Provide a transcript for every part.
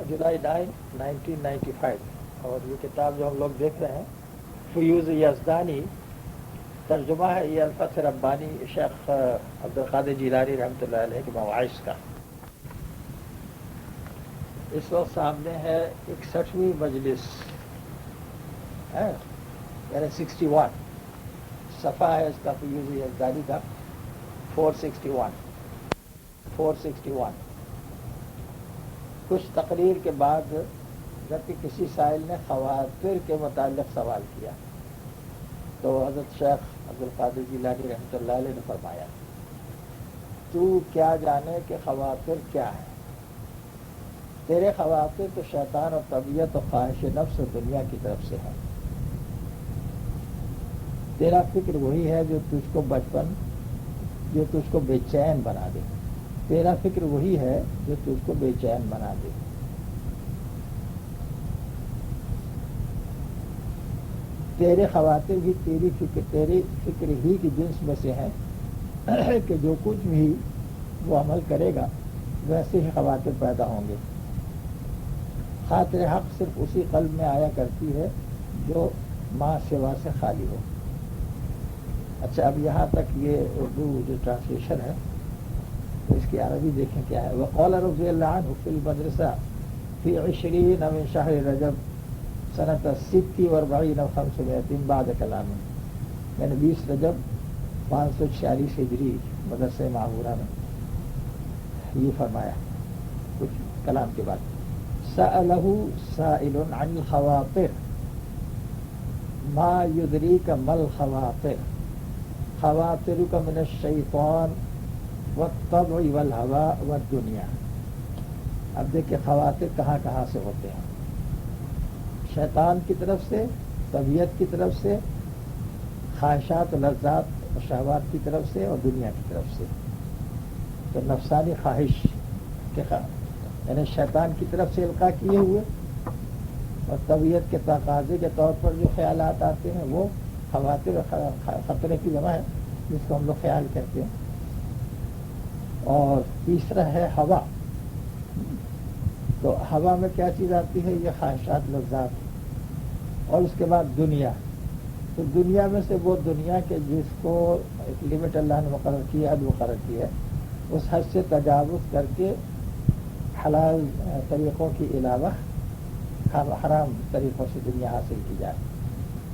جولائی 9 1995 اور یہ کتاب جو ہم لوگ دیکھ رہے ہیں فیوز یزدانی، ترجمہ ہے یہ الفتح ربانی شیخ عبدالقادر جیلانی رحمۃ اللہ علیہ کے مواعظ کا۔ اس وقت سامنے ہے 61ویں مجلس ہے، یعنی 61 صفحہ ہے اس کا فیوز یزدانی کا 461۔ کچھ تقریر کے بعد جبکہ کسی سائل نے خواتر کے متعلق سوال کیا تو حضرت شیخ عبدالقادر جیلانی رحمۃ اللہ علیہ نے فرمایا، تو کیا جانے کہ خواتر کیا ہے؟ تیرے خواتر تو شیطان اور طبیعت اور خواہش نفس اور دنیا کی طرف سے ہے۔ تیرا فکر وہی ہے جو تجھ کو بے چین بنا دے، تیرا فکر وہی ہے جو تجھ کو بے چین بنا دے۔ تیرے خواتر بھی تیری فکر ہی کی جنس میں سے ہیں کہ جو کچھ بھی وہ عمل کرے گا ویسے ہی خواتر پیدا ہوں گے۔ خاطر حق صرف اسی قلب میں آیا کرتی ہے جو ماں سوا سے خالی ہو۔ اچھا، اب یہاں تک یہ اردو جو ٹرانسلیشن ہے تو اس کی عربی دیکھیں کیا ہے۔ وقال رضی اللہ عنہ فی المدرسہ فی 20 من شہر رجب سنۃ 46 و 500 بعد کلام، یعنی 20 رجب 546 ہجری مدرسہ معمورہ میں یہ فرمایا کچھ کلام کے بعد، سألہ سائل عن الخواطر ما یدریک ما الخواطر خواترک من الشیطان والطبع والہوا والدنیا۔ اب دیکھیں خواتر کہاں کہاں سے ہوتے ہیں، شیطان کی طرف سے، طبیعت کی طرف سے، خواہشات و لذات و شہوات کی طرف سے اور دنیا کی طرف سے۔ تو نفسانی خواہش کے یعنی شیطان کی طرف سے القاء کیے ہوئے اور طبیعت کے تقاضے کے طور پر جو خیالات آتے ہیں وہ خواتر خطرے کی جمع ہے جس کو ہم لوگ خیال کرتے ہیں۔ اور تیسرا ہے ہوا، تو ہوا میں کیا چیز آتی ہے؟ یہ خواہشات لذات، اور اس کے بعد دنیا۔ تو دنیا میں سے وہ دنیا کے جس کو ایک لمٹ اللہ نے مقرر کی ہے، حد مقرر کی ہے، اس حد سے تجاوز کر کے حلال طریقوں کے علاوہ حرام طریقوں سے دنیا حاصل کی جائے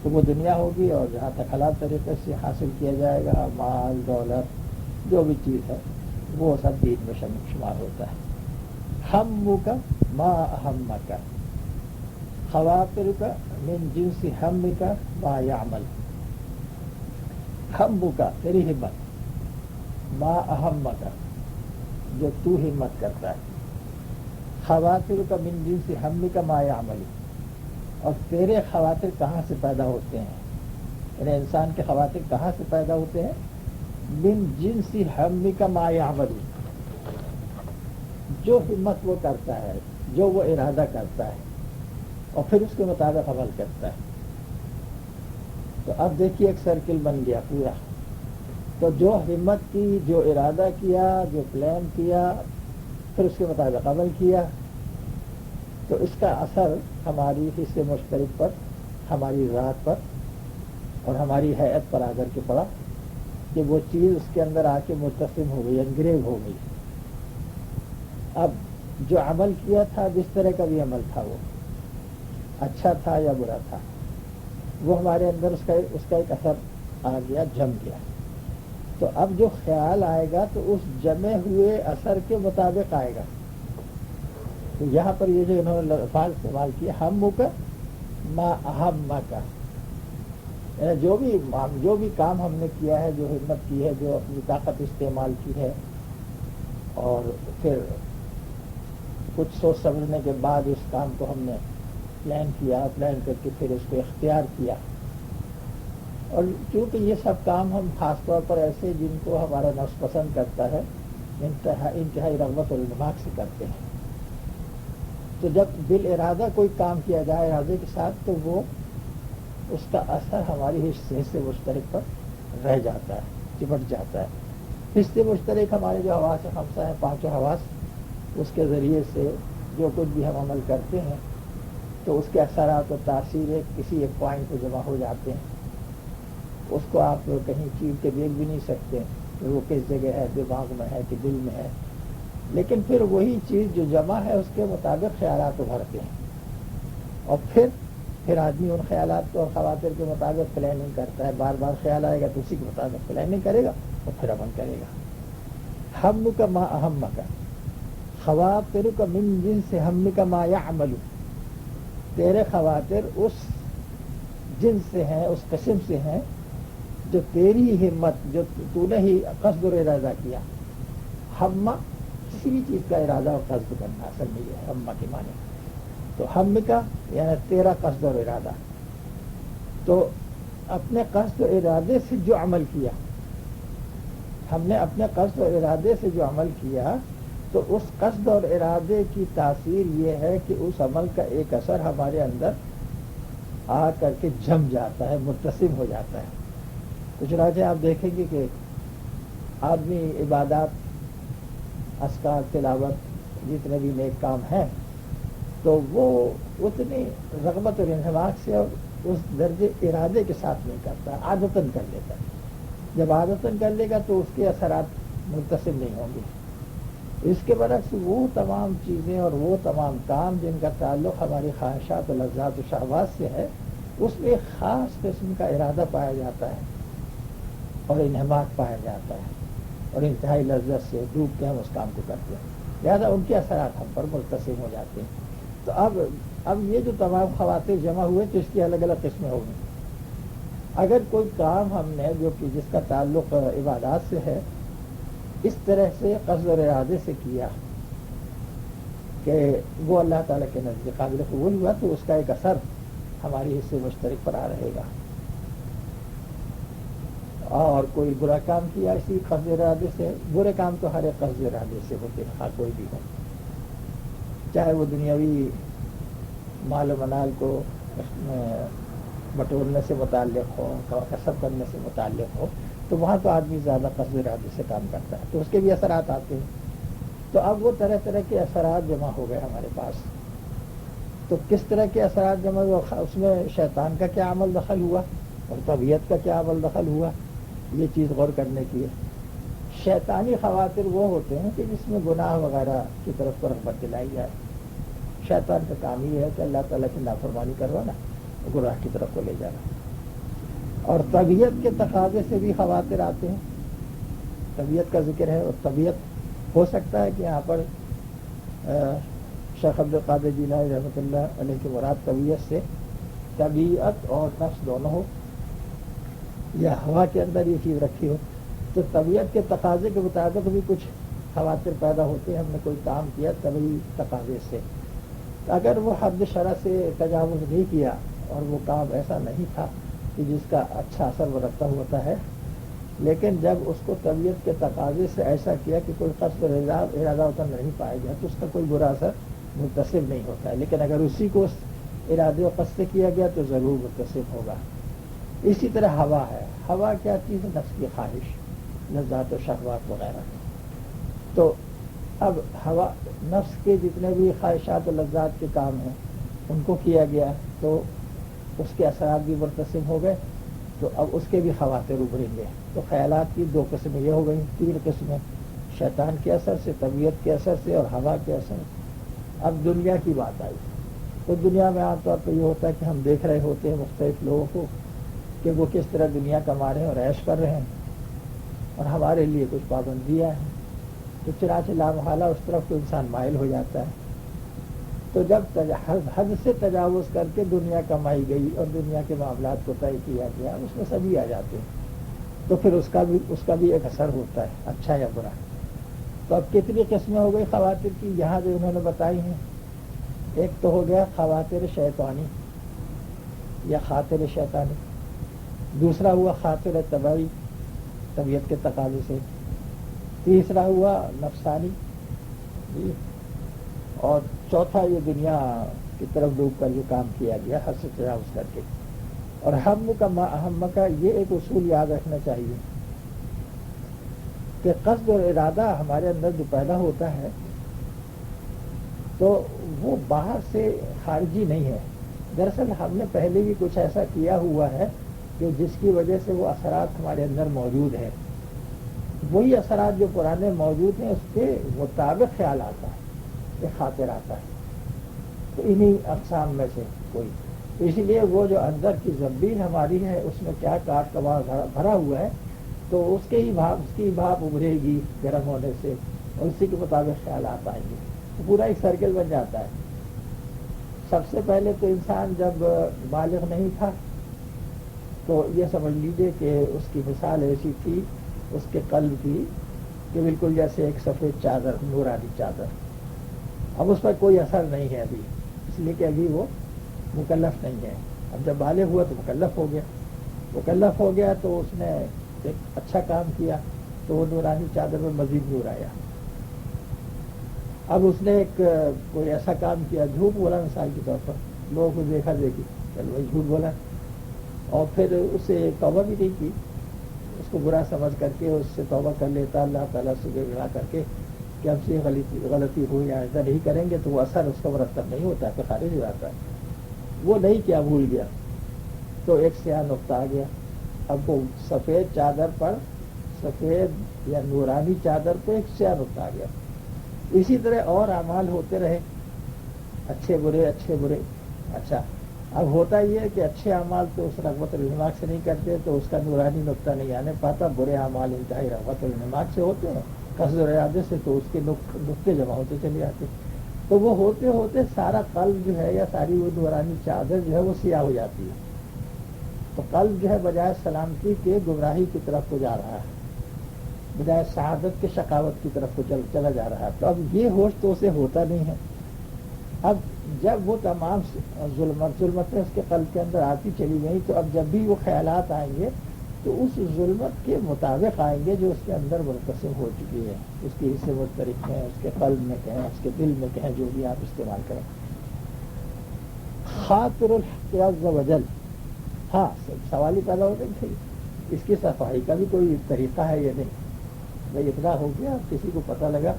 تو وہ دنیا ہوگی، اور جہاں تک حلال طریقے سے حاصل کیا جائے گا مال دولت جو بھی چیز ہے وہ سب دین میں شمار ہوتا ہے۔ ہمک ما اہمک، خواترک من جنس ہمک ما یعمل۔ ہمک تیری ہمت، ما اہمک جو تو ہمت کرتا ہے، خواترک من جنس ہمک ما یعمل، اور تیرے خواتر کہاں سے پیدا ہوتے ہیں؟ یعنی انسان کے خواتر کہاں سے پیدا ہوتے ہیں؟ من جنس ہمک ما یعمل، جو ہمت وہ کرتا ہے، جو وہ ارادہ کرتا ہے اور پھر اس کے مطابق عمل کرتا ہے۔ تو اب دیکھیے ایک سرکل بن گیا پورا، تو جو ہمت کی، جو ارادہ کیا، جو پلان کیا، پھر اس کے مطابق عمل کیا، تو اس کا اثر ہماری حصے مشترک پر، ہماری ذات پر اور ہماری حیات پر آ کر کے پڑا کہ وہ چیز اس کے اندر آ کے مرتسم ہو گئی، انگریز ہو گئی۔ اب جو عمل کیا تھا، جس طرح کا بھی عمل تھا، وہ اچھا تھا یا برا تھا، وہ ہمارے اندر اس کا ایک اثر آ گیا، جم گیا۔ تو اب جو خیال آئے گا تو اس جمے ہوئے اثر کے مطابق آئے گا۔ تو یہاں پر یہ جو انہوں نے الفاظ استعمال کیے، ہمک ما اہمک، یعنی جو بھی کام ہم نے کیا ہے، جو ہمت کی ہے، جو اپنی طاقت استعمال کی ہے، اور پھر کچھ سوچ سمجھنے کے بعد اس کام کو ہم نے پلان کر کے پھر اس کو اختیار کیا، اور کیونکہ یہ سب کام ہم خاص طور پر ایسے جن کو ہمارا نفس پسند کرتا ہے، انتہائی رغبت اور انہماک سے کرتے ہیں، تو جب بالارادہ کوئی کام کیا جائے ارادے کے ساتھ تو وہ اس کا اثر ہماری حصے مشترک پر رہ جاتا ہے، چپٹ جاتا ہے۔ حصے مشترک ہمارے جو حواس خمسہ ہیں، پانچوں حواس، اس کے ذریعے سے جو کچھ بھی ہم عمل کرتے ہیں تو اس کے اثرات و تاثیر کسی ایک پوائنٹ پہ جمع ہو جاتے ہیں. اس کو آپ کہیں چیر کے دیکھ بھی نہیں سکتے کہ وہ کس جگہ ہے، دماغ میں ہے کہ دل میں ہے. لیکن پھر وہی چیز جو جمع ہے اس کے مطابق خیالات ابھرتے ہیں، اور پھر آدمی ان خیالات کو اور خواطر کے مطابق پلاننگ کرتا ہے. بار بار خیال آئے گا تو اسی کے مطابق پلاننگ کرے گا اور پھر عمل کرے گا. ہم کا ما اہم کا خواطر کا من جنس ہم کا ما یعمل، تیرے خواطر اس جنس سے ہیں، اس قسم سے ہیں جو تیری ہمت، جو تو نے ہی قصد اور ارادہ کیا. ہم کسی بھی چیز کا ارادہ اور قصد کرنا اصل میں یہ ہے ہم کے معنی. تو ہم کا یعنی تیرا قصد اور ارادہ. تو اپنے قصد و ارادے سے جو عمل کیا، ہم نے اپنے قصد و ارادے سے جو عمل کیا تو اس قصد اور ارادے کی تاثیر یہ ہے کہ اس عمل کا ایک اثر ہمارے اندر آ کر کے جم جاتا ہے، متصل ہو جاتا ہے. تو چنانچہ آپ دیکھیں گے کہ آدمی عبادات، اذکار، تلاوت، جتنے بھی نیک کام ہیں تو وہ اتنی رغبت اور انہماک سے اور اس درجے ارادے کے ساتھ نہیں کرتا، عادتاً کر لیتا. جب عادتاً کر لے گا تو اس کے اثرات متصل نہیں ہوں گے. اس کے برعکس وہ تمام چیزیں اور وہ تمام کام جن کا تعلق ہماری خواہشات و لذات و شہوات سے ہے، اس میں ایک خاص قسم کا ارادہ پایا جاتا ہے اور انہماک پایا جاتا ہے، اور انتہائی لذت سے ڈوب کے ہم اس کام کو کرتے ہیں. لہٰذا ان کے اثرات ہم پر متصل ہو جاتے ہیں. تو اب یہ جو تمام خواطر جمع ہوئے تو اس کی الگ الگ قسمیں ہوں گی. اگر کوئی کام ہم نے جو کہ جس کا تعلق عبادات سے ہے اس طرح سے قصد اور ارادے سے کیا کہ وہ اللہ تعالیٰ کے نزدیک قابل قبول ہوا تو اس کا ایک اثر ہماری حصے مشترک پر آ رہے گا. اور کوئی برا کام کیا اسی قصد ارادے سے، برے کام تو ہر ایک قصد ارادے سے ہوتے ہیں، کوئی بھی ہو، چاہے وہ دنیاوی مال و منال کو بٹورنے سے متعلق ہو، کسب کرنے سے متعلق ہو، تو وہاں تو آدمی زیادہ قصد ارادے سے کام کرتا ہے تو اس کے بھی اثرات آتے ہیں. تو اب وہ طرح طرح کے اثرات جمع ہو گئے ہمارے پاس. تو کس طرح کے اثرات جمع ہوئے، اس میں شیطان کا کیا عمل دخل ہوا اور طبیعت کا کیا عمل دخل ہوا، یہ چیز غور کرنے کی ہے. شیطانی خواطر وہ ہوتے ہیں کہ جس میں گناہ وغیرہ کی طرف رغبت دلائی جائے. شیطان کا کام یہ ہے کہ اللہ تعالیٰ کی نافرمانی کروانا، گناہ کی طرف کو لے جانا. اور طبیعت کے تقاضے سے بھی خواطر آتے ہیں. طبیعت کا ذکر ہے، اور طبیعت ہو سکتا ہے کہ یہاں پر شیخ عبد القادر جیلانی رحمۃ اللہ علیہ کی مراد طبیعت سے طبیعت اور نفس دونوں ہو، یا ہوا کے اندر یہ چیز رکھی ہو. تو طبیعت کے تقاضے کے مطابق بھی کچھ خواطر پیدا ہوتے ہیں. ہم نے کوئی کام کیا طبعی تقاضے سے، اگر وہ حد شرع سے تجاوز نہیں کیا اور وہ کام ایسا نہیں تھا کہ جس کا اچھا اثر مرتب ہوتا ہے، لیکن جب اس کو طبیعت کے تقاضے سے ایسا کیا کہ کوئی قصد و ارادہ اتر نہیں پایا گیا تو اس کا کوئی برا اثر متصل نہیں ہوتا ہے. لیکن اگر اسی کو ارادے و قصد سے کیا گیا تو ضرور متصل ہوگا. اسی طرح ہوا ہے. ہوا کیا چیز ہے؟ نفس کی خواہش، لذات و شہوات وغیرہ. تو اب ہوا، نفس کے جتنے بھی خواہشات و لذات کے کام ہیں ان کو کیا گیا تو اس کے اثرات بھی مرتسم ہو گئے. تو اب اس کے بھی خواطر ابھریں گے. تو خیالات کی دو قسمیں یہ ہو گئیں، تین قسمیں، شیطان کے اثر سے، طبیعت کے اثر سے، اور ہوا کے اثر. اب دنیا کی بات آئی تو دنیا میں عام طور پہ یہ ہوتا ہے کہ ہم دیکھ رہے ہوتے ہیں مختلف لوگوں کو کہ وہ کس طرح دنیا کما رہے ہیں اور عیش کر رہے ہیں، اور ہمارے لیے کچھ پابندیاں ہیں. تو چنانچہ لامحالہ اس طرف تو انسان مائل ہو جاتا ہے. تو جب حد سے تجاوز کر کے دنیا کمائی گئی اور دنیا کے معاملات کو طے کیا گیا، اس میں سبھی آ جاتے ہیں. تو پھر اس کا بھی ایک اثر ہوتا ہے، اچھا یا برا. تو اب کتنی قسمیں ہو گئی خواطر کی یہاں جو انہوں نے بتائی ہیں. ایک تو ہو گیا خواطر شیطانی یا خاطر شیطانی، دوسرا ہوا خاطر طبعی، طبیعت کے تقاضے سے، تیسرا ہوا نفسانی، اور چوتھا یہ دنیا کی طرف ڈوب کر جو کام کیا گیا حد سے تجاوز کر کے. اور ہم کا ما اہم کا یہ ایک اصول یاد رکھنا چاہیے کہ قصد اور ارادہ ہمارے اندر جو پیدا ہوتا ہے تو وہ باہر سے خارجی نہیں ہے. دراصل ہم نے پہلے بھی کچھ ایسا کیا ہوا ہے کہ جس کی وجہ سے وہ اثرات ہمارے اندر موجود ہیں. وہی اثرات جو پرانے موجود ہیں اس کے مطابق خیال آتا ہے، ایک خاطر آتا ہے. تو انہی اقسام میں سے کوئی. اس لیے وہ جو اندر کی زمین ہماری ہے اس میں کیا کاٹ کباڑ بھرا ہوا ہے، تو اس کی بھاپ ابھرے گی گرم ہونے سے، اور اسی کے مطابق خیالات آئیں گے. تو پورا ایک سرکل بن جاتا ہے. سب سے پہلے تو انسان جب بالغ نہیں تھا تو یہ سمجھ لیجیے کہ اس کی مثال ایسی تھی اس کے قلب کی کہ بالکل جیسے ایک سفید چادر، نورانی چادر. اب اس پر کوئی اثر نہیں ہے ابھی، اس لیے کہ ابھی وہ مکلف نہیں ہے. اب جب بالغ ہوا تو مکلف ہو گیا تو اس نے ایک اچھا کام کیا تو وہ نورانی چادر میں مزید نور آیا. اب اس نے ایک کوئی ایسا کام کیا، جھوٹ بولا مثال کے طور پر، لوگوں کو دیکھا دیکھی، چل وہی جھوٹ بولا، اور پھر اسے توبہ بھی نہیں کی. اس کو برا سمجھ کر کے اس سے توبہ کر لیتا اللہ تعالیٰ سے گڑا کر کے کہ ہم سے غلطی ہوئی، ایسا نہیں کریں گے، تو وہ اثر اس کا مرتب نہیں ہوتا ہے، پھر خارج ہو جاتا ہے. وہ نہیں کیا، بھول گیا، تو ایک سیاہ نقطہ آ گیا. اب وہ سفید چادر پر، سفید یا نورانی چادر پہ ایک سیاہ نقطہ آ گیا. اسی طرح اور اعمال ہوتے رہے، اچھے برے. اچھا، اب ہوتا یہ ہے کہ اچھے اعمال تو اس رغبت الانماق سے نہیں کرتے تو اس کا نورانی نقطہ نہیں آنے پاتا. برے اعمال انتہائی رغبت الانماق سے ہوتے ہیں، قصد و ارادے سے، تو اس کے نقطے جمع ہوتے چلے جاتے. تو وہ ہوتے ہوتے سارا قلب جو ہے یا ساری وہ نورانی چادر جو ہے وہ سیاہ ہو جاتی ہے. تو قلب جو ہے بجائے سلامتی کے گمراہی کی طرف کو جا رہا ہے، بجائے سعادت کے شقاوت کی طرف کو چلا جا رہا ہے. تو اب یہ ہوش تو اسے ہوتا نہیں ہے. اب جب وہ تمام ظلمتیں اس کے قلب کے اندر آتی چلی گئیں تو اب جب بھی وہ خیالات آئیں گے تو اس ظلمت کے مطابق آئیں گے جو اس کے اندر منقسم ہو چکی ہے. اس کے حصے مشترک ہیں، اس کے قلب میں کہیں، اس کے دل میں کہیں، جو بھی آپ استعمال کریں. خاطر الحق عز وجل. ہاں، سوال ہی پیدا ہوتا ہے کہ اس کی صفائی کا بھی کوئی طریقہ ہے یا نہیں. بھائی اتنا ہو گیا، کسی کو پتہ لگا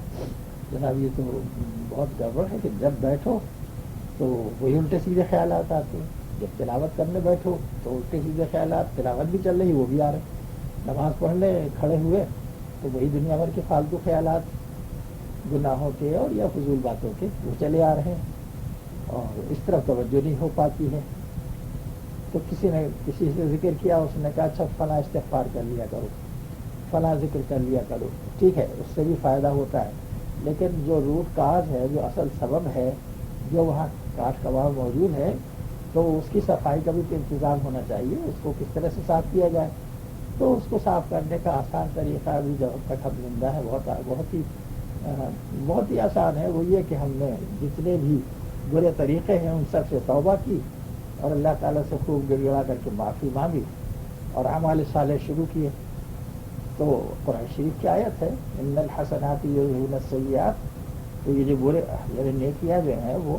جناب یہ تو بہت گڑبڑ ہے کہ جب بیٹھو تو وہی الٹے سیدھے خیالات آتے ہیں، جب تلاوت کرنے بیٹھو تو الٹے سیدھے خیالات، تلاوت بھی چل رہی وہ بھی آ رہے، نماز پڑھنے کھڑے ہوئے تو وہی دنیا بھر کے فالتو خیالات، گناہوں کے اور یا فضول باتوں کے، وہ چلے آ رہے ہیں اور اس طرف توجہ نہیں ہو پاتی ہے. تو کسی نے کسی سے ذکر کیا، اس نے کہا اچھا فلاں استغفار کر لیا کرو، فلاں ذکر کر لیا کرو. ٹھیک ہے، اس سے بھی فائدہ ہوتا ہے، لیکن جو روٹ کاز ہے، جو اصل سبب ہے، جو وہاں کاٹ کباڑ موجود ہے، تو اس کی صفائی کا بھی تو انتظام ہونا چاہیے. اس کو کس طرح سے صاف کیا جائے؟ تو اس کو صاف کرنے کا آسان طریقہ ابھی جب تک ہم زندہ ہے بہت ہی آسان ہے. وہ یہ کہ ہم نے جتنے بھی برے طریقے ہیں ان سب سے توبہ کی اور اللہ تعالیٰ سے خوب گڑ گڑا کر کے معافی مانگی اور اعمال صالح شروع کیے. تو قرآن شریف کی آیت ہے ان الحسنات یذہبن السیئات. تو یہ جو برے یعنی نیکیاں جو ہیں وہ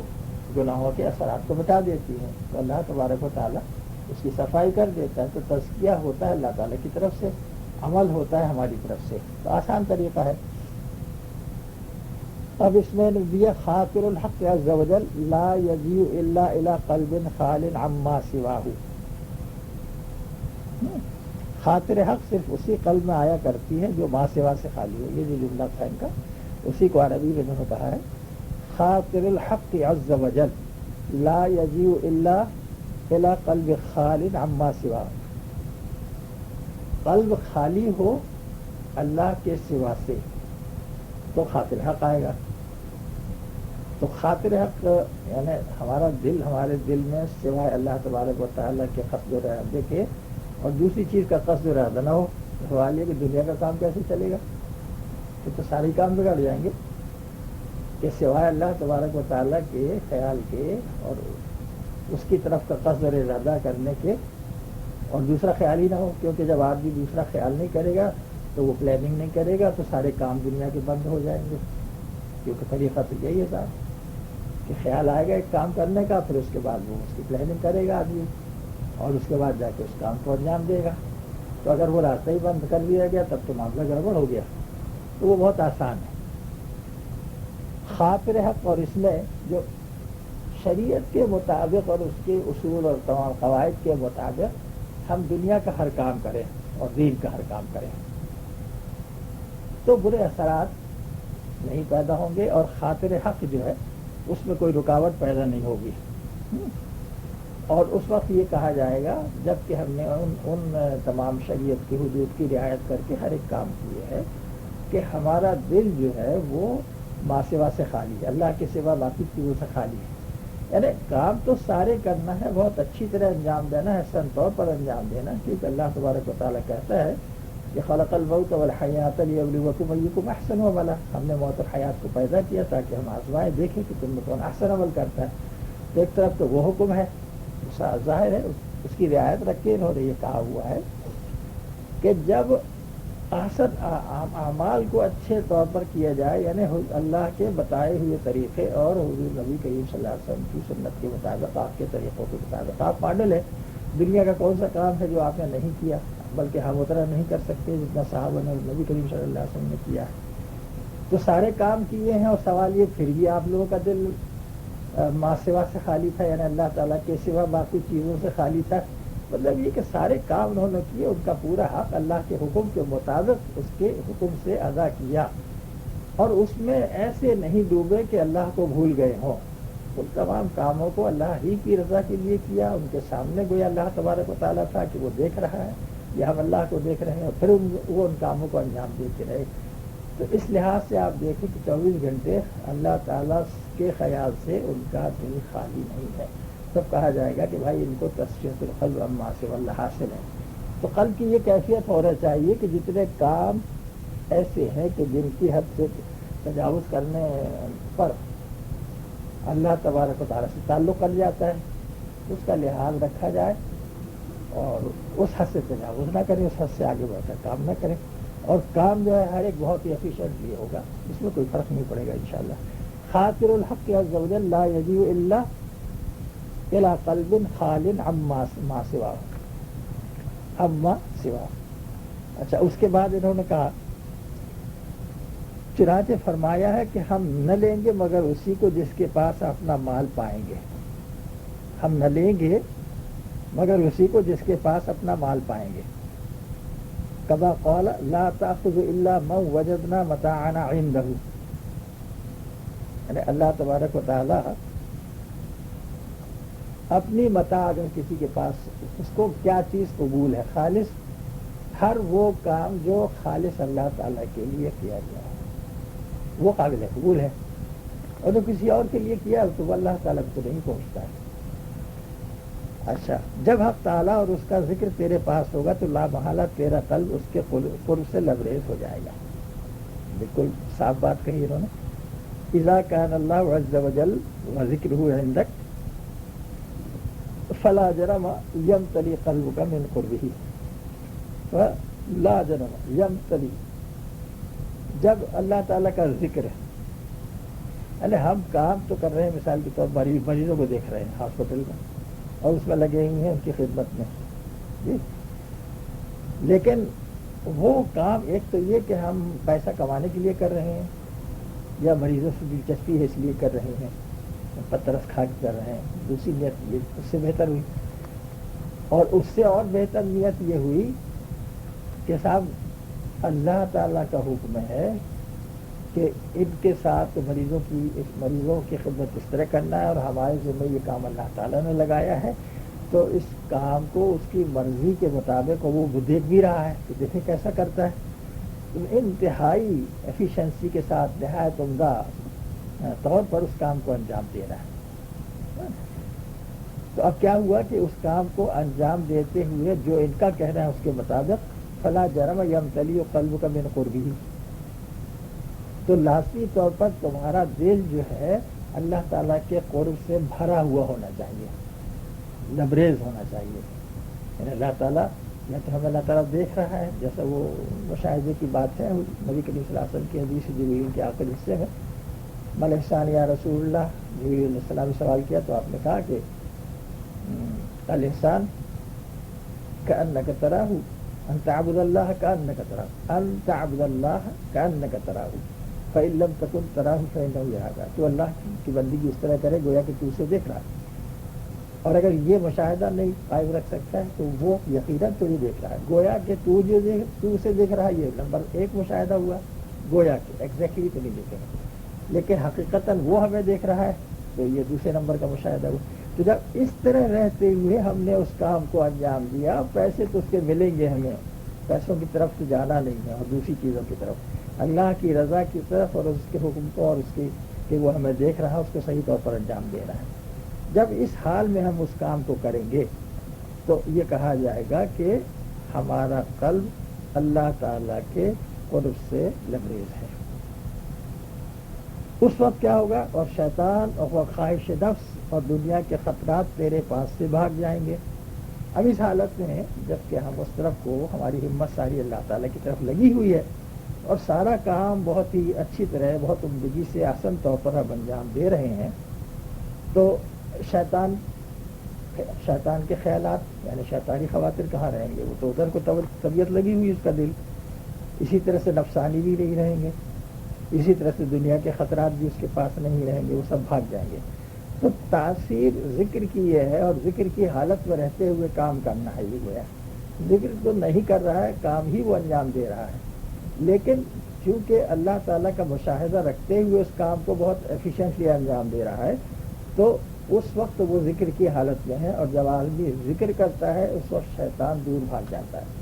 گناہوں کے اثرات کو مٹا دیتی ہیں، تو اللہ تبارک و تعالیٰ اس کی صفائی کر دیتا ہے. تو تزکیہ ہوتا ہے اللہ تعالیٰ کی طرف سے، عمل ہوتا ہے ہماری طرف سے. تو آسان طریقہ ہے. اب اس میں دیا خاطر الحق عز وجل لا یجیء الا الی قلب خال عما سواہ. خاطر حق صرف اسی قلب میں آیا کرتی ہے جو ما سوا سے خالی ہو. یہ جو جملہ تھا ان کا، اسی کو عربی میں انہوں نے کہا ہے خاطر الحق عز وجل لا یجیء الا الی قلب خال عما سوا. قلب خالی ہو اللہ کے سوا سے تو خاطر حق آئے گا. تو خاطر حق یعنی ہمارا دل، ہمارے دل میں سوائے اللہ تبارک و تعالیٰ کے قصد و ارادے کے اور دوسری چیز کا قصد و ارادہ نہ ہو. سوال یہ کہ دنیا کا کام کیسے چلے گا؟ تو سارے کام بگڑ جائیں گے. کہ سوائے اللہ تبارک و تعالیٰ کے خیال کے اور اس کی طرف کا قصد و ارادہ کرنے کے اور دوسرا خیال ہی نہ ہو. کیونکہ جب آدمی دوسرا خیال نہیں کرے گا تو وہ پلاننگ نہیں کرے گا تو سارے کام دنیا کے بند ہو جائیں گے. کیونکہ طریقہ تو یہی ہے صاحب کہ خیال آئے گا ایک کام کرنے کا، پھر اس کے بعد وہ اس کی پلاننگ کرے گا آدمی اور اس کے بعد جا کے اس کام کو انجام دے گا. تو اگر وہ راستہ ہی بند کر لیا گیا تب تو معاملہ گڑبڑ ہو گیا. تو وہ بہت آسان ہے. خاطر حق اور اس میں جو شریعت کے مطابق اور اس کے اصول اور تمام قواعد کے مطابق ہم دنیا کا ہر کام کریں اور دین کا ہر کام کریں تو برے اثرات نہیں پیدا ہوں گے اور خاطر حق جو ہے اس میں کوئی رکاوٹ پیدا نہیں ہوگی. اور اس وقت یہ کہا جائے گا جب کہ ہم نے ان تمام شریعت کی حدود کی رعایت کر کے ہر ایک کام کیے ہے کہ ہمارا دل جو ہے وہ ما سوا سے خالی ہے, اللہ کے سوا باقی چیزوں سے خالی ہے. یعنی کام تو سارے کرنا ہے, بہت اچھی طرح انجام دینا ہے, حسن طور پر انجام دینا, کیونکہ اللہ تبارک و تعالیٰ کہتا ہے کہ خلق الموت والحیات لیبلوکم ایکم احسن عملا, ہم نے موت اور حیات کو پیدا کیا تاکہ ہم آزمائیں دیکھیں کہ تم میں کون احسن عمل کرتا ہے. تو ایک طرف تو وہ حکم ہے ظاہر ہے, اس کی رعایت رکھ کے انہوں نے یہ کہا ہوا ہے کہ جب احسن اعمال کو اچھے طور پر کیا جائے, یعنی اللہ کے بتائے ہوئے طریقے اور حضور نبی کریم صلی اللہ علیہ وسلم کی سنت کے مطابق آپ کے طریقوں کے مطابق آپ ماڈل ہے. دنیا کا کون سا کام ہے جو آپ نے نہیں کیا, بلکہ ہم اتنا نہیں کر سکتے جتنا صحابہ نے نبی کریم صلی اللہ علیہ وسلم نے کیا ہے. تو سارے کام کیے ہیں اور سوال یہ پھر بھی آپ لوگوں کا دل ما سوا سے خالی تھا, یعنی اللہ تعالیٰ کے سوا باقی چیزوں سے خالی تھا. مطلب یہ کہ سارے کام انہوں نے کیے, ان کا پورا حق اللہ کے حکم کے مطابق اس کے حکم سے ادا کیا اور اس میں ایسے نہیں ڈوبے کہ اللہ کو بھول گئے ہوں. ان تمام کاموں کو اللہ ہی کی رضا کے لیے کیا, ان کے سامنے گویا اللہ تبارک و تعالیٰ تھا کہ وہ دیکھ رہا ہے یا ہم اللہ کو دیکھ رہے ہیں, اور پھر وہ ان کاموں کو انجام دیتے رہے. تو اس لحاظ سے آپ دیکھیں کہ 24 گھنٹے اللہ تعالیٰ کے خیال سے ان کا دل خالی نہیں ہے. تب کہا جائے گا کہ بھائی ان کو تصفیۃ القلب عما سوى اللہ حاصل ہے. تو قلب کی یہ کیفیت ہونا چاہیے کہ جتنے کام ایسے ہیں کہ جن کی حد سے تجاوز کرنے پر اللہ تبارک و تعالیٰ سے تعلق کر جاتا ہے, اس کا لحاظ رکھا جائے اور اس حد سے تجاوز نہ کریں, اس حد سے آگے بڑھ کر کام نہ کریں. اور کام جو ہے ہر ایک بہت ہی ایفیشینٹلی ہوگا, اس میں کوئی فرق نہیں پڑے گا انشاءاللہ. خاطر الحق عز وجل لا یجیء الا الى قلب خال عما سوا عما سوا. اچھا, اس کے بعد انہوں نے کہا چنانچہ فرمایا ہے کہ ہم نہ لیں گے مگر اسی کو جس کے پاس اپنا مال پائیں گے. ہم نہ لیں گے مگر اسی کو جس کے پاس اپنا مال پائیں گے. کما قال لا تأخذ الا من وجدنا متاعنا عنده, یعنی اللہ تبارک و تعالی اپنی متاع اگر کسی کے پاس, اس کو کیا چیز قبول ہے, خالص ہر وہ کام جو خالص اللہ تعالیٰ کے لیے کیا گیا ہے وہ قابل قبول ہے, اور جو کسی اور کے لیے کیا تو وہ اللہ تعالیٰ کو نہیں پہنچتا ہے. اچھا, جب حق تعالیٰ اور اس کا ذکر تیرے پاس ہوگا تو لا محالہ تیرا قلب اس کے قرب سے لبریز ہو جائے گا. بالکل صاف بات کہی انہوں نے. اذا کان اللہ عز وجل وذکرہ عندک فلا جرم یمتلی قلبک من قربہ. فلا جرم یمتلی, جب اللہ تعالیٰ کا ذکر ہے, یعنی ہم کام تو کر رہے ہیں, مثال کے طور پر مریضوں کو دیکھ رہے ہیں ہاسپٹل میں اور اس میں لگے ہوئے ہیں ان کی خدمت میں جی, لیکن وہ کام ایک تو یہ کہ ہم پیسہ کمانے کے لیے کر رہے ہیں یا مریضوں سے دلچسپی ہے اس لیے کر رہے ہیں, پترس کھا کے کر رہے ہیں. دوسری نیت یہ اس سے بہتر ہوئی, اور اس سے اور بہتر نیت یہ ہوئی کہ صاحب اللہ تعالیٰ کا حکم ہے کہ ان کے ساتھ مریضوں کی خدمت اس طرح کرنا ہے, اور ہمارے ذمہ یہ کام اللہ تعالیٰ نے لگایا ہے, تو اس کام کو اس کی مرضی کے مطابق وہ دیکھ بھی رہا ہے کہ دیکھیں کیسا کرتا ہے. انتہائی ایفیشنسی کے ساتھ نہایت عمدہ طور پر اس کام کو انجام دے رہا ہے. تو اب کیا ہوا کہ اس کام کو انجام دیتے ہوئے جو ان کا کہنا ہے اس کے مطابق فلا جرم یمتلی قلبک من قربہ, تو لازمی طور پر تمہارا دل جو ہے اللہ تعالیٰ کے قرب سے بھرا ہوا ہونا چاہیے, لبریز ہونا چاہیے. یعنی اللہ تعالیٰ یا تو ہمیں اللہ تعالیٰ دیکھ رہا ہے, جیسا وہ مشاہدے کی بات ہے نبی کریم صلی اللہ علیہ وسلم کی حدیث جبریل کے آخری حصے میں, مل احسان یا رسول اللہ, جبریل علیہ السلام نے سوال کیا تو آپ نے کہا کہ الاحسان کأنک تراہ ان تعبد اللہ کأنک تراہ, ان تعبد اللہ کأنک تراہ, فَإِن لَمْ تَكُنْ تَرَاهُ فَإِنَّهُ يَرَاكَ، تو اللہ کی بندگی اس طرح کرے گویا کہ تو اسے دیکھ رہا ہے، اور اگر یہ مشاہدہ نہیں قائم رکھ سکتا ہے تو وہ یقیناً تجھے دیکھ رہا ہے، گویا کہ تو اسے دیکھ رہا ہے، یہ نمبر ایک مشاہدہ ہوا، گویا کہ ایگزیکٹلی تو نہیں دیکھے گا، لیکن حقیقتاً وہ ہمیں دیکھ رہا ہے، تو یہ دوسرے نمبر کا مشاہدہ ہوا۔ تو جب اس طرح رہتے ہوئے ہم نے اس کام کو انجام دیا، پیسے تو اس کے ملیں گے ہمیں، پیسوں کی طرف تو جانا نہیں ہے، اور دوسری چیزوں کی طرف اللہ کی رضا کی طرف، اور اس کے حکم کو، اور اس کی کہ وہ ہمیں دیکھ رہا ہے، اس کو صحیح طور پر انجام دے رہا ہے۔ جب اس حال میں ہم اس کام کو کریں گے تو یہ کہا جائے گا کہ ہمارا قلب اللہ تعالیٰ کے قرب سے لبریز ہے۔ اس وقت کیا ہوگا؟ اور شیطان اور خواہش نفس اور دنیا کے خطرات تیرے پاس سے بھاگ جائیں گے۔ اب اس حالت میں جب کہ ہم اس طرف کو، ہماری ہمت ساری اللہ تعالیٰ کی طرف لگی ہوئی ہے، اور سارا کام بہت ہی اچھی طرح، بہت عمدگی سے، آسان طور پر ہم انجام دے رہے ہیں، تو شیطان کے خیالات یعنی شیطانی خواطر کہاں رہیں گے؟ وہ تو ادھر کو طبیعت لگی ہوئی اس کا دل، اسی طرح سے نفسانی بھی نہیں رہیں گے، اسی طرح سے دنیا کے خطرات بھی اس کے پاس نہیں رہیں گے، وہ سب بھاگ جائیں گے۔ تو تاثیر ذکر کی یہ ہے، اور ذکر کی حالت میں رہتے ہوئے کام کرنا ہے۔ یہ گویا ذکر تو نہیں کر رہا ہے، کام ہی وہ انجام دے رہا ہے، لیکن چونکہ اللہ تعالیٰ کا مشاہدہ رکھتے ہوئے اس کام کو بہت ایفیشینٹلی انجام دے رہا ہے، تو اس وقت وہ ذکر کی حالت میں ہے، اور جب آدمی ذکر کرتا ہے اس وقت شیطان دور بھاگ جاتا ہے۔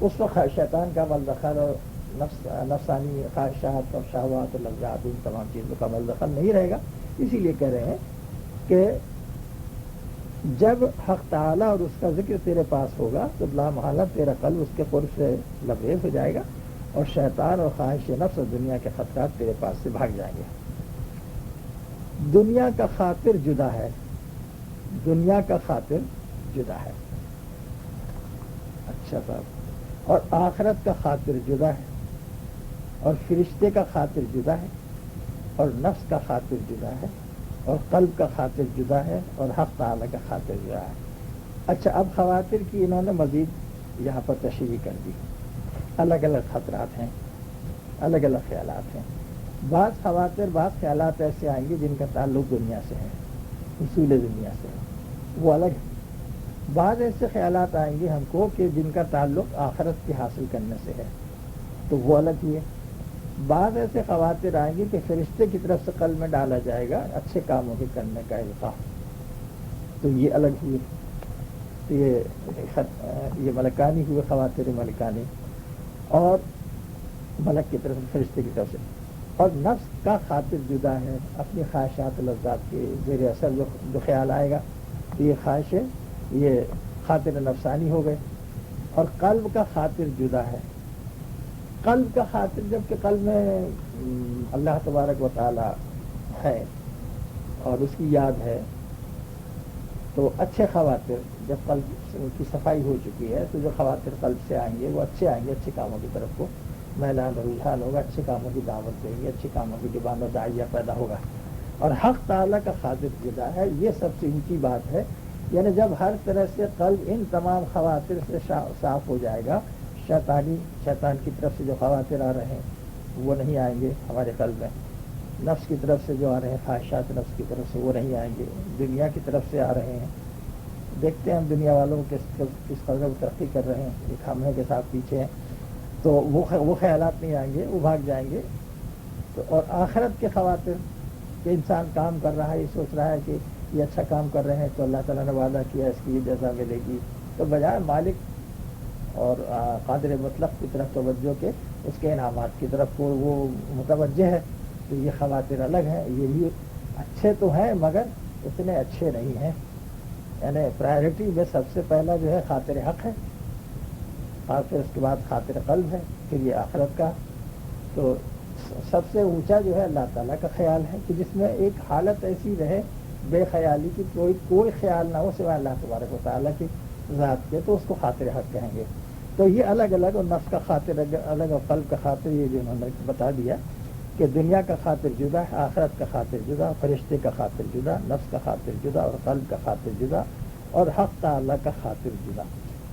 اس وقت شیطان کا ملدخل اور نفسانی خواہشات اور شہوات اور لذات، ان تمام چیزوں کا ملدخل نہیں رہے گا۔ اسی لیے کہہ رہے ہیں کہ جب حق تعالیٰ اور اس کا ذکر تیرے پاس ہوگا تو لامحالہ تیرا قلب اس کے قرب سے لبریز ہو جائے گا، اور شیطان اور خواہش نفس اور دنیا کے خطرات تیرے پاس سے بھاگ جائیں گے۔ دنیا کا خاطر جدا ہے، دنیا کا خاطر جدا ہے، اچھا صاحب، اور آخرت کا خاطر جدا ہے، اور فرشتے کا خاطر جدا ہے، اور نفس کا خاطر جدا ہے، اور قلب کا خاطر جدا ہے، اور حق تعالیٰ کا خاطر جدا ہے۔ اچھا، اب خواطر کی انہوں نے مزید یہاں پر تشریح کر دی۔ الگ الگ خطرات ہیں، الگ الگ خیالات ہیں۔ بعض خواطر، بعض خیالات ایسے آئیں گے جن کا تعلق دنیا سے ہے، اصول دنیا سے ہے، وہ الگ ہے۔ بعض ایسے خیالات آئیں گے ہم کو کہ جن کا تعلق آخرت کی حاصل کرنے سے ہے، تو وہ الگ ہی ہے۔ بعض ایسے خواطر آئیں گے کہ فرشتے کی طرف سے قلب میں ڈالا جائے گا اچھے کاموں کے کرنے کا القاء، تو یہ الگ ہوئے۔ تو یہ ملکانی ہوئے، خواطر ملکانی، اور ملک کی طرف، فرشتے کی طرف سے۔ اور نفس کا خاطر جدا ہے، اپنی خواہشات لذات کے زیر اثر جو خیال آئے گا، تو یہ خواہش ہے، یہ خاطر نفسانی ہو گئے۔ اور قلب کا خاطر جدا ہے۔ قلب کا خاطر، جب کہ قلب میں اللہ تبارک و تعالی ہے اور اس کی یاد ہے، تو اچھے خواطر، جب قلب کی صفائی ہو چکی ہے تو جو خواطر قلب سے آئیں گے وہ اچھے آئیں گے، اچھے کاموں کی طرف کو میلان رجحان ہوگا، اچھے کاموں کی دعوت دیں گے، اچھے کاموں کی ڈیمانڈ و داعیہ پیدا ہوگا۔ اور حق تعالیٰ کا خاطر جدا ہے، یہ سب سے اونچی بات ہے۔ یعنی جب ہر طرح سے قلب ان تمام خواطر سے صاف ہو جائے گا، شیطان کی طرف سے جو خواطر آ رہے ہیں وہ نہیں آئیں گے ہمارے قلب میں، نفس کی طرف سے جو آ رہے ہیں، خواہشات نفس کی طرف سے وہ نہیں آئیں گے، دنیا کی طرف سے آ رہے ہیں۔ دیکھتے ہیں ہم دنیا والوں کو کس قدر ترقی کر رہے ہیں، ایک ہم کے ساتھ پیچھے ہیں، تو وہ خیالات نہیں آئیں گے، وہ بھاگ جائیں گے۔ تو اور آخرت کے خواطر کہ انسان کام کر رہا ہے، یہ سوچ رہا ہے کہ یہ اچھا کام کر رہے ہیں تو اللہ تعالیٰ نے وعدہ کیا اس کی یہ جزا ملے گی، تو بجائے مالک اور قادر مطلق کی طرف توجہ کے، اس کے انعامات کی طرف وہ متوجہ ہے، تو یہ خواطر الگ ہیں۔ یہ بھی اچھے تو ہیں مگر اتنے اچھے نہیں ہیں، یعنی پرائرٹی میں سب سے پہلا جو ہے خاطر حق ہے، اور پھر اس کے بعد خاطر قلب ہے، پھر یہ آخرت کا۔ تو سب سے اونچا جو ہے اللہ تعالیٰ کا خیال ہے، کہ جس میں ایک حالت ایسی رہے بے خیالی کی، کوئی خیال نہ ہو سوائے اللہ تبارک و تعالیٰ کی ذات کے، تو اس کو خاطر حق کہیں گے۔ تو یہ الگ الگ، اور نفس کا خاطر الگ اور قلب کا خاطر، یہ جو انہوں نے بتا دیا کہ دنیا کا خاطر جدا ہے، آخرت کا خاطر جدا، فرشتے کا خاطر جدا، نفس کا خاطر جدا، اور قلب کا خاطر جدا، اور حق تعالیٰ کا خاطر جدا۔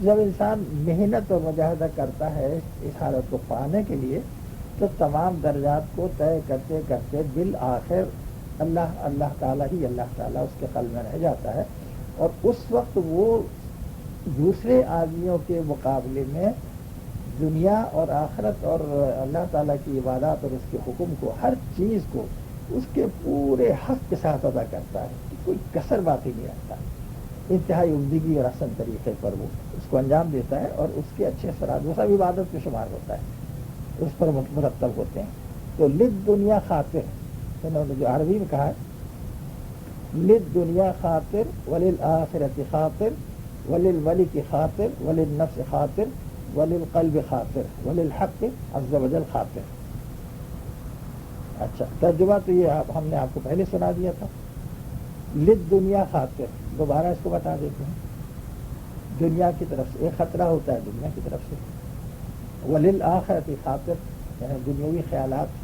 جب انسان محنت اور مجاہدہ کرتا ہے اس حالت کو پانے کے لیے، تو تمام درجات کو طے کرتے کرتے بالآخر اللہ تعالیٰ ہی اللہ تعالیٰ اس کے قلب میں رہ جاتا ہے، اور اس وقت وہ دوسرے آدمیوں کے مقابلے میں دنیا اور آخرت اور اللہ تعالیٰ کی عبادات اور اس کے حکم کو، ہر چیز کو اس کے پورے حق کے ساتھ ادا کرتا ہے، کوئی کسر باقی نہیں رکھتا، انتہائی عمدگی اور حسن طریقے پر وہ اس کو انجام دیتا ہے، اور اس کے اچھے اثرات وہ سب عبادت میں شمار ہوتا ہے، اس پر مرتب ہوتے ہیں۔ تو لد دنیا خاطر، انہوں نے جو عربی میں کہا ہے، لد دنیا خاطر وللآخرت خاطر وللملک خاطر وللنفس خاطر وللقلب خاطر وللحق عز وجل خاطر۔ اچھا، ترجمہ تو یہ ہم نے آپ کو پہلے سنا دیا تھا۔ لد دنیا خاطر، دوبارہ اس کو بتا دیتے ہیں، دنیا کی طرف سے ایک خطرہ ہوتا ہے، دنیا کی طرف سے، وللآخرت خاطر یعنی دنیاوی خیالات،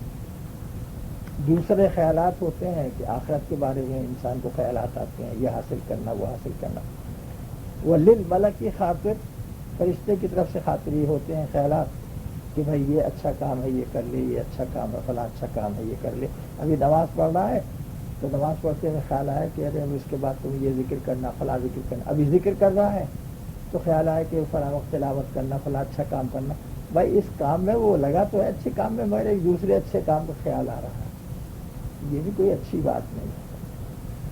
دوسرے خیالات ہوتے ہیں کہ آخرت کے بارے میں انسان کو خیالات آتے ہیں، یہ حاصل کرنا وہ حاصل کرنا، وللملک کی خاطر فرشتے کی طرف سے خاطر یہ ہوتے ہیں خیالات کہ بھائی یہ اچھا کام ہے یہ کر لے، یہ اچھا کام ہے فلاں اچھا کام ہے یہ کر لے۔ ابھی نماز پڑھ رہا ہے تو نماز پڑھتے میں خیال آیا کہ ارے اب اس کے بعد تم یہ ذکر کرنا فلاں ذکر کرنا، ابھی ذکر کر رہا ہے تو خیال آیا کہ فلاں وقت تلاوت کرنا فلاں اچھا کام کرنا۔ بھائی اس کام میں وہ لگا تو ہے اچھے کام میں، میرے ایک دوسرے اچھے کام کا خیال آ رہا ہے، یہ بھی کوئی اچھی بات نہیں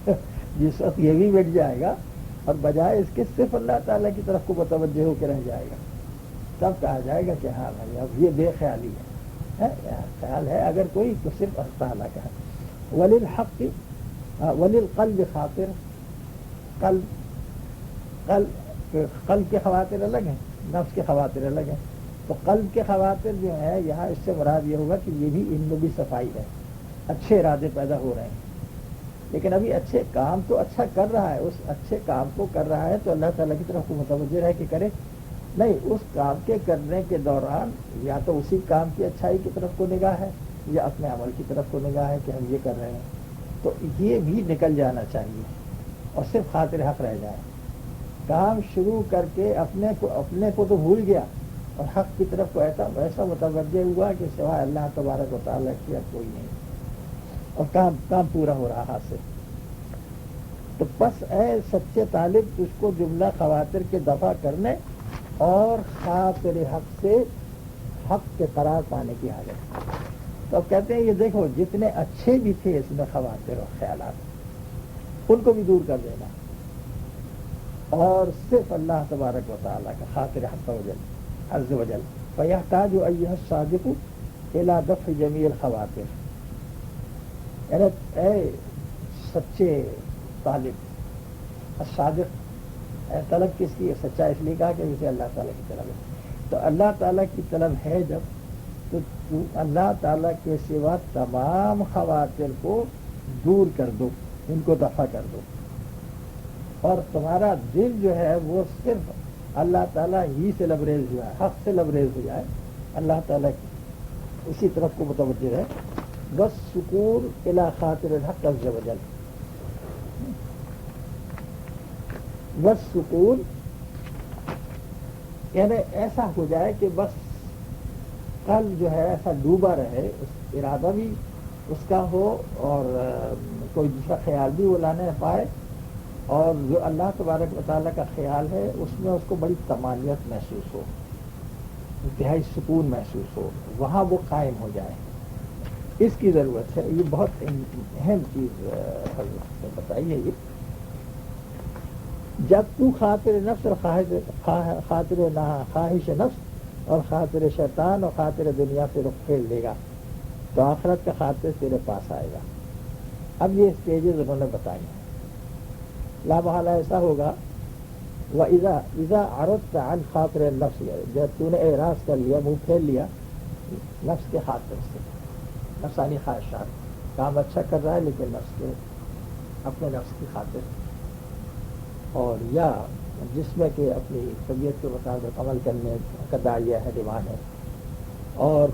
ہے۔ جس وقت یہ بھی مٹ جائے گا اور بجائے اس کے صرف اللہ تعالیٰ کی طرف کو متوجہ ہو کے رہ جائے گا، تب کہا جائے گا کہ ہاں بھائی اب یہ بے خیالی ہے، خیال ہے اگر کوئی تو صرف اللہ تعالیٰ کا ہے۔ وللحق وللقلب خاطر، قلب کے خواطر الگ ہیں، نفس کے خواطر الگ ہیں، تو قلب کے خواطر جو ہے یہاں اس سے مراد یہ ہوگا کہ یہ بھی ان میں بھی صفائی ہے، اچھے ارادے پیدا ہو رہے ہیں، لیکن ابھی اچھے کام تو اچھا کر رہا ہے، اس اچھے کام کو کر رہا ہے تو اللہ تعالیٰ کی طرف کو متوجہ رہ کے کرے، نہیں اس کام کے کرنے کے دوران یا تو اسی کام کی اچھائی کی طرف کو نگاہ ہے یا اپنے عمل کی طرف کو نگاہ ہے کہ ہم یہ کر رہے ہیں، تو یہ بھی نکل جانا چاہیے اور صرف خاطر حق رہ جائے۔ کام شروع کر کے اپنے کو تو بھول گیا اور حق کی طرف کو ایسا متوجہ ہوا کہ سوائے اللہ تبارک و تعالیٰ کی اب کوئی نہیں، اور کام پورا ہو رہا ہاتھ سے۔ تو بس اے سچے طالب تجھ کو جملہ خواطر کے دفع کرنے اور خاطر حق سے حق کے قرار پانے کی حاجت۔ تو اب کہتے ہیں یہ دیکھو جتنے اچھے بھی تھے اس میں خواطر اور خیالات، ان کو بھی دور کر دینا اور صرف اللہ تبارک و تعالیٰ کا خاطر حق عز و جل۔ فیحتاج ایھا الصادق الی دفع جمیع الخواطر، یعنی اے سچے طالب، الصادق طلب کس کی ہے؟ سچا اس لیے کہا کہ اسے اللہ تعالیٰ کی طلب ہے، تو اللہ تعالیٰ کی طلب ہے جب تو اللہ تعالیٰ کے سوا تمام خواطر کو دور کر دو، ان کو دفع کر دو، اور تمہارا دل جو ہے وہ صرف اللہ تعالیٰ ہی سے لبریز ہوا ہے، حق سے لبریز ہو جائے، اللہ تعالیٰ کی اسی طرف کو متوجہ ہے، بس سکون الی خاطر الحق عز و جل، بس سکون یعنی ایسا ہو جائے کہ بس قلب جو ہے ایسا ڈوبا رہے، اس ارادہ بھی اس کا ہو اور کوئی دوسرا خیال بھی وہ لانے پائے، اور جو اللہ تبارک و تعالیٰ کا خیال ہے اس میں اس کو بڑی طمانینت محسوس ہو، انتہائی سکون محسوس ہو، وہاں وہ قائم ہو جائے، اس کی ضرورت ہے۔ یہ بہت اہم چیز حضرت نے بتائی ہے۔ یہ جب تو خاطر نفس اور خاطر خواہش نفس اور خاطر شیطان اور خاطر دنیا سے رخ پھیر لے گا تو آخرت کا خاطر تیرے پاس آئے گا۔ اب یہ اسٹیجز انہوں نے بتائی ہیں، لا محالہ ایسا ہوگا وَإِذَا عَرَضْتَ عَنْ خاطر النفس، جب تو نے اعراض کر لیا، منہ پھیر لیا نفس کے خاطر سے، نفسانی خواہشات، کام اچھا کر رہا ہے لیکن نفس کے اپنے نفس کی خاطر، اور یا جس میں کہ اپنی طبیعت کے مطابق عمل کرنے کا داعیہ ہے، ڈیمانڈ ہے، اور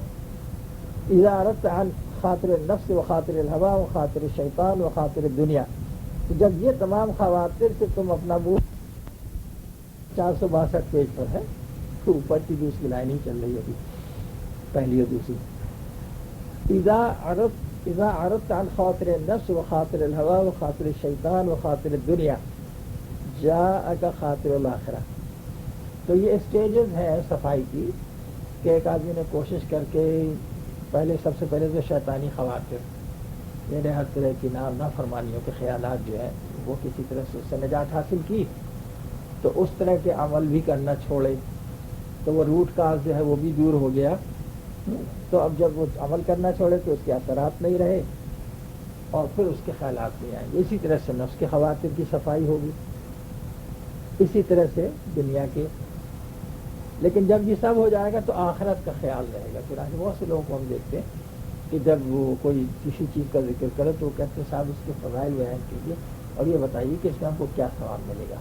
اذا عرضت عن خاطر النفس و خاطر الہوا و خاطر الشیطان و خاطر الدنیا، تو جب یہ تمام خواطر سے تم اپنا منہ 462 پیج پر ہے، تو اوپر کی دوسری لائن ہی چل رہی ہے، پہلی اور دوسری، اذا عرضت عن خاطر النفس و خاطر الہوا و خاطر الشیطان و خاطر الدنیا جاءک خاطر الآخرہ. تو یہ اسٹیجز ہیں صفائی کی کہ ایک آدمی نے کوشش کر کے پہلے سب سے پہلے تو شیطانی خواطر یعنی ہر طرح کی نافرمانیوں کے خیالات جو ہیں وہ کسی طرح سے اس سے نجات حاصل کی تو اس طرح کے عمل بھی کرنا چھوڑے تو وہ روٹ کاز جو ہے وہ بھی دور ہو گیا. تو اب جب وہ عمل کرنا چھوڑے تو اس کے اثرات نہیں رہے اور پھر اس کے خیالات نہیں آئیں گے. اسی طرح سے نفس کے خواطر کی صفائی ہوگی, اسی طرح سے دنیا کے. لیکن جب یہ سب ہو جائے گا تو آخرت کا خیال رہے گا. چنانچہ بہت سے لوگوں کو ہم دیکھتے ہیں کہ جب وہ کوئی کسی چیز کا ذکر کرے تو وہ کہتے ہیں صاحب اس کے فضائل بیان کیجیے اور یہ بتائیے کہ اس میں ہم کو کیا ثواب ملے گا.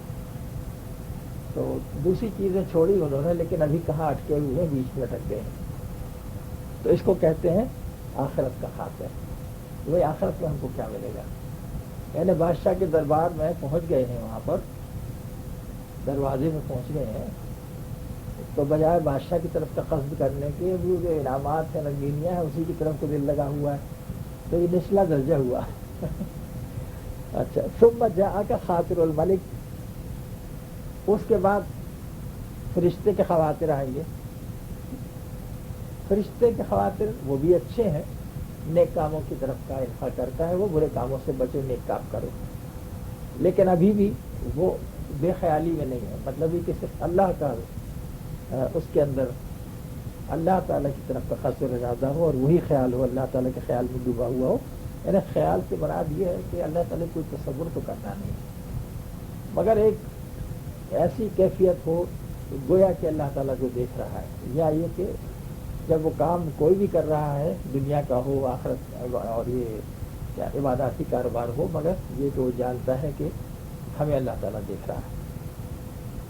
تو دوسری چیزیں چھوڑی انہوں نے لیکن ابھی کہاں اٹکے ہوئے ہیں, بیچ میں اٹک گئے ہیں. تو اس کو کہتے ہیں آخرت کا خاطر. وہی آخرت میں ہم کو کیا ملے گا. یعنی بادشاہ کے دربار میں پہنچ گئے ہیں, وہاں پر دروازے میں پہنچ گئے ہیں تو بجائے بادشاہ کی طرف کا قصد کرنے کے وہ جو انعامات ہیں رنگینیاں ہیں اسی کی طرف کو دل لگا ہوا ہے تو یہ نچلا درجہ ہوا. اچھا ثم جاءک خاطر الملک, اس کے بعد فرشتے کے خواطر آئیں گے. فرشتے کے خواطر وہ بھی اچھے ہیں, نیک کاموں کی طرف کا انفاق کرتا ہے, وہ برے کاموں سے بچو نیک کام کرو. لیکن ابھی بھی وہ بے خیالی میں نہیں ہے, مطلب یہ کہ صرف اللہ کا اس کے اندر اللہ تعالیٰ کی طرف کا خاص ارادہ ہو اور وہی خیال ہو, اللہ تعالیٰ کے خیال میں ڈوبا ہوا ہو. یعنی خیال سے مراد یہ ہے کہ اللہ تعالیٰ کوئی تصور تو کرنا نہیں مگر ایک ایسی کیفیت ہو گویا کہ اللہ تعالیٰ کو دیکھ رہا ہے, یا یہ کہ جب وہ کام کوئی بھی کر رہا ہے دنیا کا ہو آخرت اور یہ کیا عباداتی کاروبار ہو مگر یہ تو وہ جانتا ہے کہ ہمیں اللہ تعالیٰ دیکھ رہا ہے.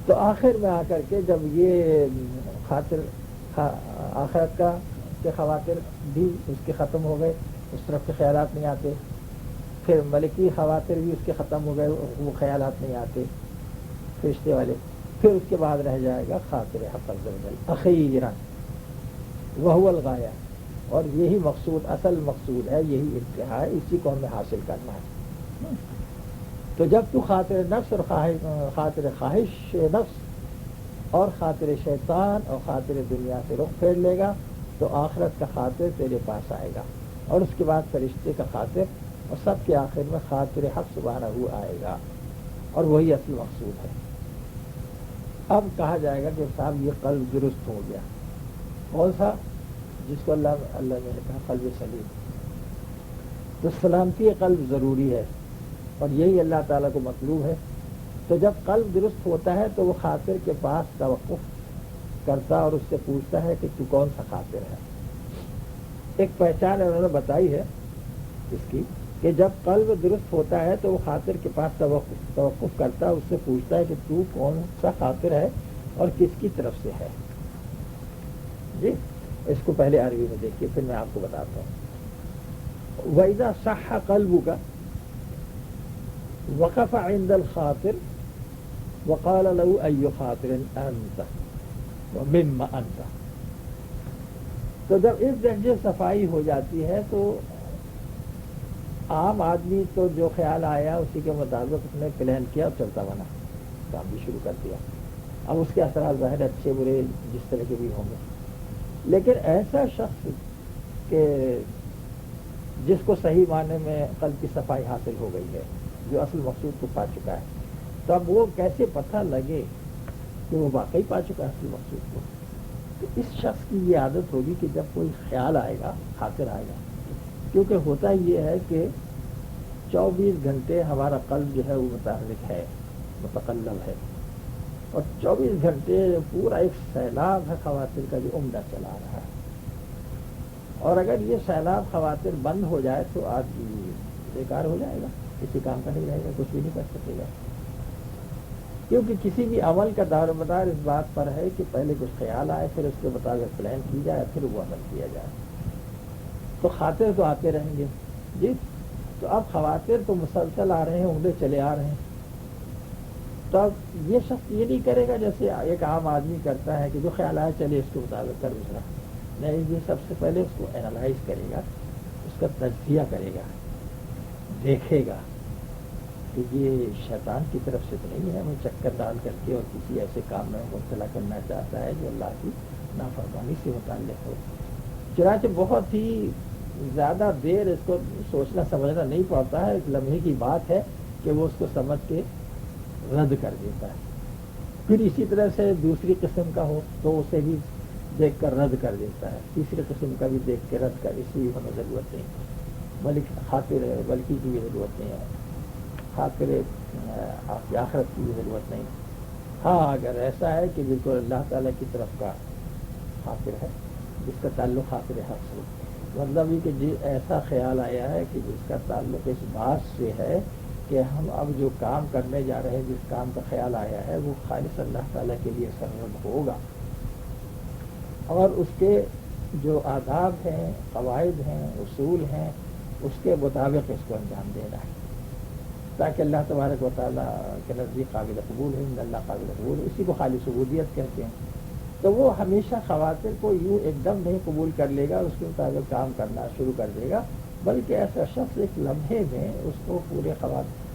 تو آخر میں آ کر کے جب یہ خاطر آخرت کا کے خواطر بھی اس کے ختم ہو گئے, اس طرف کے خیالات نہیں آتے, پھر ملکی خواطر بھی اس کے ختم ہو گئے, وہ خیالات نہیں آتے فرشتے والے, پھر اس کے بعد رہ جائے گا خاطر حق عز و جل اخیراً وہو الغایہ, اور یہی مقصود اصل مقصود ہے, یہی انتہا ہے, اسی کو ہمیں حاصل کرنا ہے. تو جب تو خاطر نفس اور خاطر خواہش نفس اور خاطر شیطان اور خاطر دنیا سے رخ پھیر لے گا تو آخرت کا خاطر تیرے پاس آئے گا, اور اس کے بعد فرشتے کا خاطر, اور سب کے آخر میں خاطر حق سبحانہ آئے گا, اور وہی اصل مقصود ہے. اب کہا جائے گا کہ صاحب یہ قلب درست ہو گیا, کون سا؟ جس کو اللہ نے کہا قلب سلیم. تو سلامتی قلب ضروری ہے اور یہی اللہ تعالیٰ کو مطلوب ہے. تو جب قلب درست ہوتا ہے تو وہ خاطر کے پاس توقف کرتا اور اس سے پوچھتا ہے کہ تو کون سا خاطر ہے. ایک پہچان انہوں نے بتائی ہے اس کی کہ جب قلب درست ہوتا ہے تو وہ خاطر کے پاس توقف کرتا ہے, اس سے پوچھتا ہے کہ تو کون سا خاطر ہے اور کس کی طرف سے ہے. جی اس کو پہلے عربی میں دیکھیے پھر میں آپ کو بتاتا ہوں. وَإِذَا صَحَّ قَلْبُكَ وقف عند الخاطر وقال له أي خاطر أنت ومما أنت. تو جب اس درجے صفائی ہو جاتی ہے تو عام آدمی تو جو خیال آیا اسی کے مطابق اس نے پلان کیا اور چلتا بنا, کام بھی شروع کر دیا. اب اس کے اثرات ظاہر اچھے برے جس طرح کے بھی ہوں گے. لیکن ایسا شخص کہ جس کو صحیح معنی میں قلب کی صفائی حاصل ہو گئی ہے, جو اصل مقصود کو پا چکا ہے, تو اب وہ کیسے پتہ لگے کہ وہ واقعی پا چکا ہے اصل مقصود کو. تو اس شخص کی یہ عادت ہوگی کہ جب کوئی خیال آئے گا, خاطر آئے گا, کیونکہ ہوتا یہ ہے کہ 24 گھنٹے ہمارا قلب جو ہے وہ متحرک ہے, متقلب ہے, اور 24 گھنٹے پورا ایک سیلاب ہے خواطر کا جو عمدہ چلا رہا ہے. اور اگر یہ سیلاب خواطر بند ہو جائے تو آدمی بیکار ہو جائے گا, کسی کام کا نہیں رہے گا, کچھ بھی نہیں کر سکے گا. کیونکہ کسی بھی عمل کا دار و مدار اس بات پر ہے کہ پہلے کچھ خیال آئے, پھر اس کے مطابق پلان کی جائے, پھر وہ عمل کیا جائے. تو خاطر تو آتے رہیں گے. جی تو اب خواطر تو مسلسل آ رہے ہیں, عمدے چلے آ رہے ہیں. تو اب یہ شخص یہ نہیں کرے گا جیسے ایک عام آدمی کرتا ہے کہ جو خیال آئے چلے اس کے مطابق کر دوسرا. نہیں, یہ سب سے پہلے اس کو اینالائز کرے گا کا تجزیہ کرے گا، دیکھے گا کہ یہ شیطان کی طرف سے تو نہیں ہے، وہ چکر ڈال کر کے اور کسی ایسے کام میں مبتلا کرنا چاہتا ہے جو اللہ کی نافرمانی سے متعلق ہو۔ چنانچہ بہت ہی زیادہ دیر اس کو سوچنا سمجھنا نہیں پڑتا ہے، ایک لمحے کی بات ہے کہ وہ اس کو سمجھ کے رد کر دیتا ہے۔ پھر اسی طرح سے دوسری قسم کا ہو تو اسے بھی دیکھ کر رد کر دیتا ہے، تیسری قسم کا بھی دیکھ کے رد کر، اس لیے ہمیں ضرورت نہیں، بلکہ خاطر بلکہ کی بھی ضرورت نہیں ہے، خاطر آپ کی آخرت کی بھی ضرورت نہیں۔ ہاں اگر ایسا ہے کہ بالکل اللہ تعالیٰ کی طرف کا خاطر ہے، جس کا تعلق خاطر حق سے، مطلب یہ کہ ایسا خیال آیا ہے کہ جس کا تعلق اس بات سے ہے کہ ہم اب جو کام کرنے جا رہے ہیں، جس کام کا خیال آیا ہے وہ خالص اللہ تعالیٰ کے لیے سرگرم ہوگا، اور اس کے جو آداب ہیں، قواعد ہیں، اصول ہیں، اس کے مطابق اس کو انجام دینا ہے، تاکہ اللہ تبارک و تعالیٰ کے نزدیک قابل قبول ہے، ان اللہ قابل قبول ہے، اسی کو خالص عبودیت کہتے ہیں۔ تو وہ ہمیشہ خواطر کو یوں ایک دم نہیں قبول کر لے گا، اس کے مطابق کام کرنا شروع کر دے گا، بلکہ ایسا شخص ایک لمحے میں اس کو پورے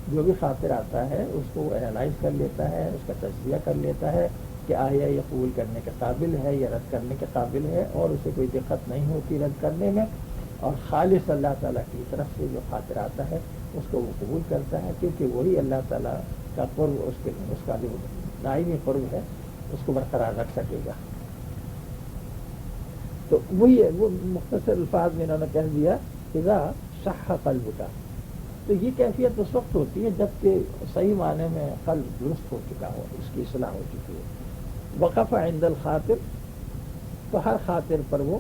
جو بھی خاطر آتا ہے اس کو اینالائز کر لیتا ہے، اس کا تجزیہ کر لیتا ہے کہ آیا یہ قبول کرنے کے قابل ہے یا رد کرنے کے قابل ہے، اور اسے کوئی دقت نہیں ہوتی رد کرنے میں، اور خالص اللہ تعالیٰ کی طرف سے جو خاطر آتا ہے اس کو وہ قبول کرتا ہے، کیونکہ وہی اللہ تعالیٰ کا قرب، اس کا جو دائمی قرب ہے اس کو برقرار رکھ سکے گا۔ تو وہی ہے، وہ مختصر الفاظ میں انہوں نے کہہ دیا اذا صح قلبک، تو یہ کیفیت اس وقت ہوتی ہے جب کہ صحیح معنی میں قلب درست ہو چکا ہو، اس کی اصلاح ہو چکی ہے۔ وقف عند الخاطر، تو ہر خاطر پر وہ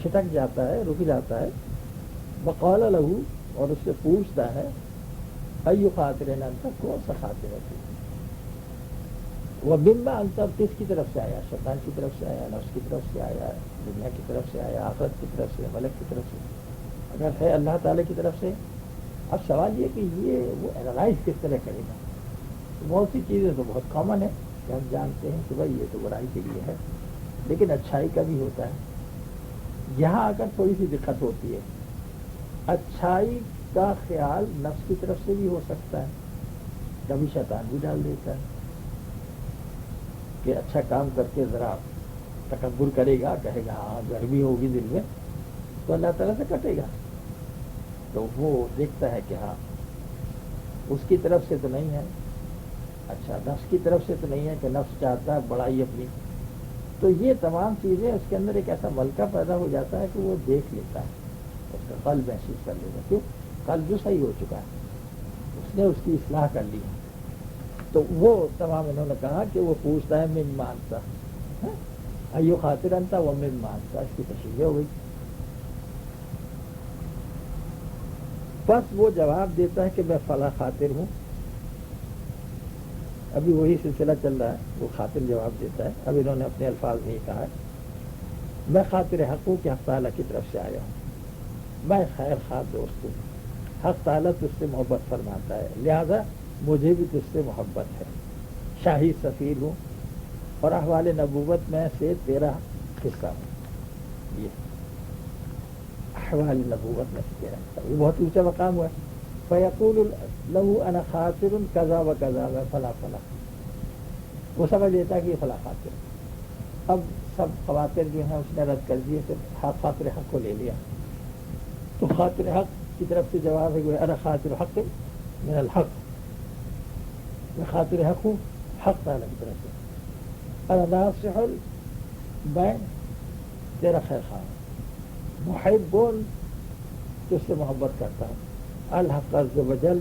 ٹھٹک جاتا ہے، رک جاتا ہے۔ وقال له، اور اس سے پوچھتا ہے ای خاطر انت، کون سا خاطر ہے تو، وہ مما انت، کس کی طرف سے آیا، شیطان کی طرف سے آیا، نفس کی طرف سے آیا، دنیا کی طرف سے آیا، آخرت کی طرف سے، ملک کی طرف سے، اگر ہے اللہ تعالیٰ کی طرف سے۔ اب سوال یہ کہ یہ وہ اینالائز کس طرح کرے گا؟ بہت سی چیزیں تو بہت کامن ہے کہ ہم جانتے ہیں کہ بھائی یہ تو برائی کے لیے ہے، لیکن اچھائی کا بھی ہوتا ہے۔ یہاں آ کر تھوڑی سی دقت ہوتی ہے، اچھائی کا خیال نفس کی طرف سے بھی ہو سکتا ہے، کبھی شیطان بھی ڈال دیتا ہے کہ اچھا کام کر کے ذرا تکبر کرے گا، کہے گا ہاں گرمی ہوگی دل میں تو اللہ تعالیٰ سے کٹے گا، تو وہ دیکھتا ہے کہ ہاں اس کی طرف سے تو نہیں ہے، اچھا نفس کی طرف سے تو نہیں ہے کہ نفس چاہتا ہے بڑائی اپنی، تو یہ تمام چیزیں اس کے اندر ایک ایسا ملکہ پیدا ہو جاتا ہے کہ وہ دیکھ لیتا ہے، اس کا قلب محسوس کر لیتا ہے، کیوں قلب جو صحیح ہو چکا ہے، اس نے اس کی اصلاح کر لی ہے۔ تو وہ تمام انہوں نے کہا کہ وہ پوچھتا ہے من مانتا، ایو خاطر انتا وہ من مانتا، اس کی تشریح ہو گئی۔ بس وہ جواب دیتا ہے کہ میں فلاں خاطر ہوں، ابھی وہی سلسلہ چل رہا ہے، وہ خاطر جواب دیتا ہے، اب انہوں نے اپنے الفاظ میں کہا ہے میں خاطر حق ہوں کہ حق تعالیٰ کی طرف سے آیا ہوں، میں خیر خواہ دوست ہوں، حق تعالیٰ تجھ سے محبت فرماتا ہے، لہذا مجھے بھی تجھ سے محبت ہے، شاہی سفیر ہوں اور احوال نبوت میں سے تیرا حصہ ہوں، یہ احوال نبوت میں سے تیرا حصہ، یہ بہت اونچا مقام ہوا ہے۔ فیقول له انا خاطر کذا و کذا و فلا فلا، وہ سمجھ لیتا ہے کہ یہ فلا خاطر، اب سب خواطر جو ہیں اس نے رد کر دیے، صرف خاطر حق کو لے لیا، تو خاطر حق کی طرف سے جواب ہے کہ انا خاطر حق من الحق، میں خاطر حق ہوں حق تعالیٰ کی طرف سے، انا ناصح، میں تیرا خیر خواہ ہوں، محب تجھ سے محبت کرتا ہوں، الحق عز و جل،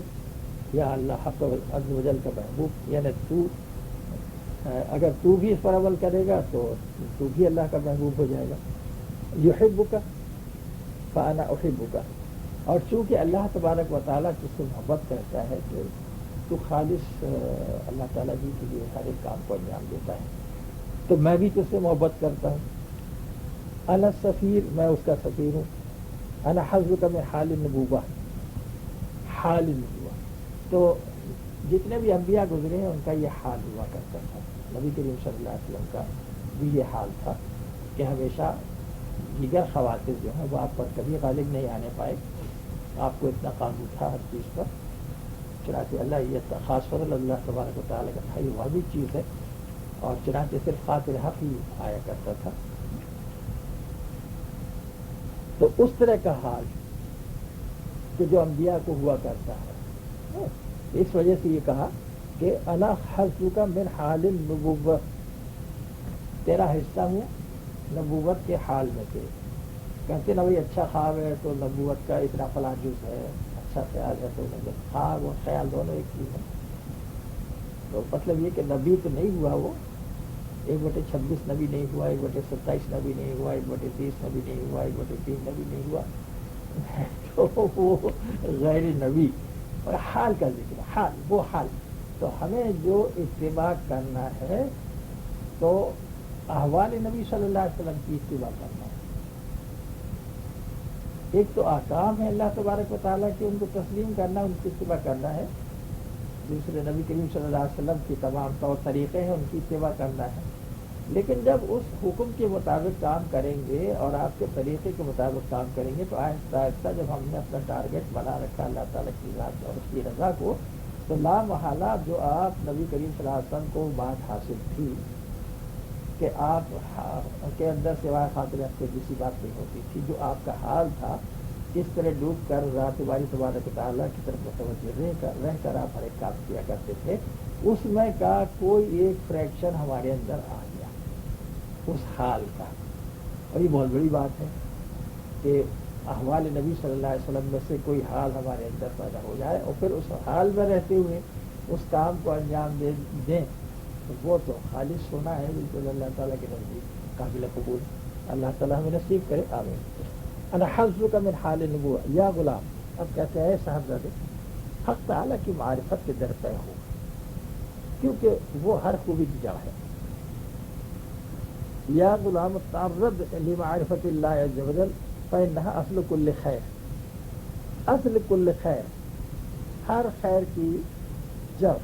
یا اللہ حق عز و جل کا محبوب، یعنی تو اگر تو بھی اس پر عمل کرے گا تو تو بھی اللہ کا محبوب ہو جائے گا، یحبک فانا احبک، اور چونکہ اللہ تبارک و تعالیٰ جس سے محبت کرتا ہے کہ تو خالص اللہ تعالیٰ جی کے لیے ہر ایک کام کو انجام دیتا ہے، تو میں بھی تجھ سے محبت کرتا ہوں، انا سفیر، میں اس کا سفیر ہوں، انا حظک من حال النبوہ، حال النبوہ، تو جتنے بھی انبیاء گزرے ہیں ان کا یہ حال ہوا کرتا تھا، نبی کریم صلی اللہ علیہ وسلم کا بھی یہ حال تھا کہ ہمیشہ دیگر خواطر جو ہیں وہ آپ پر کبھی غالب نہیں آنے پائے، آپ کو اتنا قابو تھا ہر چیز پر، چنانچہ اللہ یہ خاص فضل اللہ تبارک و تعالیٰ کا تھا، یہ واضح چیز ہے، اور چنانچہ صرف قاتل حق ہی آیا کرتا تھا۔ تو اس طرح کا حال کہ جو انبیاء کو ہوا کرتا ہے، اس وجہ سے یہ کہا کہ انا حسبک من حال النبوت، تیرا حصہ ہوں نبوت کے حال میں سے۔ کہتے نا بھائی اچھا خواب ہے تو نبوت کا اتنا فلاں جز ہے، اچھا خیال ہے تو نبوت، خواب اور خیال دونوں ایک چیز ہے۔ تو مطلب یہ کہ نبی تو نہیں ہوا، وہ 1/26 نبی نہیں ہوا، 1/27 نبی نہیں ہوا، 1/30 نبی نہیں ہوا، 1/3 نبی نہیں ہوا، تو وہ غیر نبی اور حال کا ذکر، حال وہ حال۔ تو ہمیں جو اتباع کرنا ہے تو احوال نبی صلی اللہ علیہ وسلم کی اتباع کرنا ہے۔ ایک تو احکام ہے اللہ تبارک و تعالیٰ کے، ان کو تسلیم کرنا، ان کی اتباع کرنا ہے۔ دوسرے نبی کریم صلی اللہ علیہ وسلم کی تمام طور طریقے ہیں، ان کی اتباع کرنا ہے۔ لیکن جب اس حکم کے مطابق کام کریں گے اور آپ کے طریقے کے مطابق کام کریں گے تو آہستہ آہستہ جب ہم نے اپنا ٹارگیٹ بنا رکھا اللہ تعالیٰ کی ذات اور اس کی رضا کو، تو لا محالہ جو آپ نبی کریم صلی اللہ علیہ وسلم کو بات حاصل تھی کہ آپ کے اندر سوائے خاطر حق کے کسی بات نہیں ہوتی تھی، جو آپ کا حال تھا کس طرح ڈوب کر ذات باری تبارک و تعالیٰ کی طرف متوجہ رہ کر آپ ہر ایک کام کیا کرتے تھے، اس میں کا کوئی ایک فریکشن ہمارے اندر آ گیا اس حال کا۔ اور یہ بہت بڑی بات ہے کہ احوال نبی صلی اللہ علیہ وسلم میں سے کوئی حال ہمارے اندر پیدا ہو جائے اور پھر اس حال میں رہتے ہوئے اس کام کو انجام دیں، تو وہ تو خالص ہونا ہے بالکل اللہ تعالیٰ کے نزدیک قابل قبول۔ اللہ تعالیٰ ہمیں نصیب کرے، آمین۔ انا حسبک من حال النبوۃ یا غلام، اب کہتے ہیں صاحبزادے حق تعالیٰ کی معرفت کے در پہ ہو، کیونکہ وہ ہر خوبی کی جڑ ہے۔ یا غلام تعرض لمعرفت اللہ عز وجل فإنها اصل کل خیر، اصل کل خیر، ہر خیر کی جڑ،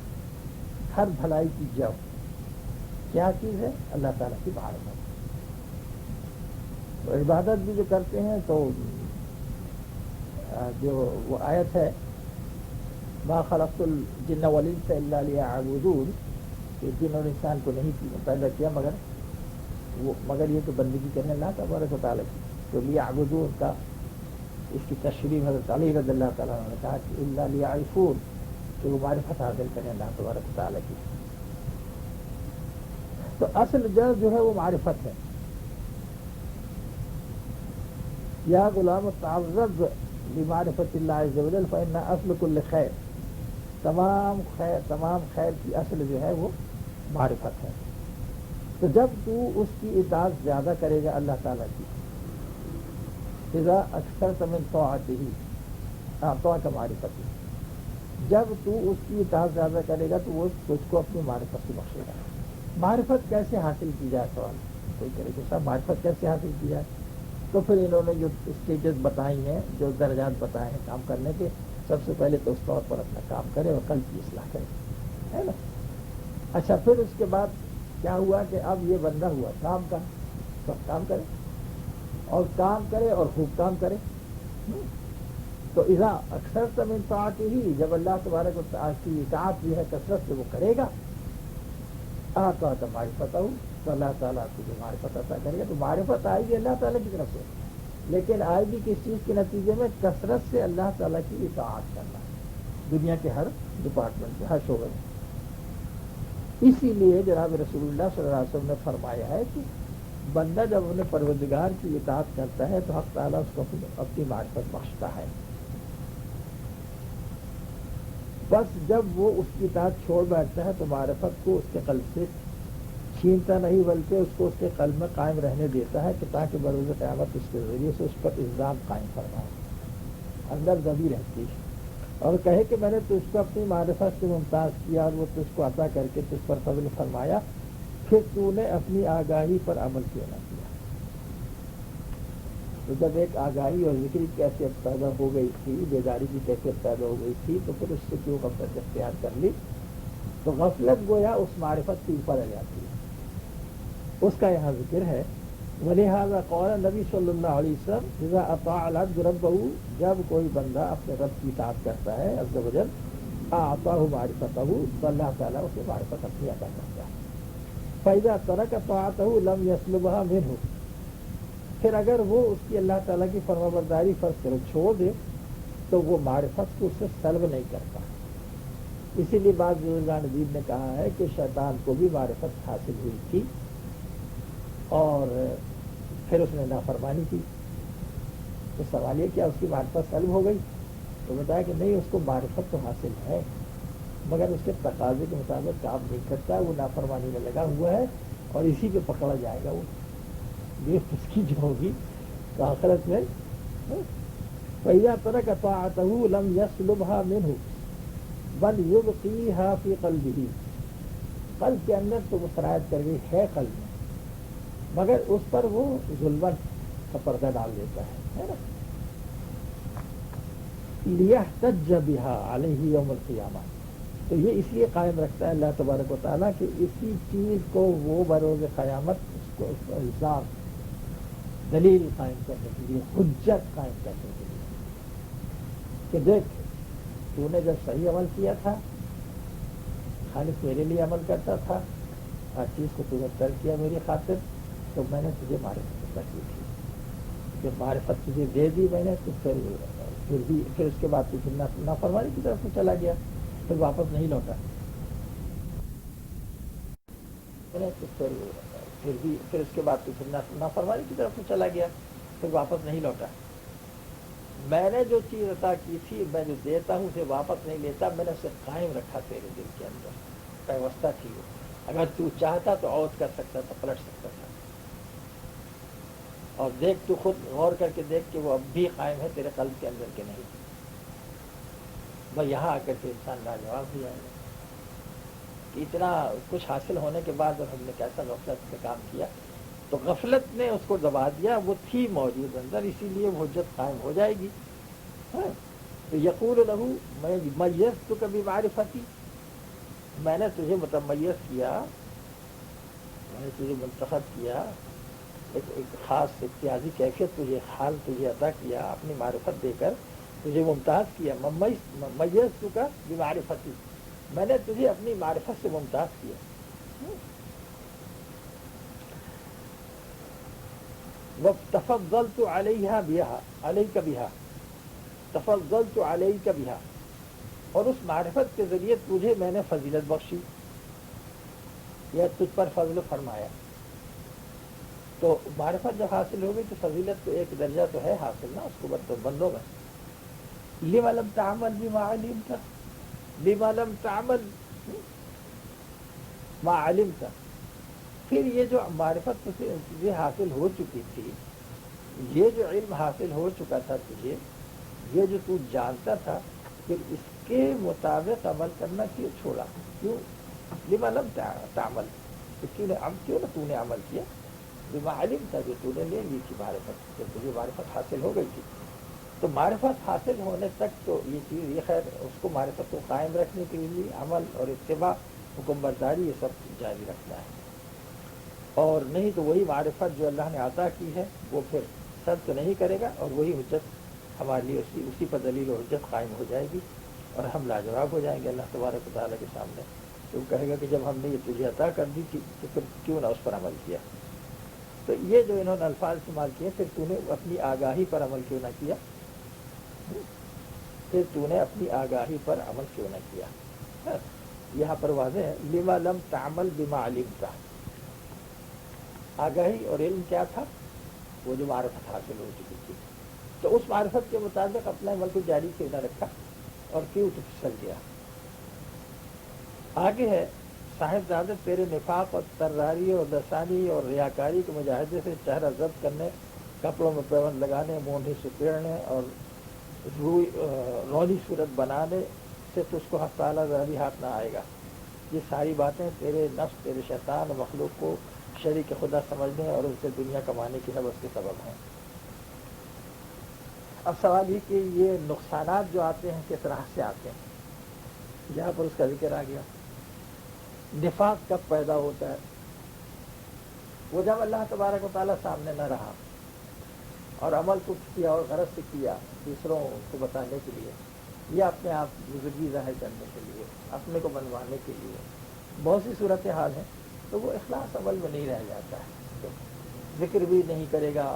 ہر بھلائی کی جڑ کیا چیز ہے؟ اللہ تعالیٰ کی معرفت۔ تو عبادت بھی جو کرتے ہیں تو جو وہ آیت ہے ما خلقت الجن والانس الا لیعبدون، کہ جن اور انسان کو نہیں پیدا کیا مگر یہ کہ بندگی کرنے اللہ تبارک و تعالیٰ کی، تو لیعبدون کا اس کی تشریح حضرت علی رضی اللہ تعالیٰ نے کہا کہ الا لیعرفون، کہ وہ معرفت حاصل کریں اللہ تبارک و تعالیٰ کی۔ تو اصل جڑ جو ہے وہ معرفت ہے۔ یا غلام تعرض لمعرفت اللہ عز وجل فإن اصل کل خیر، تمام خیر کی اصل جو ہے وہ معرفت ہے۔ تو جب تو اس کی اطاعت زیادہ کرے گا اللہ تعالیٰ کی، اذا اکثرت من طاعتہ، طاعت معرفت، جب تو اس کی اطاعت زیادہ کرے گا تو وہ تجھ کو اپنی معرفت سے بخشے گا۔ معرفت کیسے حاصل کی جائے؟ سوال کوئی کرے کہ صاحب معرفت کیسے حاصل کی جائے؟ تو پھر انہوں نے جو اسٹیجز بتائی ہیں، جو درجات بتائے ہیں کام کرنے کے، سب سے پہلے تو اس طور پر اپنا کام کرے اور قلب کی اصلاح کرے، ہے نا۔ اچھا پھر اس کے بعد کیا ہوا کہ اب یہ بندہ ہوا کام کا، تو کام کرے اور خوب کام کرے۔ تو اذا اکثر من طاعتہ، جب اللہ تبارک و تعالیٰ کی اطاعت جو ہے کثرت سے وہ کرے گا، آتا معرفت ہوں، تو اللہ تعالیٰ کو جو معرفت عطا کرے گا، تو معرفت آئے گی اللہ تعالیٰ کی طرف سے، لیکن آئے گی کس چیز کے نتیجے میں؟ کثرت سے اللہ تعالیٰ کی اطاعت کرنا، دنیا کے ہر ڈپارٹمنٹ میں، ہر شعبے میں۔ اسی لیے جناب رسول اللہ صلی اللہ علیہ وسلم نے فرمایا ہے کہ بندہ جب اپنے پروردگار کی اطاعت کرتا ہے تو حق تعالیٰ اس کو اپنی معرفت بخشتا ہے۔ بس جب وہ اس کی اطاعت چھوڑ بیٹھتا ہے تو معرفت کو اس کے قلب سے چھینتا نہیں، بلکہ اس کو اس کے قلب میں قائم رہنے دیتا ہے کہ تاکہ بروز قیامت اس کے ذریعے سے اس پر الزام قائم فرمائے، اندر دبی رہتی ہے، اور کہے کہ میں نے تجھ کو اپنی معرفت سے ممتاز کیا اور وہ تجھ کو عطا کر کے تجھ پر فضل فرمایا، پھر تو نے اپنی آگاہی پر عمل کیوں نہ کیا؟ تو جب ایک آگاہی اور ذکر کی کیفیت پیدا ہو گئی تھی، بیداری کی کیفیت پیدا ہو گئی تھی، تو پھر اس سے کیوں غفلت اختیار کر لی؟ تو غفلت گویا اس معرفت کے اوپر آ جاتی ہے۔ اس کا یہاں ذکر ہے ولہذا قول نبی صلی اللہ علیہ وسلم اذا اطاع العبد ربہ، جب کوئی بندہ اپنے رب کی اطاعت کرتا ہے عز وجل، اعطاہ معرفتہ، تو اللہ تعالیٰ اسے معرفت اپنی عطا کرتا ہے. فاذا ترک طاعتہ لم یسلبها منہ، پھر اگر وہ اس کی اللہ تعالیٰ کی فرمانبرداری فرض کرو چھوڑ دے تو وہ معرفت کو اس سے سلب نہیں کرتا. اسی لیے بعض بزرگان دین نے کہا ہے کہ شیطان کو بھی معرفت حاصل ہوئی تھی اور پھر اس نے نافرمانی کی، تو سوال یہ کیا اس کی معرفت سلب ہو گئی؟ تو بتایا کہ نہیں، اس کو معرفت تو حاصل ہے مگر اس کے تقاضے کے مطابق کام نہیں کرتا، وہ نافرمانی میں لگا ہوا ہے اور اسی پہ پکڑا جائے گا. وہ یہ اس کی جو ہوگی تو آخرت میں فَإِذَا تَرَكَ طَاعَتَهُ لَمْ يَسْلُبْهَا مِنْهُ بَلْ يُبْقِيهَا فِي قَلْبِهِ، قلب کے اندر تو وہ سرایت کر گئی ہے قلب میں، مگر اس پر وہ ظلمت کا پردہ ڈال دیتا ہے نا. لِيَحْتَجَّ بِهَا عَلَيْهِ يَوْمَ الْقِيَامَةِ، تو یہ اس لیے قائم رکھتا ہے اللہ تبارک و تعالیٰ کہ اسی چیز کو وہ بروز قیامت اس کو الزام دلیل قائم کرنے کے لیے، حجت قائم کرنے کے لیے کہ دیکھ تو نے جب صحیح عمل کیا تھا، خالص میرے لیے عمل کرتا تھا، ہر چیز کو تو نے ترک کیا میری خاطر، تو میں نے تجھے معرفت کر دی تھی. جب معرفت تجھے دے دی میں نے تو پھر اس کے بعد تو پھر نافرمانی کی طرف سے چلا گیا، پھر واپس نہیں لوٹا. پھر اس کے بعد تو پھر نافرمانی کی طرف سے چلا گیا، پھر واپس نہیں لوٹا. میں نے جو چیز عطا کی تھی، میں جو دیتا ہوں اسے واپس نہیں لیتا، میں نے اسے قائم رکھا تیرے دل کے اندر، پیوستہ تھی وہ. اگر تو چاہتا تو عود کر سکتا تھا، پلٹ سکتا تھا. اور دیکھ تو خود غور کر کے دیکھ کہ وہ اب بھی قائم ہے تیرے قلب کے اندر کے نہیں. بھائی یہاں آ کر کے انسان لاجواب ہو جائے گا کہ اتنا کچھ حاصل ہونے کے بعد ہم نے کیسا غفلت سے کام کیا. تو غفلت نے اس کو دبا دیا، وہ تھی موجود اندر، اسی لیے وہ حجت قائم ہو جائے گی. تو یقول لہو میں میزتک بمعرفتی، میں نے تجھے متمیز کیا، میں نے تجھے منتخب کیا، ایک خاص امتیازی کیفیت تجھے، حال تجھے عطا کیا، اپنی معرفت دے کر تجھے ممتاز کیا. میزتک بمعرفتی، میں نے تجھے اپنی معرفت سے ممتاز کیا. وَتَفَضَّلْتُ عَلَيْكَ بِهَا، تفضلت علیک بہا، اور اس معرفت کے ذریعے تجھے میں نے فضیلت بخشی یا تجھ پر فضل فرمایا. تو معرفت جب حاصل ہوگی تو فضیلت تو ایک درجہ تو ہے حاصل نا اس کو بندوں میں. لِمَ لَمْ تَعْمَلْ بِمَا عَلِمْتَ، لِمَ لَمْ تَعْمَلْ مَا عَلِمْتَ. پھر یہ جو معرفت تجھے حاصل ہو چکی تھی، یہ جو علم حاصل ہو چکا تھا تجھے، یہ جو تو جانتا تھا، پھر اس کے مطابق عمل کرنا کیوں چھوڑا؟ کیوں؟ لما لم تعمل، کیوں نہ تو نے عمل کیا؟ بما علم تھا، جو تو نے لے لی تھی معرفت، جب تجھے معرفت حاصل ہو گئی تھی. تو معرفت حاصل ہونے تک تو یہ چیز، یہ خیر اس کو معرفت کو قائم رکھنے کے لیے عمل اور اتباع، حکم برداری، یہ سب جاری رکھنا ہے. اور نہیں تو وہی معرفت جو اللہ نے عطا کی ہے وہ پھر سب تو نہیں کرے گا، اور وہی حجت ہمارے لیے اسی پر دلیل و حجت قائم ہو جائے گی، اور ہم لاجواب ہو جائیں گے اللہ تبارک و تعالیٰ کے سامنے. تو کہے گا کہ جب ہم نے یہ تجھے عطا کر دی تھی تو پھر کیوں نہ اس پر عمل کیا. تو یہ جو انہوں نے الفاظ استعمال کیے، پھر تو نے اپنی آگاہی پر عمل کیوں نہ کیا، پھر تو نے اپنی آگاہی پر عمل کیوں نہ کیا. یہاں پر واضح ہے لما لم تعمل بما علمت، آگاہی اور علم کیا تھا؟ وہ جو معرفت حاصل ہو چکی تھی. تو اس معرفت کے مطابق اپنا عمل کو جاری کیوں نہ رکھا اور کیوں تو پھسل گیا. آگے ہے صاحب زادہ تیرے نفاق اور تراری اور دسانی اور ریاکاری کے مجاہدے سے چہرہ ضبط کرنے، کپڑوں میں پیوند لگانے، مونڈھی سپیڑنے اور رونی صورت بنانے سے تو اس کو حق تعالیٰ ذرا بھی ہاتھ نہ آئے گا. یہ ساری باتیں تیرے نفس، تیرے شیطان اور مخلوق کو شریک خدا سمجھنے اور ان سے دنیا کمانے کی حوث کے سبب ہیں. اب سوال یہ کہ یہ نقصانات جو آتے ہیں کس طرح سے آتے ہیں، یہاں پر اس کا ذکر آ گیا. نفاق کب پیدا ہوتا ہے؟ وہ جب اللہ تبارک و تعالیٰ سامنے نہ رہا اور عمل کو کیا اور غرض سے کیا دوسروں کو بتانے کے لیے یا اپنے آپ بزرگی ظاہر کرنے کے لیے، اپنے کو بنوانے کے لیے، بہت سی صورتحال ہیں، تو وہ اخلاص عمل میں نہیں رہ جاتا ہے. تو ذکر بھی نہیں کرے گا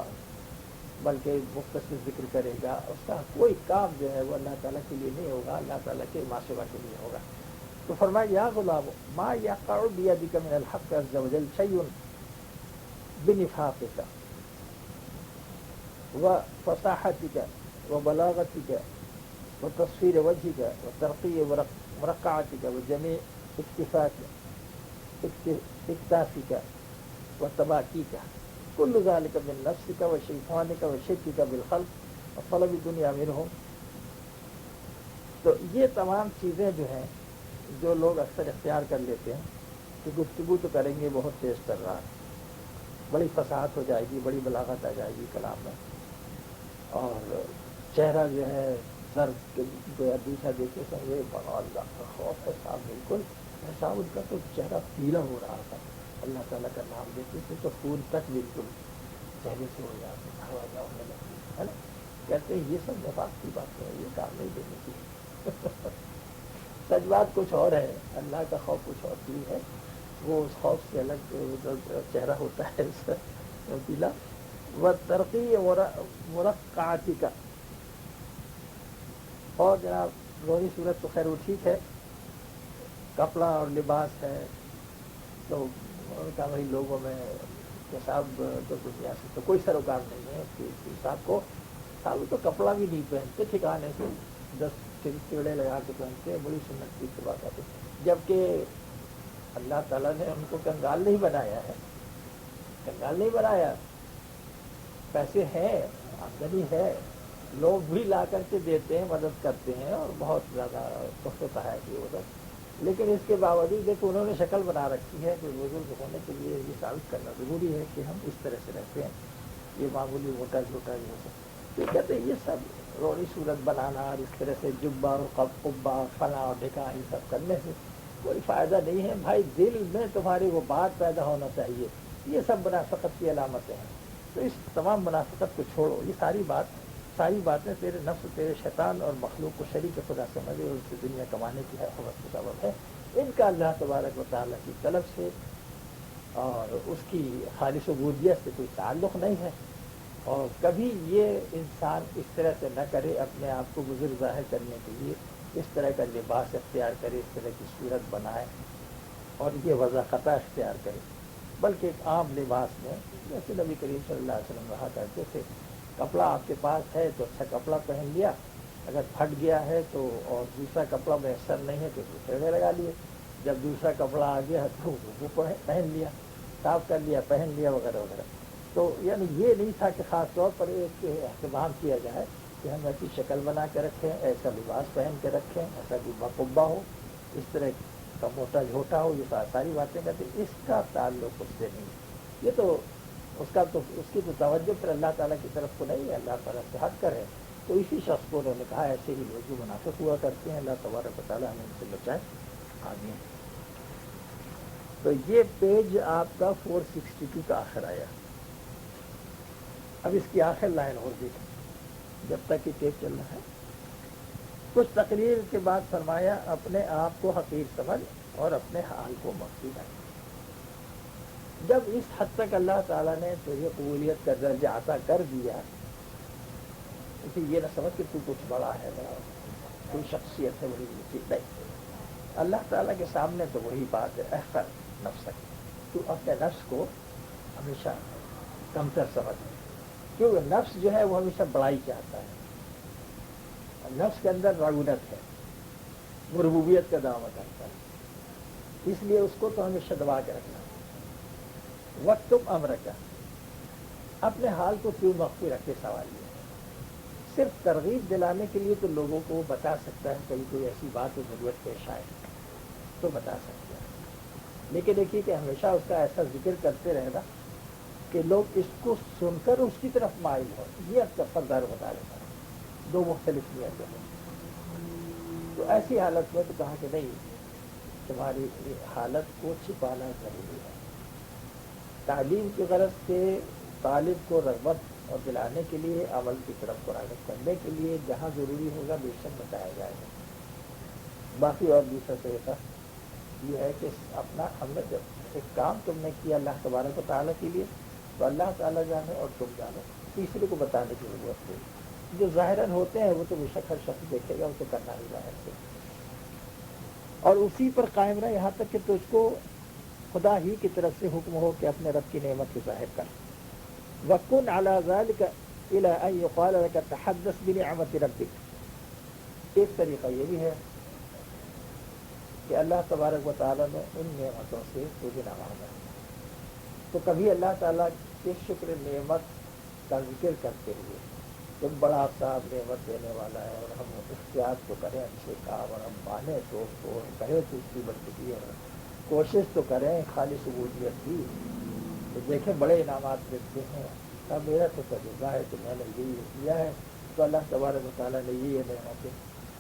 بلکہ مختصر ذکر کرے گا، اس کا کوئی کام جو ہے وہ اللہ تعالیٰ کے لیے نہیں ہوگا، اللہ تعالیٰ کے ماسوا کے لیے ہوگا. تو فرمایا یا غلام ما یقع بیدک من الحق عز وجل شیء بنفاقک وفصاحتك وبلاغتك وتصفیر وجهك وترقی مرقعتك وجميع اکتافك وتباکیك كل ذلك من نفسك وشیطانك وشركك بالخلق وطلب الدنيا منهم. تو یہ تمام چیزیں جو ہیں جو لوگ اکثر اختیار کر لیتے ہیں کہ گفتگو تو کریں گے بہت تیز کر رہا ہے، بڑی فصاحت ہو جائے گی، بڑی بلاغت آ جائے گی کلام میں، اور چہرہ جو ہے سر گویا دوسرا دیکھے سمجھے بڑا اللہ کا خوف ہے صاحب، بالکل ایسا ان کا تو چہرہ پیلا ہو رہا تھا، اللہ تعالیٰ کا نام دیتے تھے تو خون تک بالکل چہرے سے ہو جاتے، ہوا ہونے لگتی ہے نا. کہتے ہیں یہ سب نفاق کی باتیں ہیں، یہ کام نہیں دینے کی. سچ بات کچھ اور ہے، اللہ کا خوف کچھ اور چیز ہے، وہ اس خوف سے الگ چہرہ ہوتا ہے اس کا پیلا. وہ ترقی مرقعاتی کا، اور جناب روحی صورت تو خیر وہ ٹھیک ہے، کپڑا اور لباس ہے تو ان کا وہی لوگوں میں صاحب تو دنیا سے تو کوئی سروکار نہیں ہے کہ صاحب کو، صاحب تو کپڑا بھی نہیں پہنتے ٹھکانے سے، 10 چڑے لگا کے پہنتے، بڑی سنت کی بات آتی، جبکہ اللہ تعالیٰ نے ان کو کنگال نہیں بنایا ہے، کنگال نہیں بنایا، پیسے ہیں، آمدنی ہے، لوگ بھی لا کر کے دیتے ہیں، مدد کرتے ہیں اور بہت زیادہ تحفے ہے کہ ادھر، لیکن اس کے باوجود دیکھو انہوں نے شکل بنا رکھی ہے کہ بزرگ ہونے کے لیے یہ ثابت کرنا ضروری ہے کہ ہم اس طرح سے رہتے ہیں، یہ معمولی موٹا چھوٹا یہ سب، تو کہتے ہیں یہ سب روڑی صورت بنانا اور اس طرح سے جبا اور قبا فنا اور ڈھکا یہ سب کرنے سے کوئی فائدہ نہیں ہے بھائی. دل میں تمہاری وہ بات پیدا ہونا چاہیے، یہ سب منافقت کی علامتیں ہیں. تو اس تمام منافقت کو چھوڑو، یہ ساری باتیں تیرے نفس، تیرے شیطان اور مخلوق کو شریک خدا سمجھے اور اس سے دنیا کمانے کی حوث کا سبب ہے. ان کا اللہ تبارک و تعالیٰ کی طلب سے اور اس کی خالص عبودیت سے کوئی تعلق نہیں ہے. اور کبھی یہ انسان اس طرح سے نہ کرے، اپنے آپ کو بزرگ ظاہر کرنے کے لیے اس طرح کا لباس اختیار کرے، اس طرح کی صورت بنائے اور یہ وضاحتہ اختیار کرے، بلکہ ایک عام لباس میں جیسے نبی کریم صلی اللہ علیہ وسلم رہا کرتے تھے. کپڑا آپ کے پاس ہے تو اچھا کپڑا پہن لیا، اگر پھٹ گیا ہے تو اور دوسرا کپڑا میسر نہیں ہے تو دوسرے میں لگا لیے، جب دوسرا کپڑا آ گیا تو وہ پہن لیا، صاف کر لیا، پہن لیا وغیرہ وغیرہ. تو یعنی یہ نہیں تھا کہ خاص طور پر ایک اہتمام کیا جائے کہ ہم ایسی شکل بنا کے رکھیں، ایسا لباس پہن کے رکھیں، ایسا جبہ قبا ہو، اس طرح کا موٹا جھوٹا ہو، یہ ساری باتیں کہتے ہیں. اس کا تعلق اس سے نہیں، یہ تو اس کی تو توجہ پھر اللہ تعالیٰ کی طرف کو نہیں ہے، اللہ تعالیٰ سے ہٹ کر ہے. تو اسی شخص کو انہوں نے کہا ایسے ہی لوگ جو منافق ہوا کرتے ہیں، اللہ تبارک و تعالیٰ ہمیں ان سے بچائے. آمین. تو یہ پیج آپ کا 462 کا آخر آیا. اب اس کی آخر لائن اور دیکھیں جب تک یہ ٹیپ چل رہا ہے. کچھ تقریر کے بعد فرمایا اپنے آپ کو حقیر سمجھ اور اپنے حال کو مخفی رکھ. جب اس حد تک اللہ تعالیٰ نے تجھے قبولیت کا درجہ عطا کر دیا، اسے یہ نہ سمجھ کہ تو کچھ بڑا ہے، بڑا کوئی شخصیت ہے بڑی چیز نہیں. اللہ تعالیٰ کے سامنے تو وہی بات ہے، احقر نفسک، تو اپنے نفس کو ہمیشہ کمتر سمجھ، کیونکہ نفس جو ہے وہ ہمیشہ بڑائی چاہتا ہے. نفس کے اندر رغبت ہے، وہ ربوبیت کا دعویٰ کرتا ہے، اس لیے اس کو تو ہمیشہ دبا کے رکھنا. وقت تم امر کا، اپنے حال کو کیوں مخفی رکھے؟ سوال یہ ہے. صرف ترغیب دلانے کے لیے تو لوگوں کو بتا سکتا ہے، کبھی کوئی ایسی بات ہو ضرورت پیش آئے تو بتا سکتا ہے، لیکن دیکھیے کہ ہمیشہ اس کا ایسا ذکر کرتے رہنا کہ لوگ اس کو سن کر اس کی طرف مائل ہو، یہ اب سفردار بتا دیتا ہے. دو مختلف نیتیں ہیں. تو ایسی حالت میں تو کہا کہ نہیں، تمہاری حالت کو چھپانا ضروری ہے. تعلیم کی غرض سے طالب کو رغبت اور دلانے کے لیے، عمل کی طرف کو راغب کرنے کے لیے جہاں ضروری ہوگا بے شک بتایا جائے گا۔ باقی اور دوسرا طریقہ یہ ہے کہ اپنا ہم نے جب ایک کام تم نے کیا اللہ تبارک و تعالیٰ کے لیے تو اللہ تعالیٰ جانے اور تم جانو، تیسرے کو بتانے کی ضرورت نہیں۔ جو ظاہراً ہوتے ہیں وہ تو بے شک ہر شخص دیکھے گا، اسے کرنا ہی ظاہر سے، اور اسی پر قائم رہے یہاں تک کہ تجھ کو خدا ہی کی طرف سے حکم ہو کہ اپنے رب کی نعمت کو ظاہر کر۔ وَكُنْ عَلَى ذَلِكَ إِلَىٰ أَن يُقَالَ لَكَ تَحَدَّثْ بِنِعْمَةِ رَبِّكَ۔ ایک طریقہ یہ بھی ہے کہ اللہ تبارک و تعالیٰ نے ان نعمتوں سے تجھے نوازا، تو کبھی اللہ تعالیٰ کے شکر نعمت کا ذکر کرتے ہوئے تم بڑا صاحب نعمت دینے والا ہے اور ہم اختیار تو کریں اچھے کام، اور ہم مانیں تو کریں تو اس کی بندگی، اور کوشش تو کریں خالص عبودیت کی، تو دیکھیں بڑے انعامات ملتے ہیں۔ اب میرا تو تجربہ ہے کہ میں نے یہ کیا ہے، تو اللہ تبارک و تعالیٰ نے یہ نعمتیں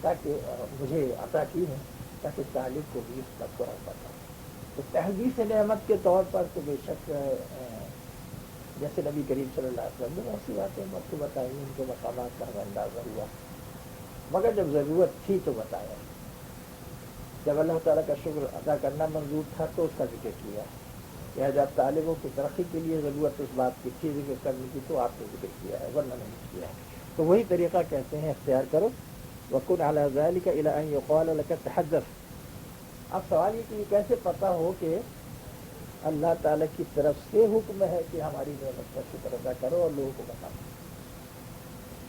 تاکہ مجھے عطا کی ہیں تاکہ طالب کو بھی اس کا پورا پتہ ہو۔ تو تحدیث نعمت کے طور پر تو بے شک جیسے نبی کریم صلی اللہ علیہ وسلم نے ایسی باتیں وقت بتائی، ان کے مقامات کا ہمیں اندازہ ہوا، مگر جب ضرورت تھی تو بتایا۔ جب اللہ تعالیٰ کا شکر ادا کرنا منظور تھا تو اس کا ذکر کیا، یا جب طالبوں کی ترقی کے لیے ضرورت اس بات کی تھی ذکر کرنے کی تو آپ نے ذکر کیا ہے، ورنہ نہیں کیا ہے۔ تو وہی طریقہ کہتے ہیں اختیار کرو، وَكُنْ عَلَى ذَلِكَ إِلَىٰ أَن يُقَالَ لَكَ تَحَدَّثْ۔ اب سوال یہ کہ یہ کیسے پتہ ہو کہ اللہ تعالیٰ کی طرف سے حکم ہے کہ ہماری نعمت کا شکر ادا کرو اور لوگوں کو بتاؤ،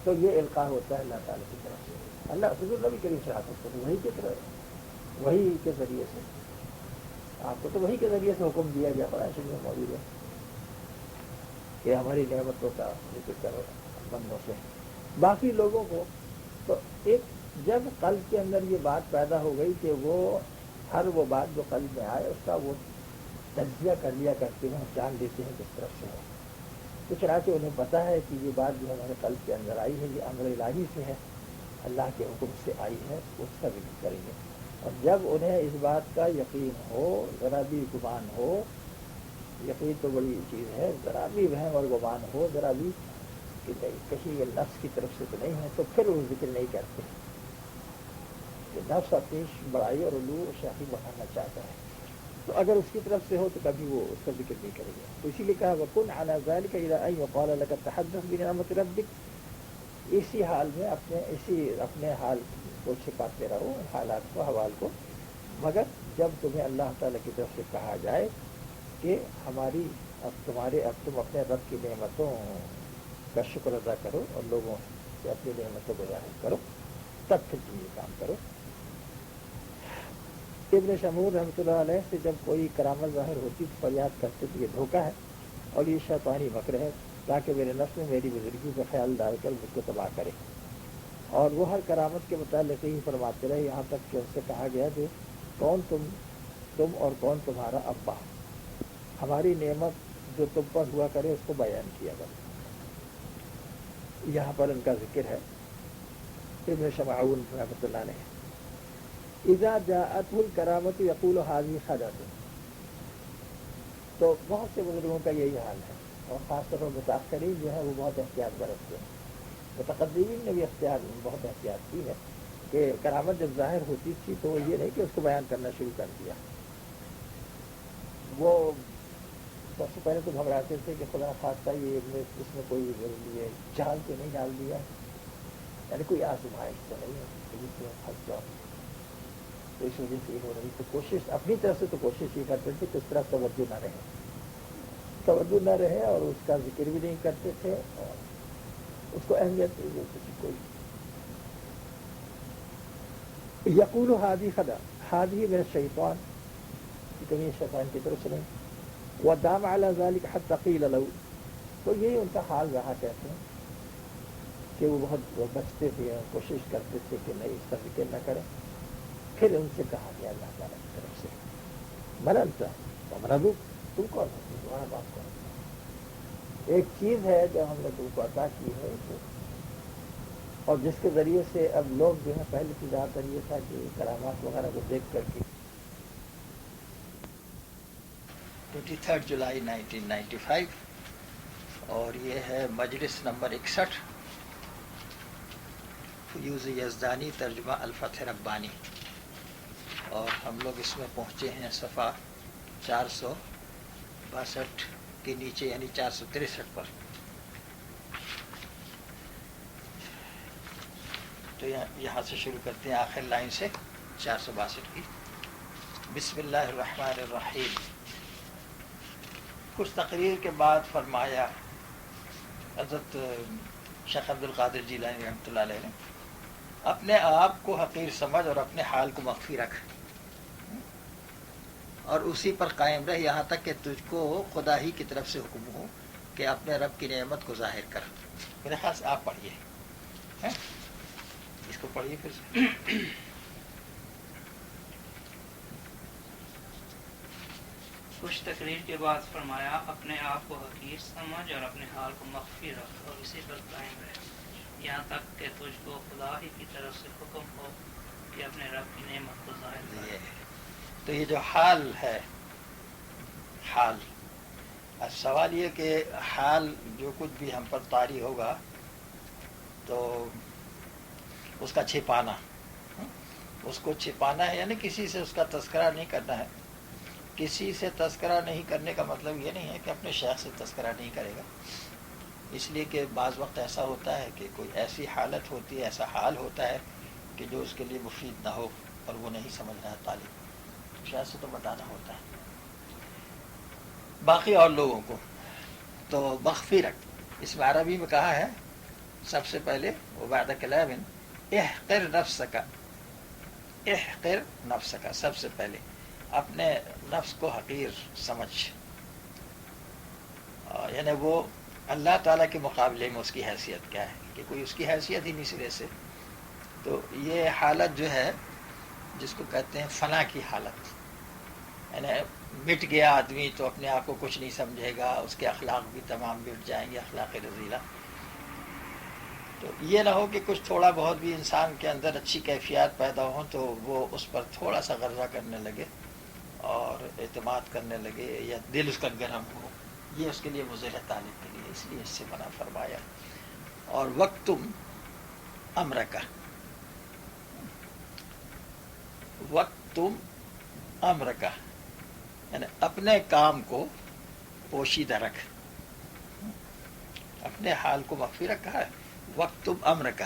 تو یہ القاء ہوتا ہے اللہ تعالیٰ کی طرف سے۔ اللہ حضور نبی کریم صلی اللہ علیہ وسلم وہی کی طرف، وہی کے ذریعے سے آپ کو تو وہی کے ذریعے سے حکم دیا گیا، قرآن شریف میں موجود ہے کہ ہماری نعمتوں کا ذکر کرو بندوں سے۔ باقی لوگوں کو تو ایک جب قلب کے اندر یہ بات پیدا ہو گئی کہ وہ ہر وہ بات جو قلب میں آئے اس کا وہ تجزیہ کر لیا کرتے ہیں، جان لیتے ہیں کس طرف سے ہے، تو چنانچہ انہیں پتہ ہے کہ یہ بات جو ہمارے قلب کے اندر آئی ہے یہ امر الہی سے ہے، اللہ کے حکم سے آئی ہے، اس کا ذکر کریں گے۔ اور جب انہیں اس بات کا یقین ہو، ذرا بھی گمان ہو، یقین تو بڑی چیز ہے، ذرا بھی وہم اور گمان ہو، ذرا بھی کہ کہیں یہ نفس کی طرف سے تو نہیں ہے، تو پھر وہ ذکر نہیں کرتے کہ نفس اپنی بڑائی اور علو اور شاخی بڑھانا چاہتا ہے، تو اگر اس کی طرف سے ہو تو کبھی وہ اس کا ذکر نہیں کرے گا۔ تو اسی لیے کہا وَكُنْ عَلَى ذَلِكَ إِلَىٰ أَن يُقَالَ لَكَ تَحَدَّثْ بِنِعْمَةِ رَبِّكَ، اسی حال میں اپنے حال کو چھپاتے رہو، حالات کو، حوال کو، مگر جب تمہیں اللہ تعالیٰ کی طرف سے کہا جائے کہ ہماری تم اپنے رب کی نعمتوں کا شکر ادا کرو اور لوگوں سے اپنی نعمتوں کو ظاہر کرو، تب پھر تم یہ کام کرو۔ ابن شمور رحمۃ اللہ علیہ سے جب کوئی کرامت ظاہر ہوتی تو فریاد کرتے تو یہ دھوکہ ہے اور یہ شیطانی مکر ہے تاکہ میرے نفس میں میری بزرگی کا خیال ڈال کر مجھ کو تباہ کرے، اور وہ ہر کرامت کے متعلق ہی فرماتے رہے، یہاں تک کہ ان سے کہا گیا کہ کون تم اور کون تمہارا ابا، ہماری نعمت جو تم پر ہوا کرے اس کو بیان کیا کرے۔ یہاں پر ان کا ذکر ہے ابن شمعون رحمۃ اللہ علیہ، اذا جاءته الکرامت یقول هذه خدعۃ، تو بہت سے بزرگوں کا یہی حال ہے، اور خاص طور پر متاخرین جو ہے وہ بہت احتیاط برتتے ہیں، متقدمین نے بھی بہت احتیاط کی ہے کہ کرامت جب ظاہر ہوتی تھی تو یہ نہیں کہ اس کو بیان کرنا شروع کر دیا، وہ سب سے پہلے تو گھبراتے تھے کہ خدا خواستہ یہ اس میں کوئی یہ جال تو نہیں ڈال دیا، یعنی کوئی آزمائش تو نہیں ہے جس میں پھنس جاؤ، تو اس وجہ سے یہ ہو رہی، تو کوشش اپنی طرف سے تو کوشش یہ کرتے تھے کہ اس طرح توجہ نہ رہے اور اس کا ذکر بھی نہیں کرتے تھے اور اس کو اہمیت نہیں دیتے تھے کوئی۔ یقول ہادی خدا، ہادی من الشیطان، کہیں شیطان کی طرف سے نہیں، ودام علی ذلک حتی قیل له، تو یہی ان کا حال رہا، کہتے ہیں کہ وہ بہت بچتے تھے، کوشش کرتے تھے کہ نہیں اس کا ذکر نہ کریں، پھر ان سے کہا گیا اللہ تعالیٰ کی طرف سے مرنتا مرضو، تم کون ہو، تمہارا باپ کون ہے، ایک چیز ہے جو ہم نے تم کو عطا کی ہے اور جس کے ذریعے سے اب لوگ جو ہے، پہلے کی زیادہ تر یہ تھا کہ کرامات وغیرہ کو دیکھ کر کے 23 جولائی 1995 اور یہ ہے مجلس نمبر 61 فیوز یزدانی ترجمہ الفتح ربانی، اور ہم لوگ اس میں پہنچے ہیں صفحہ 462 کے نیچے یعنی 463 پر۔ تو یہاں سے شروع کرتے ہیں آخر لائن سے 462 کی۔ بسم اللہ الرحمن الرحیم۔ کچھ تقریر کے بعد فرمایا حضرت شیخ عبد القادر جیلانی رحمۃ اللہ علیہ نے، اپنے آپ کو حقیر سمجھ اور اپنے حال کو مخفی رکھ اور اسی پر قائم رہ یہاں تک کہ تجھ کو خدا ہی کی طرف سے حکم ہو کہ اپنے رب کی نعمت کو ظاہر کر۔ میرے خیال سے آپ پڑھیے، اس کو پڑھیے پھر سے۔ کچھ تقریر کے بعد فرمایا، اپنے آپ کو حقیر سمجھ اور اپنے حال کو مخفی رکھ اور اسی پر قائم رہ یہاں تک کہ تجھ کو خدا ہی کی طرف سے حکم ہو کہ اپنے رب کی نعمت کو ظاہر کر۔ تو یہ جو حال ہے، حال، اب سوال یہ کہ حال جو کچھ بھی ہم پر طاری ہوگا تو اس کا چھپانا، اس کو چھپانا ہے، یعنی کسی سے اس کا تذکرہ نہیں کرنا ہے۔ کسی سے تذکرہ نہیں کرنے کا مطلب یہ نہیں ہے کہ اپنے شیخ سے تذکرہ نہیں کرے گا، اس لیے کہ بعض وقت ایسا ہوتا ہے کہ کوئی ایسی حالت ہوتی ہے، ایسا حال ہوتا ہے کہ جو اس کے لیے مفید نہ ہو اور وہ نہیں سمجھ رہا طالب، شیخ سے تو بتانا ہوتا ہے۔ باقی اور لوگوں کو تو مخفی رکھ، اس میں عربی میں کہا ہے سب سے پہلے وبعد کلام احقر نفسک، احقر نفسک، سب سے پہلے اپنے نفس کو حقیر سمجھ، یعنی وہ اللہ تعالیٰ کے مقابلے میں اس کی حیثیت کیا ہے کہ کوئی اس کی حیثیت ہی نہیں سرے سے۔ تو یہ حالت جو ہے جس کو کہتے ہیں فنا کی حالت، یعنی مٹ گیا آدمی تو اپنے آپ کو کچھ نہیں سمجھے گا، اس کے اخلاق بھی تمام مٹ جائیں گے، اخلاق رذیلہ۔ تو یہ نہ ہو کہ کچھ تھوڑا بہت بھی انسان کے اندر اچھی کیفیات پیدا ہوں تو وہ اس پر تھوڑا سا غرضہ کرنے لگے اور اعتماد کرنے لگے یا دل اس کا گرم ہو، یہ اس کے لیے مضر ہے طالب کے لیے، اس لیے اس سے منع فرمایا۔ اور وقتم امرک، وقتم امرک یعنی اپنے کام کو پوشیدہ رکھ، اپنے حال کو مخفی رکھا ہے۔ وقتم امرک،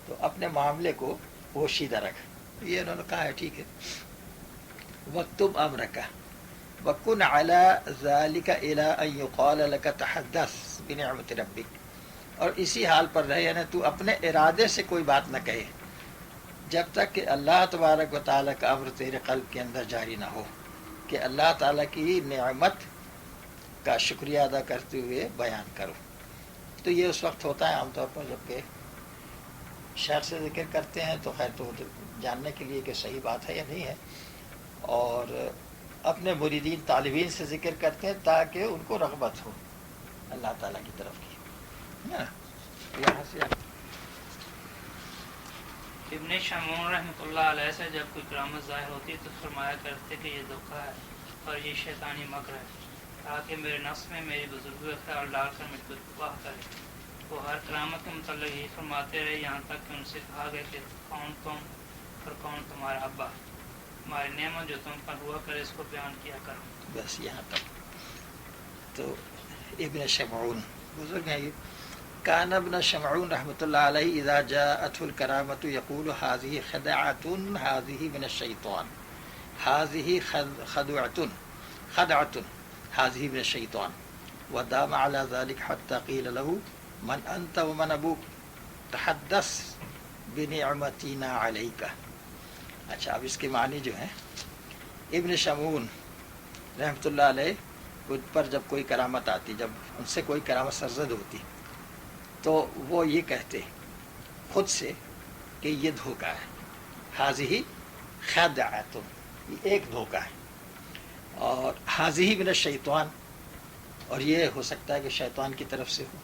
تو اپنے معاملے کو پوشیدہ رکھ، یہ انہوں نے کہا ہے، ٹھیک ہے۔ وقتم امرک وکن علی ذلک الی ان یقال لک تحدث بنعمت ربک، اور اسی حال پر رہے، یعنی تو اپنے ارادے سے کوئی بات نہ کہے جب تک کہ اللہ تبارک و تعالیٰ کا امر تیرے قلب کے اندر جاری نہ ہو کہ اللہ تعالیٰ کی نعمت کا شکریہ ادا کرتے ہوئے بیان کرو۔ تو یہ اس وقت ہوتا ہے عام طور پر جب کہ شیخ سے ذکر کرتے ہیں تو خیر تو جاننے کے لیے کہ صحیح بات ہے یا نہیں ہے، اور اپنے مریدین طالبین سے ذکر کرتے ہیں تاکہ ان کو رغبت ہو اللہ تعالیٰ کی طرف کی۔ یہاں سے ابن شمعون رحمۃ اللہ علیہ سے جب کوئی کرامت ظاہر ہوتی تو فرمایا کرتے کہ یہ دھوکہ ہے اور یہ شیطانی مکر ہے، تاکہ میرے نفس میں میری بزرگی کا خیال ڈال کر مجھ کو تباہ کرے۔ وہ ہر کرامت کے متعلق یہی فرماتے رہے یہاں تک کہ ان سے کہا گیا کہ کون تم اور کون تمہارا ابا، ہماری نعمت جو تم پر ہوا کرے اس کو بیان کیا کرو۔ بس یہاں تک۔ تو ابن شمعون بزرگ ہیں یہ۔ کان ابن شمعون رحمۃ اللہ علیہ اذا جاءته الکرامۃ یقول هذه خدعۃ هذه من الشیطان، هذه خدعۃ هذه من الشیطان، ودام على ذلك حتى قیل له من انت ومن ابوک تحدث بنعمتنا علیک۔ اچھا، اب اس کے معنی جو ہیں، ابن شمعون رحمۃ اللہ علیہ پر جب کوئی کرامت آتی، جب ان سے کوئی کرامت سرزد ہوتی تو وہ یہ کہتے خود سے کہ یہ دھوکہ ہے، حاضی خدعۃ، یہ ایک دھوکہ ہے، اور حاضی من الشیطان، اور یہ ہو سکتا ہے کہ شیطان کی طرف سے ہو۔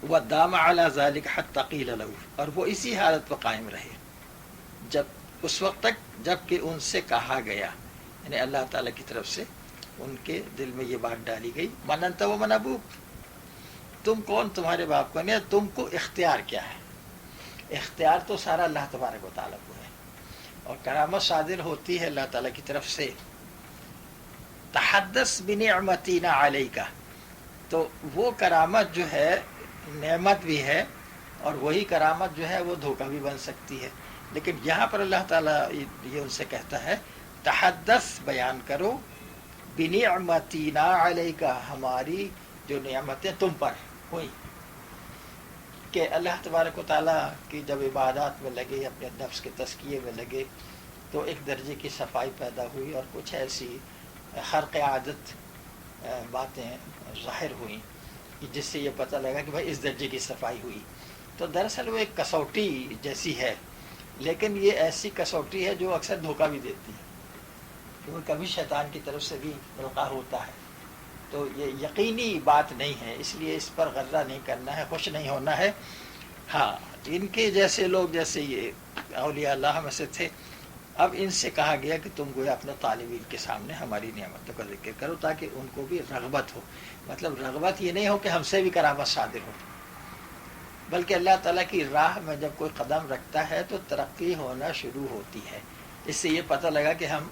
وَدَامَ عَلَى ذَلِكَ حَتَّى قِيلَ لَهُ، اور وہ اسی حالت پر قائم رہے جب اس وقت تک جب کہ ان سے کہا گیا، یعنی اللہ تعالیٰ کی طرف سے ان کے دل میں یہ بات ڈالی گئی، من انت و من ابوک، تم کون، تمہارے باپ کون ہے، تم کو اختیار کیا ہے۔ اختیار تو سارا اللہ تبارک و تعالیٰ کو ہے، اور کرامت صادر ہوتی ہے اللہ تعالیٰ کی طرف سے۔ تحدث بنعمتنا علیکا، تو وہ کرامت جو ہے نعمت بھی ہے، اور وہی کرامت جو ہے وہ دھوکہ بھی بن سکتی ہے۔ لیکن یہاں پر اللہ تعالیٰ یہ ان سے کہتا ہے تحدث، بیان کرو، بنعمتنا علیکا، ہماری جو نعمتیں تم پر ہوئی، کہ اللہ تبارک و تعالیٰ کی جب عبادات میں لگے، اپنے نفس کے تزکیے میں لگے، تو ایک درجے کی صفائی پیدا ہوئی، اور کچھ ایسی خرق عادت باتیں ظاہر ہوئیں کہ جس سے یہ پتہ لگا کہ بھائی اس درجے کی صفائی ہوئی۔ تو دراصل وہ ایک کسوٹی جیسی ہے، لیکن یہ ایسی کسوٹی ہے جو اکثر دھوکہ بھی دیتی ہے، کیونکہ کبھی شیطان کی طرف سے بھی ملقا ہوتا ہے۔ تو یہ یقینی بات نہیں ہے، اس لیے اس پر غرہ نہیں کرنا ہے، خوش نہیں ہونا ہے۔ ہاں، ان کے جیسے لوگ، جیسے یہ اولیاء اللہ میں سے تھے، اب ان سے کہا گیا کہ تم گویا اپنے طالب علم کے سامنے ہماری نعمتوں کا ذکر کرو، تاکہ ان کو بھی رغبت ہو۔ مطلب رغبت یہ نہیں ہو کہ ہم سے بھی کرامت صادر ہو، بلکہ اللہ تعالیٰ کی راہ میں جب کوئی قدم رکھتا ہے تو ترقی ہونا شروع ہوتی ہے۔ اس سے یہ پتہ لگا کہ ہم،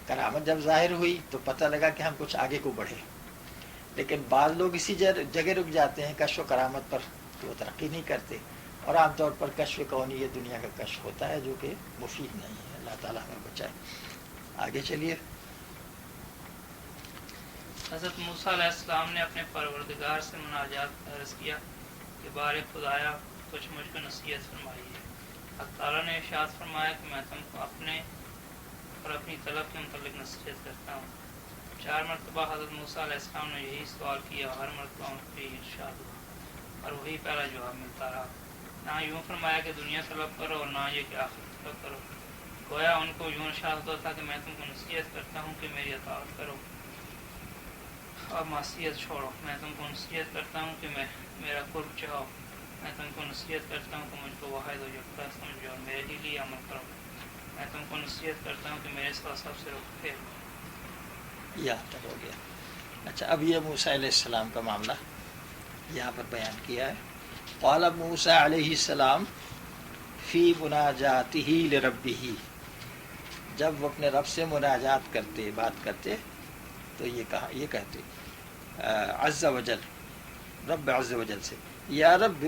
کرامت جب ظاہر ہوئی تو پتہ لگا کہ ہم کچھ آگے کو بڑھے، لیکن بعض لوگ اسی جگہ رک جاتے ہیں کشف و کرامت پر، تو وہ ترقی نہیں کرتے، اور عام طور پر کشف کونی یہ دنیا کا کشف ہوتا ہے جو کہ مفید نہیں ہے۔ اللہ تعالیٰ ہمیں بچائے۔ آگے چلیے۔ حضرت موسیٰ علیہ السلام نے اپنے پروردگار سے مناجات عرض کیا کہ بار خدایا کچھ مجھ کو نصیحت فرمائی ہے۔ اللہ تعالیٰ نے ارشاد فرمایا کہ میں تم کو اپنے اور اپنی طلب کے متعلق نصیحت کرتا ہوں۔ 4 مرتبہ حضرت موسیٰ علیہ السلام نے یہی سوال کیا، ہر مرتبہ ان کو یہی ارشاد ہوا اور وہی پہلا جواب ملتا رہا۔ نہ یوں فرمایا کہ دنیا طلب کرو، اور نہ یہ کہ آخرت طلب کرو۔ گویا ان کو یوں ارشاد ہوتا تھا کہ میں تم کو نصیحت کرتا ہوں کہ میری اطاعت کرو اور معصیت چھوڑو، میں تم کو نصیحت کرتا ہوں کہ میرا قرب چاہو، میں تم کو نصیحت کرتا ہوں کہ مجھ کو واحد و یکتا سمجھو اور میرے ہی لیے عمل کرو، میں تم کو نصیحت کرتا ہوں کہ میرے ساتھ سب سے رخ پھیرو۔ یہاں تک ہو گیا۔ اچھا، اب یہ موسیٰ علیہ السلام کا معاملہ یہاں پر بیان کیا ہے۔ قال موسیٰ علیہ السلام فی مناجاتہ لربہ، جب وہ اپنے رب سے مناجات کرتے، بات کرتے، تو یہ کہتے عز وجل، رب عز وجل سے، یا رب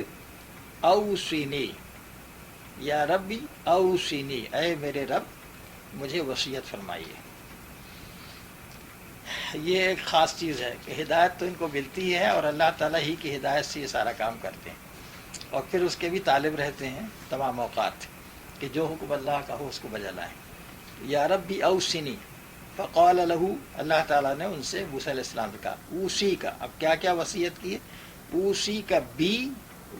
اوصینی، یا ربی اوصینی، اے میرے رب مجھے وصیت فرمائیے۔ یہ ایک خاص چیز ہے کہ ہدایت تو ان کو ملتی ہے، اور اللہ تعالیٰ ہی کی ہدایت سے یہ سارا کام کرتے ہیں، اور پھر اس کے بھی طالب رہتے ہیں تمام اوقات کہ جو حکم اللہ کا ہو اس کو بجا لائیں۔ یا ربی اوصینی، فقال له، اللہ تعالیٰ نے ان سے موسیٰ علیہ السلام سے کہا، اوصی کا، اب کیا کیا وصیت کی ہے؟ اوصی کا بی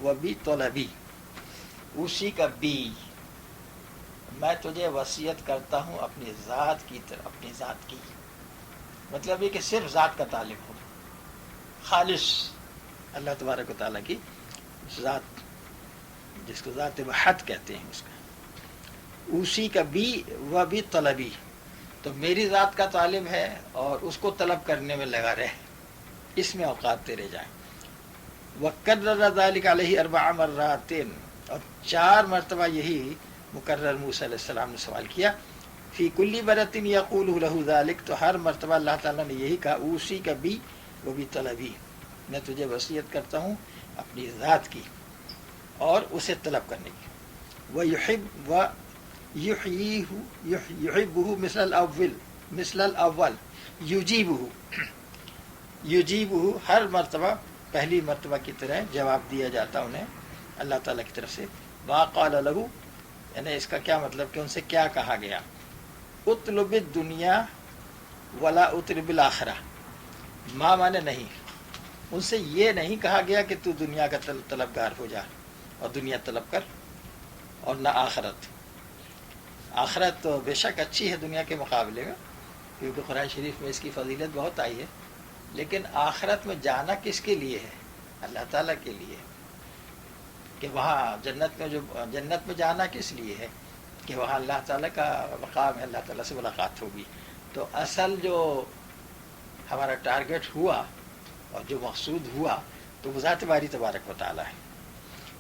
و بی طلبی، اوصی کا بی، میں تجھے وصیت کرتا ہوں اپنی ذات کی طرف، اپنی ذات کی، مطلب یہ کہ صرف ذات کا طالب ہو، خالص اللہ تبارک و تعالیٰ کی ذات، جس کو ذات وحد کہتے ہیں اس کا۔ اوصی کا بی و بی طلبی، تو میری ذات کا طالب ہے اور اس کو طلب کرنے میں لگا رہے، اس میں اوقات تیرے جائیں۔ وَكَرَّرَ ذَلِكَ عَلَيْهِ 4 مرات، اور 4 مرتبہ یہی مکرر موسیٰ علیہ السلام نے سوال کیا۔ فی کل برۃ یقول له ذلک، تو ہر مرتبہ اللہ تعالیٰ نے یہی کہا، اوصی کا بی و بی طلبی، میں تجھے وصیت کرتا ہوں اپنی ذات کی اور اسے طلب کرنے کی۔ وَيُحِبُّ يحبه مثل الاول یجیبہ، ہر مرتبہ پہلی مرتبہ کی طرح جواب دیا جاتا انہیں اللہ تعالیٰ کی طرف سے۔ وقال له، یعنی اس کا کیا مطلب کہ ان سے کیا کہا گیا؟ اطلب الدنیا ولا اطلب الآخرہ، ما مانے نہیں، ان سے یہ نہیں کہا گیا کہ تو دنیا کا طلبگار ہو جا اور دنیا طلب کر، اور نہ آخرت۔ آخرت تو بے شک اچھی ہے دنیا کے مقابلے میں، کیونکہ قرآن شریف میں اس کی فضیلت بہت آئی ہے، لیکن آخرت میں جانا کس کے لیے ہے؟ اللہ تعالیٰ کے لیے، کہ وہاں جنت میں جانا کس لیے ہے؟ کہ وہاں اللہ تعالیٰ کا مقام ہے، اللہ تعالیٰ سے ملاقات ہوگی. تو اصل جو ہمارا ٹارگیٹ ہوا اور جو مقصود ہوا تو وہ ذات باری تبارک و تعالیٰ ہے.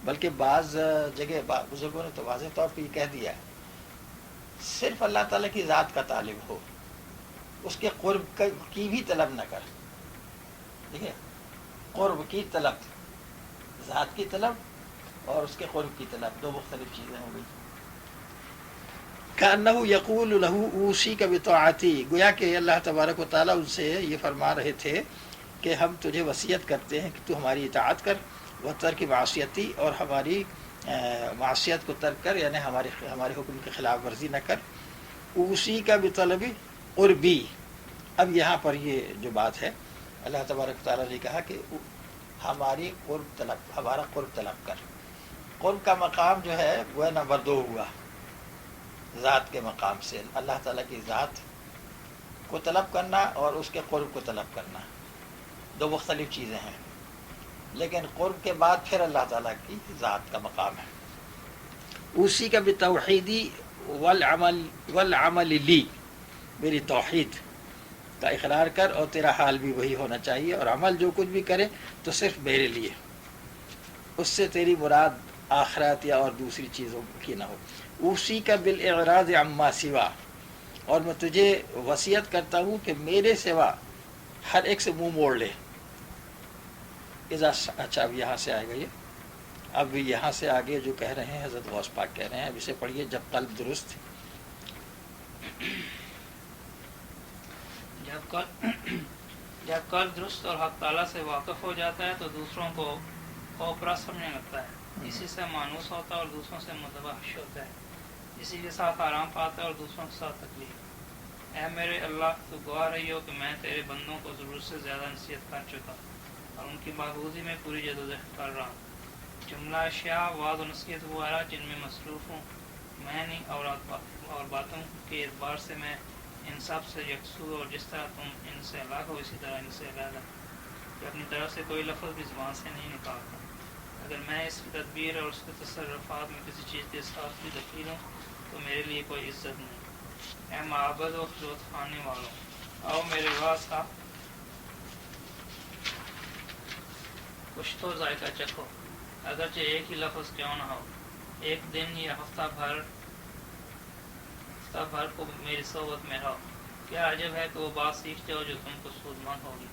بلکہ بعض جگہ بزرگوں نے تو واضح طور پہ یہ کہہ دیا ہے صرف اللہ تعالیٰ کی ذات کا طالب ہو، اس کے قرب کی بھی طلب نہ کر. دیکھیے، قرب کی طلب، ذات کی طلب اور اس کے قرب کی طلب دو مختلف چیزیں ہو گئی. کأنہ یقول لہ اوصیک بطاعتی، گویا کہ اللہ تبارک و تعالیٰ ان سے یہ فرما رہے تھے کہ ہم تجھے وصیت کرتے ہیں کہ تو ہماری اطاعت کر، وہ ترک معصیتی، اور ہماری معصیت کو ترک کر، یعنی ہمارے حکم کی خلاف ورزی نہ کر. اوصیک بطلب قربی. اب یہاں پر یہ جو بات ہے اللہ تبارک و تعالیٰ نے کہا کہ ہماری قرب طلب، ہمارا قرب طلب کر. قرب کا مقام جو ہے وہ نمبر 2 ہوا ذات کے مقام سے. اللہ تعالیٰ کی ذات کو طلب کرنا اور اس کے قرب کو طلب کرنا دو مختلف چیزیں ہیں، لیکن قرب کے بعد پھر اللہ تعالیٰ کی ذات کا مقام ہے. اسی کا بھی توحیدی والعمل لی، میری توحید کا اقرار کر اور تیرا حال بھی وہی ہونا چاہیے، اور عمل جو کچھ بھی کرے تو صرف میرے لیے، اس سے تیری مراد آخرت یا اور دوسری چیزوں کی نہ ہو. اسی کا بالاعراض عما سوا، اور میں تجھے وصیت کرتا ہوں کہ میرے سوا ہر ایک سے منہ موڑ لے. اچھا اب یہاں سے آئے گا یہ، اب یہاں سے آگے جو کہہ رہے ہیں حضرت غوث پاک کہہ رہے ہیں، اب اسے پڑھیے. جب قلب درست، جب قلب درست اور حق تعالیٰ سے واقف ہو جاتا ہے تو دوسروں کو اوپرا سمجھنے لگتا ہے، اسی سے مانوس ہوتا ہے اور دوسروں سے متوحش ہوتا ہے، اسی کے ساتھ آرام پاتا ہے اور دوسروں کے ساتھ تکلیف. اے میرے اللہ، تو گواہ رہی ہو کہ میں تیرے بندوں کو ضرورت سے زیادہ نصیحت کر چکا اور ان کی محفوظی میں پوری جدوجہد کر رہا ہوں. جملہ اشیاء، وعظ و نصیحت وغیرہ جن میں مصروف ہوں میں نہیں، اور باتوں کے اعتبار سے میں ان سب سے یکسو، اور جس طرح تم ان سے الگ ہو اسی طرح ان سے الگ ہے، کہ اپنی طرف سے کوئی لفظ بھی زبان سے نہیں نکالتا. اگر میں اس کی تدبیر اور اس کے تصرفات میں کسی چیز کے ساتھ بھی دخیل ہوں تو میرے لیے کوئی عزت نہیں. اے معبد و خلوت خانے والوں، آؤ میرے واسطہ کچھ تو ذائقہ چکھو، اگرچہ ایک ہی لفظ کیوں نہ ہو. ایک دن یا ہفتہ بھر کو میری صحبت میں رہو. کیا عجب ہے کہ وہ بات سیکھ جاؤ جو تم کو سود مند ہوگی.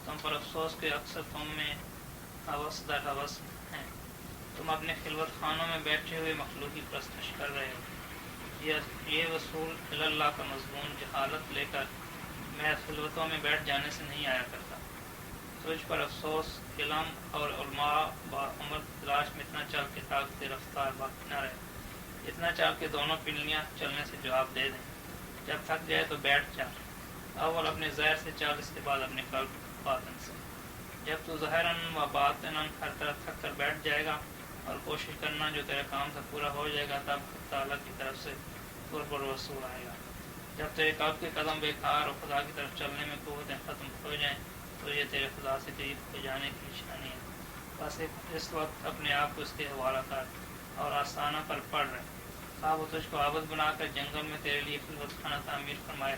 تم پر افسوس کہ اکثر تم میں ہوس در ہوس ہیں. تم اپنے خلوت خانوں میں بیٹھے ہوئے مخلوق کی پرستش کر رہے ہو. یہ وصول اللہ کا مضمون جہالت لے کر میں خلوتوں میں بیٹھ جانے سے نہیں آیا کرتا. تجھ پر افسوس، علم اور علماء عمر تلاش میں اتنا چل کے طاقت رفتار باقی نہ رہے، اتنا چل کے دونوں پنڈلیاں چلنے سے جواب دے دیں. جب تھک جائے تو بیٹھ جا، اول اپنے ظاہر سے چل، اس کے بعد اپنے قلب باطن سے. جب تو ظاہراً و باطناً ہر طرف تھک کر بیٹھ جائے گا اور کوشش کرنا جو تیرا کام تھا پورا ہو جائے گا، تب تعالیٰ کی طرف سے قرب و وصول آئے گا. جب تیرے قلب کے قدم بیکار اور خدا کی طرف چلنے میں قوتیں ختم ہو جائیں تو یہ تیرے خدا سے قریب ہو جانے کی نشانی ہے. بس اس وقت اپنے آپ کو اس کے حوالہ کر اور آستانہ پر پڑھ رہے. خواہ وہ تجھ کو عابد بنا کر جنگل میں تیرے لیے خلوت خانہ تعمیر فرمائے،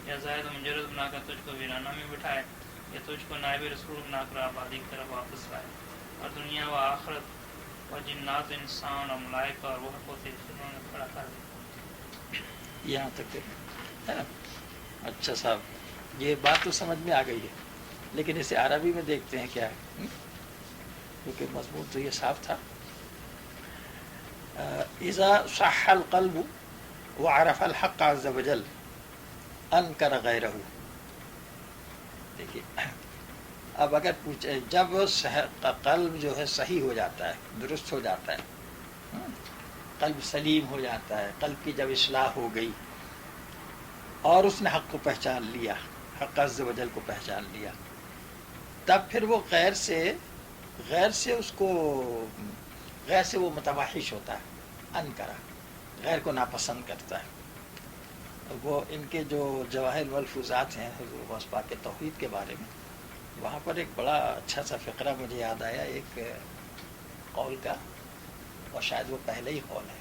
یا زاہد و مجرد بنا کر تجھ کو ویرانہ میں بٹھائے، یا تجھ کو نائب رسول بنا کر آبادی کی طرف واپس لائے، اور دنیا و آخرت و جنات انسان اور ملائکہ اور روح کو تیری خدمت میں کھڑا کر دے. یہاں تک ہے نا. اچھا صاحب، یہ بات تو سمجھ میں آ گئی ہے، لیکن اسے عربی میں دیکھتے ہیں کیا ہے، کیونکہ مضمون تو یہ صاف تھا. اذا صح القلب وعرف الحق عز وجل انکر غیرہ. دیکھیے، اب اگر پوچھے جب قلب جو ہے صحیح ہو جاتا ہے، درست ہو جاتا ہے، قلب سلیم ہو جاتا ہے، قلب کی جب اصلاح ہو گئی اور اس نے حق کو پہچان لیا، حق عز و جل کو پہچان لیا، تب پھر وہ غیر سے وہ متوحش ہوتا ہے، انکرا، غیر کو ناپسند کرتا ہے. وہ ان کے جو جواہر ملفوظات ہیں حضور غوث پاک کے توحید کے بارے میں، وہاں پر ایک بڑا اچھا سا فقرہ مجھے یاد آیا ایک قول کا، اور شاید وہ پہلے ہی قول ہے.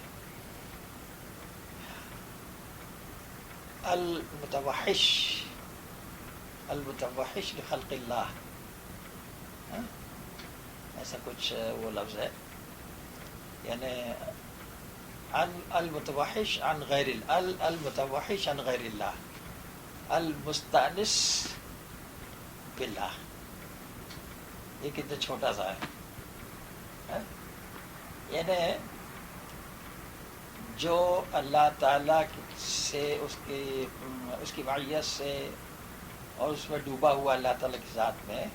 المتوحش المتوحش لخلق اللہ، ایسا کچھ وہ لفظ ہے، یعنی المتوحش عن غیر المتوحش عن غیر اللہ، المستانس باللہ. یہ کتنا چھوٹا سا ہے، یعنی جو اللہ تعالیٰ سے اس کی معیت سے اور اس میں ڈوبا ہوا اللہ تعالیٰ کی ذات میں،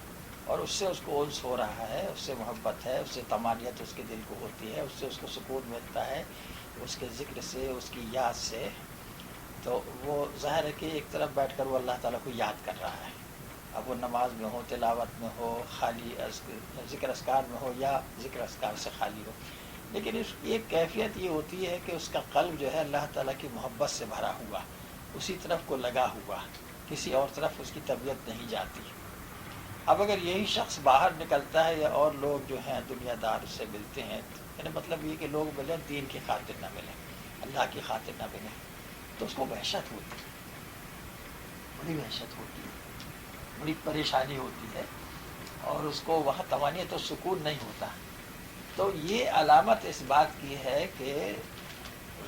اور اس سے اس کو انس ہو رہا ہے، اس سے محبت ہے، اس سے طمانینت اس کے دل کو ہوتی ہے، اس سے اس کو سکون ملتا ہے، اس کے ذکر سے، اس کی یاد سے، تو وہ ظاہر ہے کہ ایک طرف بیٹھ کر وہ اللہ تعالیٰ کو یاد کر رہا ہے، اب وہ نماز میں ہو، تلاوت میں ہو، خالی ذکر اذکار میں ہو یا ذکر اذکار سے خالی ہو، لیکن اس کی ایک کیفیت یہ ہوتی ہے کہ اس کا قلب جو ہے اللہ تعالیٰ کی محبت سے بھرا ہوا، اسی طرف کو لگا ہوا، کسی اور طرف اس کی طبیعت نہیں جاتی. اب اگر یہی شخص باہر نکلتا ہے یا اور لوگ جو ہیں دنیا دار اس سے ملتے ہیں، یعنی مطلب یہ کہ لوگ ملیں دین کی خاطر نہ ملیں، اللہ کی خاطر نہ ملیں، تو اس کو وحشت ہوتی ہے، بڑی وحشت ہوتی ہے، بڑی پریشانی ہوتی ہے، اور اس کو وہاں طمانینت و سکون نہیں ہوتا. تو یہ علامت اس بات کی ہے کہ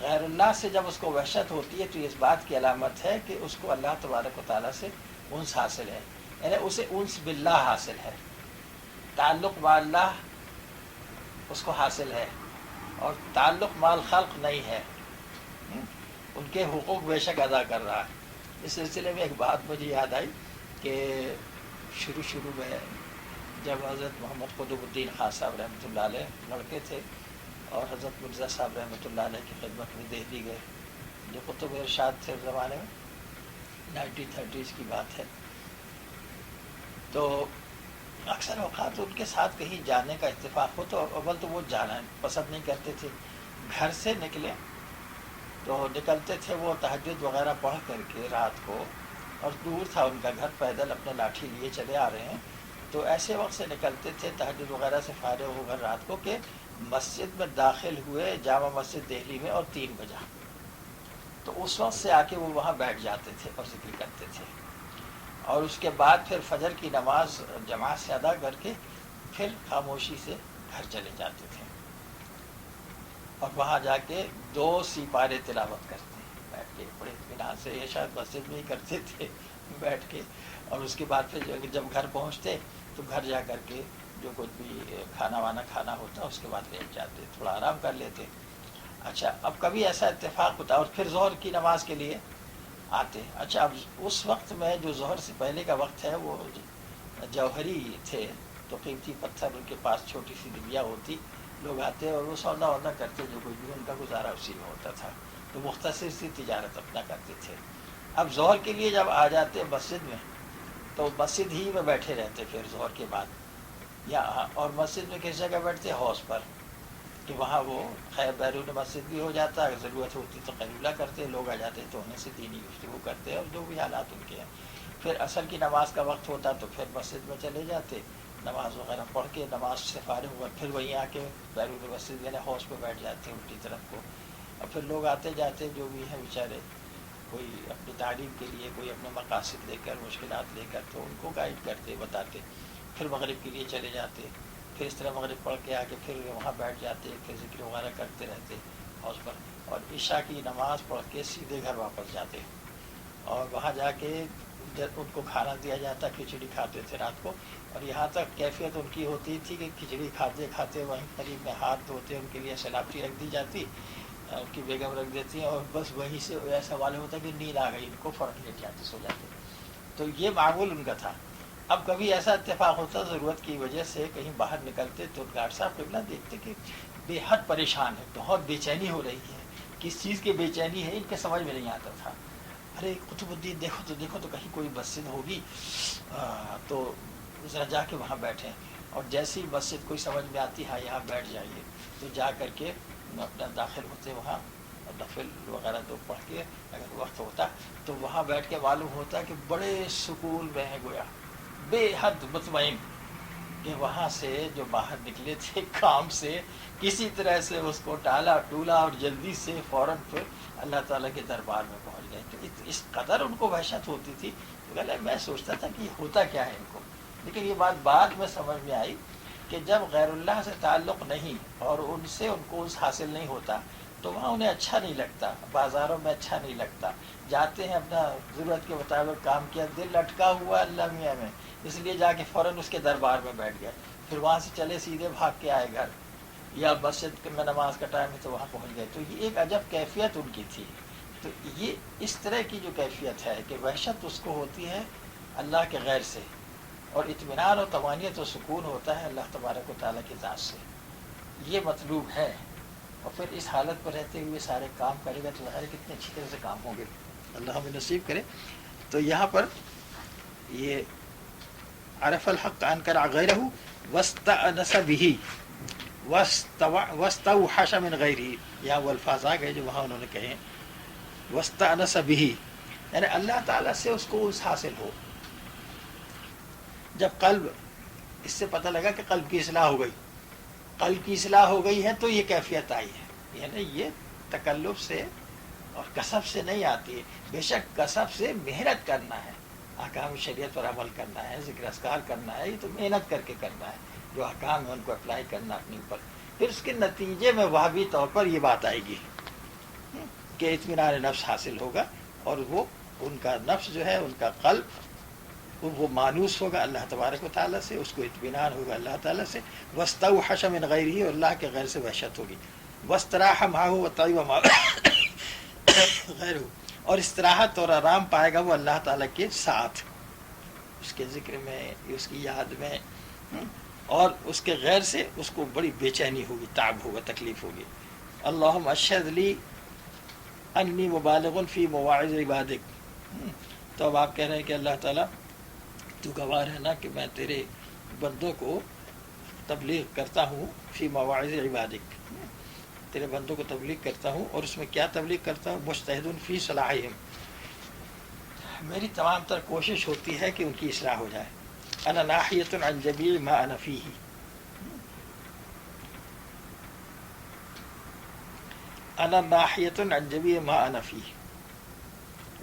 غیر اللہ سے جب اس کو وحشت ہوتی ہے تو یہ اس بات کی علامت ہے کہ اس کو اللہ تبارک و تعالیٰ سے انس حاصل ہے، یعنی اسے انس باللہ حاصل ہے، تعلق با اللہ اس کو حاصل ہے، اور تعلق مال خلق نہیں ہے، ان کے حقوق بے شک ادا کر رہا ہے. اس سلسلے میں ایک بات مجھے یاد آئی کہ شروع میں جب حضرت محمد قطب الدین خان صاحب رحمۃ اللہ علیہ لڑکے تھے اور حضرت مرزا صاحب رحمۃ اللہ علیہ کی خدمت میں دہلی گئے، جو قطب ارشاد تھے اس زمانے میں 1930s کی بات ہے، تو اکثر اوقات ان کے ساتھ کہیں جانے کا اتفاق ہو تو اول تو وہ جانا پسند نہیں کرتے تھے. گھر سے نکلے تو نکلتے تھے وہ تہجد وغیرہ پڑھ کر کے رات کو، اور دور تھا ان کا گھر، پیدل اپنے لاٹھی لیے چلے آ رہے ہیں، تو ایسے وقت سے نکلتے تھے تہجد وغیرہ سے فارغ ہو کر رات کو کہ مسجد میں داخل ہوئے، جامع مسجد دہلی میں، اور 3 بجا، تو اس وقت سے آ کے وہ وہاں بیٹھ جاتے تھے اور ذکر کرتے تھے، اور اس کے بعد پھر فجر کی نماز جماعت سے ادا کر کے پھر خاموشی سے گھر چلے جاتے تھے، اور وہاں جا کے 2 سپارے تلاوت کرتے بیٹھ کے بڑے اطمینان سے. یہ شاید مسجد میں ہی کرتے تھے بیٹھ کے، اور اس کے بعد پھر جب گھر پہنچتے تو گھر جا کر کے جو کچھ بھی کھانا وانا کھانا ہوتا اس کے بعد لیٹ جاتے، تھوڑا آرام کر لیتے. اچھا اب کبھی ایسا اتفاق ہوتا اور پھر ظہر کی نماز کے لیے آتے. اچھا اب اس وقت میں جو ظہر سے پہلے کا وقت ہے وہ جوہری تھے، تو قیمتی پتھر ان کے پاس چھوٹی سی ڈبیا ہوتی، لوگ آتے اور وہ سودا وودا کرتے، جو کوئی بھی ان کا گزارا اسی میں ہوتا تھا، تو مختصر سی تجارت اپنا کرتے تھے. اب ظہر کے لیے جب آ جاتے مسجد میں تو مسجد ہی میں بیٹھے رہتے پھر ظہر کے بعد، یا اور مسجد میں کس جگہ بیٹھتے؟ حوض پر، کہ وہاں وہ خیر بیرون مسجد بھی ہو جاتا، اگر ضرورت ہوتی تو قیلولہ کرتے، لوگ آ جاتے تو انہیں سے دینی گفتگو کرتے، اور جو بھی حالات ان کے ہیں. پھر عصر کی نماز کا وقت ہوتا تو پھر مسجد میں چلے جاتے، نماز وغیرہ پڑھ کے نماز سے فارغ ہوا پھر وہیں آ کے بیرون مسجد یعنی حوض پہ بیٹھ جاتے الٹی طرف کو. اور پھر لوگ آتے جاتے جو بھی ہیں بیچارے، کوئی اپنی تعلیم کے لیے، کوئی اپنے مقاصد لے کر، مشکلات لے کر، تو ان کو گائیڈ کرتے بتاتے. پھر مغرب کے لیے چلے جاتے، پھر اس طرح مغرب پڑھ کے آ کے پھر وہاں بیٹھ جاتے، پھر ذکر وغیرہ کرتے رہتے حوض پر، اور عشاء کی نماز پڑھ کے سیدھے گھر واپس جاتے. اور وہاں جا کے ان کو کھانا دیا جاتا، کھچڑی کھاتے تھے رات کو. اور یہاں تک کیفیت ان کی ہوتی تھی کہ کھچڑی کھاتے کھاتے وہیں قریب میں ہاتھ دھوتے، ان کے لیے سلاپٹی رکھ دی جاتی، ان کی بیگم رکھ دیتی ہیں، اور بس وہیں سے ایسا معلوم ہوتا کہ نیند آ گئی، ان کو فوراً لیٹ جاتے، سو جاتے. تو یہ معمول ان کا تھا. اب کبھی ایسا اتفاق ہوتا ضرورت کی وجہ سے کہیں باہر نکلتے تو ڈاکٹر صاحب قبلہ دیکھتے کہ بے حد پریشان ہے، بہت بے چینی ہو رہی ہے. کس چیز کی بے چینی ہے ان کے سمجھ میں نہیں آتا تھا. ارے قطب الدین دیکھو تو کہیں کوئی مسجد ہوگی تو ذرا جا کے وہاں بیٹھیں. اور جیسی مسجد کوئی سمجھ میں آتی ہے یہاں بیٹھ جائیے، تو جا کر کے اپنا داخل ہوتے وہاں، نفل وغیرہ تو پڑھ کے اگر وقت ہوتا تو وہاں بیٹھ کے معلوم ہوتا کہ بڑے سکون میں ہے، گویا بے حد مطمئن. کہ وہاں سے جو باہر نکلے تھے کام سے کسی طرح سے اس کو ٹالا ٹولا اور جلدی سے فوراً پھر اللہ تعالیٰ کے دربار میں پہنچ گئے. تو اس قدر ان کو وحشت ہوتی تھی. میں سوچتا تھا کہ یہ ہوتا کیا ہے ان کو، لیکن یہ بات بعد میں سمجھ میں آئی کہ جب غیر اللہ سے تعلق نہیں اور ان سے ان کو حاصل نہیں ہوتا تو وہاں انہیں اچھا نہیں لگتا، بازاروں میں اچھا نہیں لگتا، جاتے ہیں اپنا ضرورت کے مطابق کام کیا، دل لٹکا ہوا اللہ میاں میں، اس لیے جا کے فوراً اس کے دربار میں بیٹھ گئے، پھر وہاں سے چلے سیدھے بھاگ کے آئے گھر، یا مسجد میں نماز کا ٹائم ہے تو وہاں پہنچ گئے. تو یہ ایک عجب کیفیت ان کی تھی. تو یہ اس طرح کی جو کیفیت ہے کہ وحشت اس کو ہوتی ہے اللہ کے غیر سے، اور اطمینان اور طمانینت و سکون ہوتا ہے اللہ تبارک و تعالیٰ کی ذات سے. یہ مطلوب ہے. اور پھر اس حالت پر رہتے ہوئے سارے کام کرے گا تو ظاہر کتنے اچھی طرح سے کام ہوں گے. اللہ ہمیں نصیب کرے. تو یہاں پر یہ عرف الحق انکر غیرہ واستأنس به واستوحش من غیرہ، یہاں وہ الفاظ آ گئے جو وہاں انہوں نے کہے واستأنس به، یعنی اللہ تعالیٰ سے اس کو حاصل ہو. جب قلب، اس سے پتہ لگا کہ قلب کی اصلاح ہو گئی، قلب کی اصلاح ہو گئی ہے تو یہ کیفیت آئی ہے. یعنی یہ تکلف سے اور کسب سے نہیں آتی ہے. بے شک کسب سے محنت کرنا ہے، احکام شریعت پر عمل کرنا ہے، ذکر اذکار کرنا ہے، یہ تو محنت کر کے کرنا ہے، جو احکام ہے ان کو اپلائی کرنا اپنے اوپر. پھر اس کے نتیجے میں وہابی طور پر یہ بات آئے گی کہ اطمینان نفس حاصل ہوگا، اور وہ ان کا نفس جو ہے، ان کا قلب وہ مانوس ہوگا اللہ تبارک و تعالیٰ سے، اس کو اطمینان ہوگا اللہ تعالیٰ سے. واستوحش من غیرہ، اور اللہ کے غیر سے وحشت ہوگی. واستراح معہ وطیب معہ غیرہ، اور استراحت اور آرام پائے گا وہ اللہ تعالیٰ کے ساتھ، اس کے ذکر میں، اس کی یاد میں. اور اس کے غیر سے اس کو بڑی بے چینی ہوگی، تعب ہوگا، تکلیف ہوگی. اللہم اشہد لی انی مبالغ فی مواعظ عبادک. تو اب آپ کہہ رہے ہیں کہ اللہ تعالیٰ تو گواہ رہنا کہ میں تیرے بندوں کو تبلیغ کرتا ہوں، فی مواعظ عبادک، تیرے بندوں کو تبلیغ کرتا ہوں. اور اس میں کیا تبلیغ کرتا ہوں؟ مجتہد فی صلاحہم، میری تمام تر کوشش ہوتی ہے کہ ان کی اصلاح ہو جائے. انا ناحیۃ عن جمیع ما انا فیہ، انا ناحیۃ عن جمیع ما انا فیہ.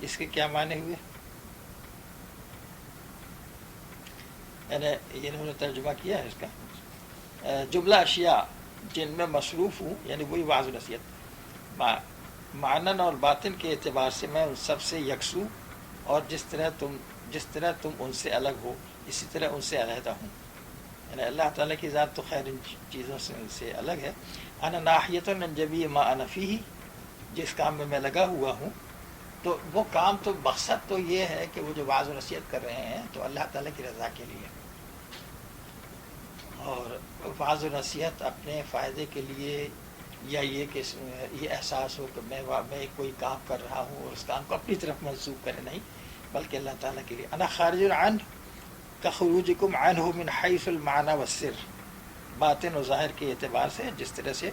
اس کے کیا معنی ہوئے؟ یعنی انہوں نے ترجمہ کیا ہے اس کا، جملہ اشیاء جن میں مصروف ہوں، یعنی وہی واعظ و نصیحت، معنن اور باطن کے اعتبار سے میں ان سب سے یکسو، اور جس طرح تم ان سے الگ ہو اسی طرح ان سے علیحدہ ہوں. یعنی اللہ تعالیٰ کی ذات تو خیر ان چیزوں سے الگ ہے. انا ناحیۃ عن جمیع ما انا فیہ، جس کام میں میں لگا ہوا ہوں، تو وہ کام تو مقصد تو یہ ہے کہ وہ جو واعظ و نصیحت کر رہے ہیں تو اللہ تعالیٰ کی رضا کے لیے، اور واعظ و نصیحت اپنے فائدے کے لیے، یا یہ کہ یہ احساس ہو کہ میں کوئی کام کر رہا ہوں اور اس کام کو اپنی طرف منسوخ کرے، نہیں، بلکہ اللہ تعالیٰ کے لیے. انا خارج عنہ کخروجکم عنہ من حیث المعنی والسر، باطن و ظاہر کے اعتبار سے جس طرح سے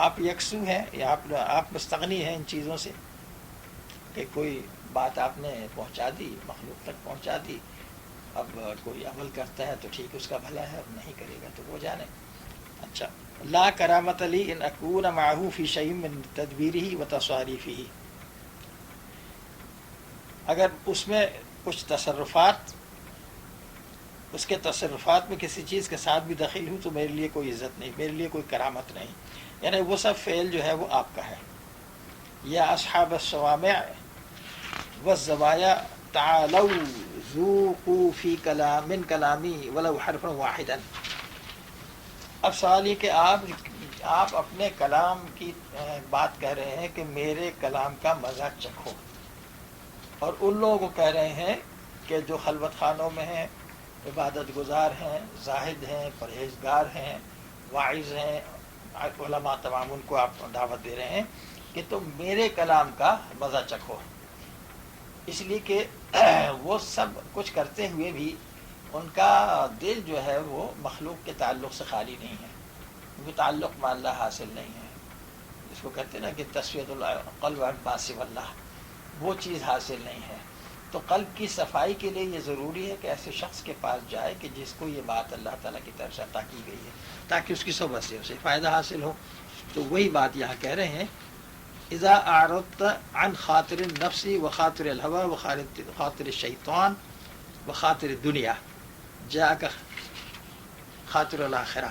آپ یکسو ہیں یا آپ مستغنی ہیں ان چیزوں سے، کہ کوئی بات آپ نے پہنچا دی، مخلوق تک پہنچا دی، اب کوئی عمل کرتا ہے تو ٹھیک اس کا بھلا ہے، اب نہیں کرے گا تو وہ جانے. اچھا، لا کرامت لی ان اکون معہ فی شیء من تدبیرہ و تصاریفہ، اگر اس میں کچھ تصرفات، اس کے تصرفات میں کسی چیز کے ساتھ بھی دخل ہوں تو میرے لیے کوئی عزت نہیں، میرے لیے کوئی کرامت نہیں. یعنی وہ سب فعل جو ہے وہ آپ کا ہے. یا اصحاب الصوامع والزوایا تعالوا ذوقوا فی کلام من کلامی ولو حرفا واحدا. اب سوال یہ کہ آپ اپنے کلام کی بات کہہ رہے ہیں کہ میرے کلام کا مزہ چکھو، اور ان لوگوں کو کہہ رہے ہیں کہ جو خلوت خانوں میں ہیں، عبادت گزار ہیں، زاہد ہیں، پرہیزگار ہیں، واعظ ہیں، علماء تمام، ان کو آپ دعوت دے رہے ہیں کہ تم میرے کلام کا مزہ چکھو. اس لیے کہ وہ سب کچھ کرتے ہوئے بھی ان کا دل جو ہے وہ مخلوق کے تعلق سے خالی نہیں ہے، کیونکہ تعلق میں اللہ حاصل نہیں ہے. اس کو کہتے ہیں نا کہ تسویۃ القلب عن ما سوی اللہ، وہ چیز حاصل نہیں ہے. تو قلب کی صفائی کے لیے یہ ضروری ہے کہ ایسے شخص کے پاس جائے کہ جس کو یہ بات اللہ تعالیٰ کی طرف سے عطا کی گئی ہے، تاکہ اس کی صحبت سے اسے فائدہ حاصل ہو. تو وہی بات یہاں کہہ رہے ہیں، اذا اعرضت عن خاطر النفس وخاطر الهوى وخاطر الشیطان وخاطر الدنیا جاءك خاطر الاخرہ.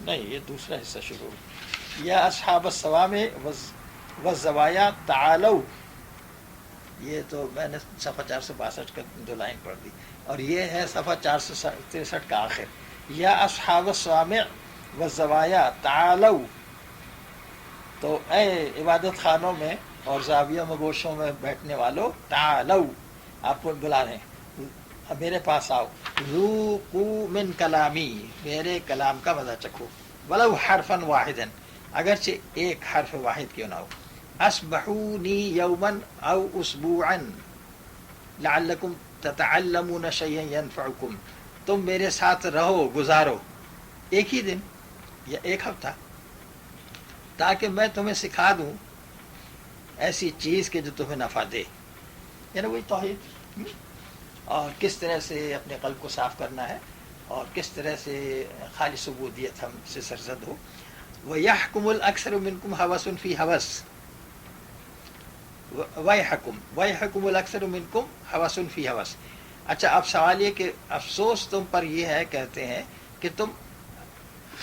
نہیں، یہ دوسرا حصہ شروع. یا اصحاب الصوامع والزوایا تعالوا، یہ تو میں نے صفحہ 462 کا 2 لائن پڑھ دی، اور یہ ہے صفحہ 463 کا آخر. یا اصحاب الصوامع والزوایا تعالوا، تو اے عبادت خانوں میں اور زاویوں میں گوشوں میں بیٹھنے والوں، تعالوا، آپ کو بلا رہے ہیں، میرے پاس آؤ. ذوقوا من کلامی، میرے کلام کا مزہ چکھو. ولو حرفا واحدا، اگرچہ ایک حرف واحد کیوں نہ ہو. اصبحونی یوما او اسبوعا لعلکم تتعلمون شیئا ینفعکم، تم میرے ساتھ رہو، گزارو ایک ہی دن یا ایک ہفتہ، تاکہ میں تمہیں سکھا دوں ایسی چیز کہ جو تمہیں نفع دے. یعنی وہی توحید، اور کس طرح سے اپنے قلب کو صاف کرنا ہے، اور کس طرح سے خالص عبودیت ہم سے سرزد ہو. وَيَحْكُمُ الْأَكْثَرُ مِنْكُمْ هَوَسٌ فِي هَوَسٍ، وَيَحْكُمُ الْأَكْثَرُ مِنْكُمْ هَوَسٌ فِي هَوَسٍ. اچھا، اب سوال یہ کہ افسوس تم پر یہ ہے، کہتے ہیں کہ تم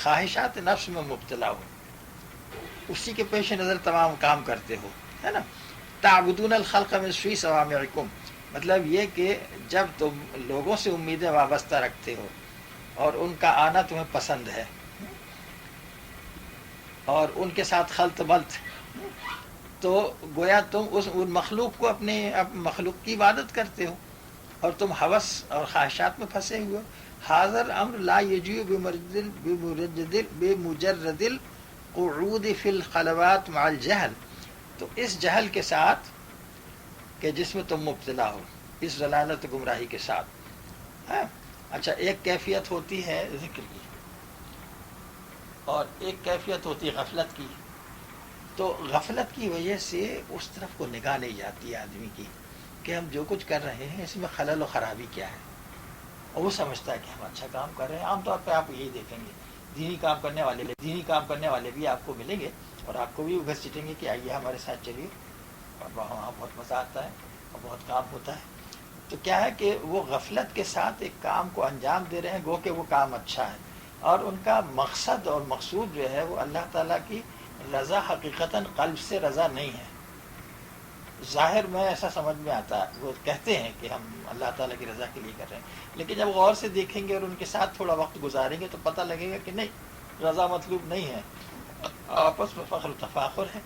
خواہشات نفس میں مبتلا ہو، اسی کے پیش نظر تمام کام کرتے ہو، ہے نا. تعبدون الخلق من فی صوامعکم، مطلب یہ کہ جب تم لوگوں سے امیدیں وابستہ رکھتے ہو اور ان کا آنا تمہیں پسند ہے، اور ان کے ساتھ خلط ملط، تو گویا تم ان مخلوق کو اپنے مخلوق کی عبادت کرتے ہو، اور تم ہوس اور خواہشات میں پھنسے ہوئے ہو. حاضر امر لا یجیء بمجرد القعود فی الخلوات مع الجہل، تو اس جہل کے ساتھ کہ جس میں تم مبتلا ہو، اس ضلالت گمراہی کے ساتھ. ہاں، اچھا، ایک کیفیت ہوتی ہے ذکر کی، اور ایک کیفیت ہوتی ہے غفلت کی. تو غفلت کی وجہ سے اس طرف کو نگاہ نہیں جاتی ہے آدمی کی کہ ہم جو کچھ کر رہے ہیں اس میں خلل و خرابی کیا ہے، اور وہ سمجھتا ہے کہ ہم اچھا کام کر رہے ہیں. عام طور پہ آپ یہی دیکھیں گے، دینی کام کرنے والے بھی آپ کو ملیں گے، اور آپ کو بھی گھسیٹیں گے کہ آئیے ہمارے ساتھ چلیے، اور وہاں بہت مزہ آتا ہے اور بہت کام ہوتا ہے. تو کیا ہے کہ وہ غفلت کے ساتھ ایک کام کو انجام دے رہے ہیں، گو کہ وہ کام اچھا ہے، اور ان کا مقصد اور مقصود جو ہے وہ اللہ تعالیٰ کی رضا حقیقتاً قلب سے رضا نہیں ہے. ظاہر میں ایسا سمجھ میں آتا ہے، وہ کہتے ہیں کہ ہم اللہ تعالیٰ کی رضا کے لیے کر رہے ہیں، لیکن جب غور سے دیکھیں گے اور ان کے ساتھ تھوڑا وقت گزاریں گے تو پتہ لگے گا کہ نہیں، رضا مطلوب نہیں ہے، آپس میں فخر و تفاخر ہے،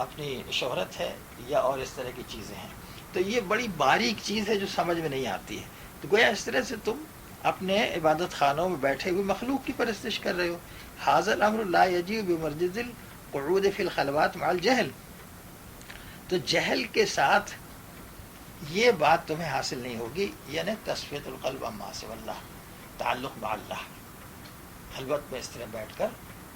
اپنی شہرت ہے، یا اور اس طرح کی چیزیں ہیں. تو یہ بڑی باریک چیز ہے جو سمجھ میں نہیں آتی ہے. تو گویا اس طرح سے تم اپنے عبادت خانوں میں بیٹھے ہوئے مخلوق کی پرستش کر رہے ہو. حاضر امر لا یجیء بمجرد القعود فی الخلوات مع الجہل، تو جہل کے ساتھ یہ بات تمہیں حاصل نہیں ہوگی، یعنی تصفیۃ القلب عما سوی اللہ، تعلق مع اللہ، خلوت میں اس طرح بیٹھ کر.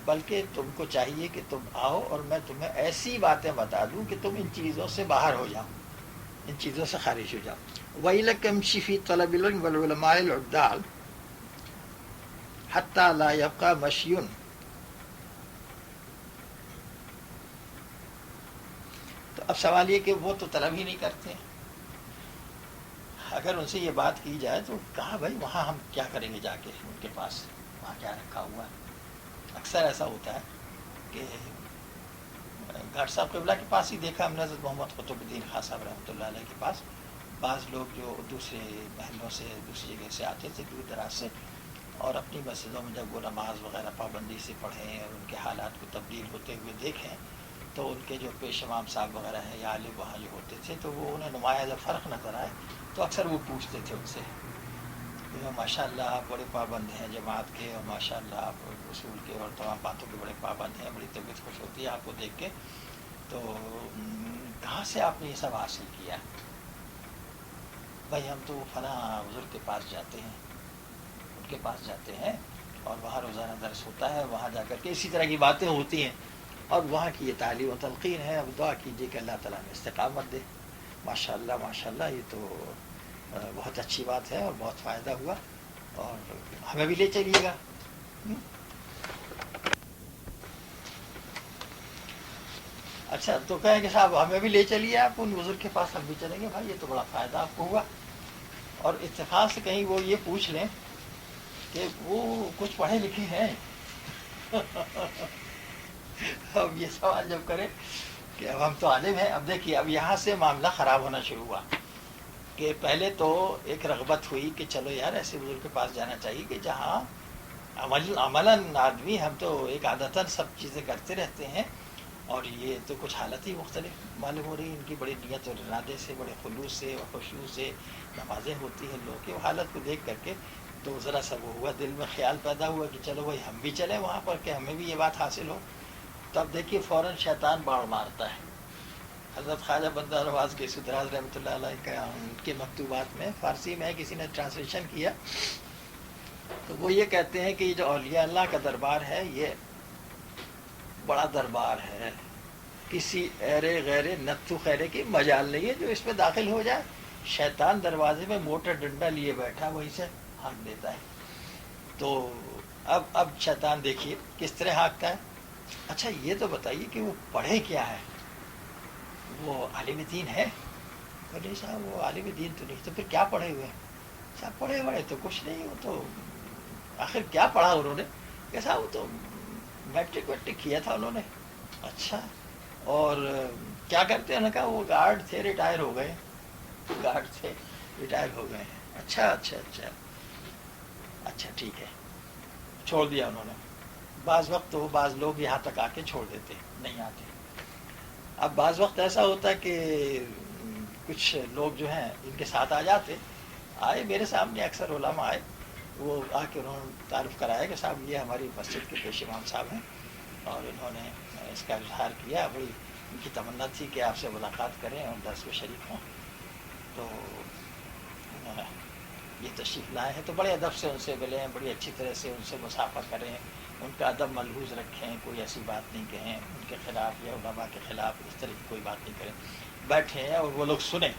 بلکہ تم کو چاہیے کہ تم آؤ اور میں تمہیں ایسی باتیں بتا دوں کہ تم ان چیزوں سے باہر ہو جاؤ، ان چیزوں سے خارج ہو جاؤ. وَإِلَكَ امْشِ فِي طَلَبِ الْعِلْمِ وَالْعُلَمَاءِ الْعُدَّالِ حَتَّى لَا يَبْقَى مَشْيٌ. تو اب سوال یہ کہ وہ تو طلب ہی نہیں کرتے. اگر ان سے یہ بات کی جائے تو کہا بھائی وہاں ہم کیا کریں گے جا کے، ان کے پاس وہاں کیا رکھا ہوا ہے. اکثر ایسا ہوتا ہے کہ گھاٹ صاحب قبلہ کے پاس ہی دیکھا ہم نے حضرت محمد قطب الدین خان صاحب رحمۃ اللہ علیہ کے پاس بعض لوگ جو دوسرے محلوں سے، دوسری جگہ سے آتے تھے، دور دراز سے، اور اپنی مسجدوں میں جب وہ نماز وغیرہ پابندی سے پڑھیں اور ان کے حالات کو تبدیل ہوتے ہوئے دیکھیں، تو ان کے جو پیش امام صاحب وغیرہ ہیں یا عالم وہاں جو ہوتے تھے، تو وہ انہیں نمایاں جب فرق نظر آئے تو اکثر وہ پوچھتے تھے ان سے کہ ماشاء اللہ آپ بڑے پابند ہیں جماعت کے، اور ماشاء اللہ آپ اصول کے اور تمام باتوں کے بڑے پابند ہیں، بڑی طبیعت خوش ہوتی ہے آپ کو دیکھ کے، تو کہاں سے آپ نے یہ سب حاصل کیا؟ بھائی ہم تو فلاں بزرگ کے پاس جاتے ہیں، ان کے پاس جاتے ہیں، اور وہاں روزانہ درس ہوتا ہے، وہاں جا کر کے اسی طرح کی باتیں ہوتی ہیں. اور وہاں کی یہ تعلیم و تلقین ہے. اب دعا کیجیے کہ اللہ تعالیٰ نے استقامت دے. ماشاء اللہ یہ تو بہت اچھی بات ہے اور بہت فائدہ ہوا. اور ہمیں بھی لے چلیے گا. اچھا تو کہیں کہ صاحب ہمیں بھی لے چلیے آپ ان بزرگ کے پاس, ہم بھی چلیں گے. بھائی یہ تو بڑا فائدہ آپ کو ہوا. اور اتفاق سے کہیں وہ یہ پوچھ لیں کہ وہ کچھ پڑھے لکھے ہیں. اب یہ سوال جب کریں کہ اب ہم تو عالم ہیں. اب دیکھیے اب یہاں سے معاملہ خراب ہونا شروع ہوا کہ پہلے تو ایک رغبت ہوئی کہ چلو یار ایسے بزرگ کے پاس جانا چاہیے کہ جہاں عملاً آدمی, ہم تو ایک عادتاً سب چیزیں کرتے رہتے ہیں اور یہ تو کچھ حالت ہی مختلف معلوم ہو رہی ہے. ان کی بڑی نیت اور ارادے سے, بڑے خلوص سے اور خشوع سے نمازیں ہوتی ہیں لوگ کی. وہ حالت کو دیکھ کر کے تو ذرا سا وہ ہوا, دل میں خیال پیدا ہوا کہ چلو بھائی ہم بھی چلیں وہاں پر کہ ہمیں بھی یہ بات حاصل ہو. تو اب دیکھیے فوراً شیطان باڑ مارتا ہے. حضرت خواجہ بندہ نواز کے ستراج رحمۃ اللہ علیہ کا ان کے مکتوبات میں فارسی میں کسی نے ٹرانسلیشن کیا تو وہ یہ کہتے ہیں کہ یہ جو اولیاء اللہ کا دربار ہے یہ بڑا دربار ہے, کسی ایرے غیرے نتھو خیرے کی مجال نہیں ہے جو اس میں داخل ہو جائے. شیطان دروازے میں موٹا ڈنڈا لیے بیٹھا, وہیں سے ہانک دیتا ہے. تو اب شیطان دیکھیے کس طرح ہانکتا ہے. اچھا یہ تو بتائیے کہ وہ پڑھے کیا ہے, وہ عالم دین ہے؟ نہیں صاحب وہ عالم دین تو نہیں. تو پھر کیا پڑھے ہوئے ہیں؟ صاحب پڑھے ہوئے تو کچھ نہیں, وہ تو آخر کیا پڑھا انہوں نے؟ کہ صاحب وہ تو میٹرک ویٹرک کیا تھا انہوں نے. اچھا اور کیا کرتے ہیں؟ انہوں نے کہا وہ گارڈ تھے, ریٹائر ہو گئے. گارڈ تھے, ریٹائر ہو گئے ہیں. اچھا ٹھیک ہے, چھوڑ دیا انہوں نے. بعض وقت تو بعض لوگ یہاں تک آ کے چھوڑ دیتے, نہیں آتے. اب بعض وقت ایسا ہوتا ہے کہ کچھ لوگ جو ہیں ان کے ساتھ آ جاتے. آئے میرے سامنے اکثر علماء آئے, وہ آ کے انہوں نے تعارف کرایا کہ صاحب یہ ہماری مسجد کے پیش امام صاحب ہیں اور انہوں نے اس کا اظہار کیا, بڑی ان کی تمنا تھی کہ آپ سے ملاقات کریں اور درس میں شریک ہوں. تو یہ تشریف لائے ہیں تو بڑے ادب سے ان سے ملیں, بڑی اچھی طرح سے ان سے مصافحہ کریں, ان کا ادب ملحوظ رکھیں, کوئی ایسی بات نہیں کہیں ان کے خلاف یا علماء کے خلاف, اس طرح کی کوئی بات نہیں کریں. بیٹھیں اور وہ لوگ سنیں.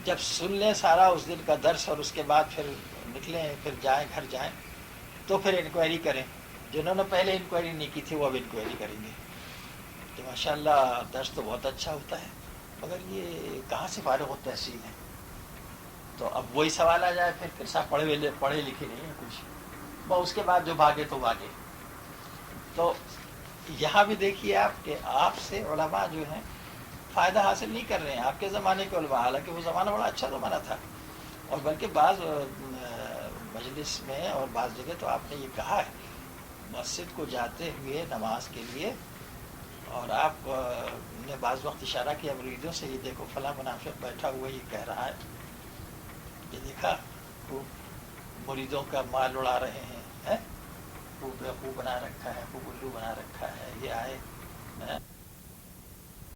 جب سن لیں سارا اس دن کا درس اور اس کے بعد پھر نکلیں, پھر جائیں گھر جائیں, تو پھر انکوائری کریں. جنہوں نے پہلے انکوائری نہیں کی تھی وہ اب انکوائری کریں گے. تو ماشاءاللہ درس تو بہت اچھا ہوتا ہے, مگر یہ کہاں سے فارغ التحصیل ہے؟ تو اب وہی سوال آ جائے پھر صاحب پڑھے لکھے نہیں ہیں کچھ, وہ اس کے بعد جو بھاگے تو بھاگے. تو یہاں بھی دیکھیے آپ کہ آپ سے علماء جو ہیں فائدہ حاصل نہیں کر رہے ہیں. آپ کے زمانے کے علماء, حالانکہ وہ زمانہ بڑا اچھا زمانہ تھا, اور بلکہ بعض مجلس میں اور بعض جگہ تو آپ نے یہ کہا ہے مسجد کو جاتے ہوئے نماز کے لیے, اور آپ نے بعض وقت اشارہ کیا مریدوں سے, یہ دیکھو فلاں منافق بیٹھا ہوا یہ کہہ رہا ہے, یہ دیکھا وہ مریدوں کا مال اڑا رہے ہیں, خوب بنا رکھا ہے, خوب الو بنا رکھا ہے, یہ آئے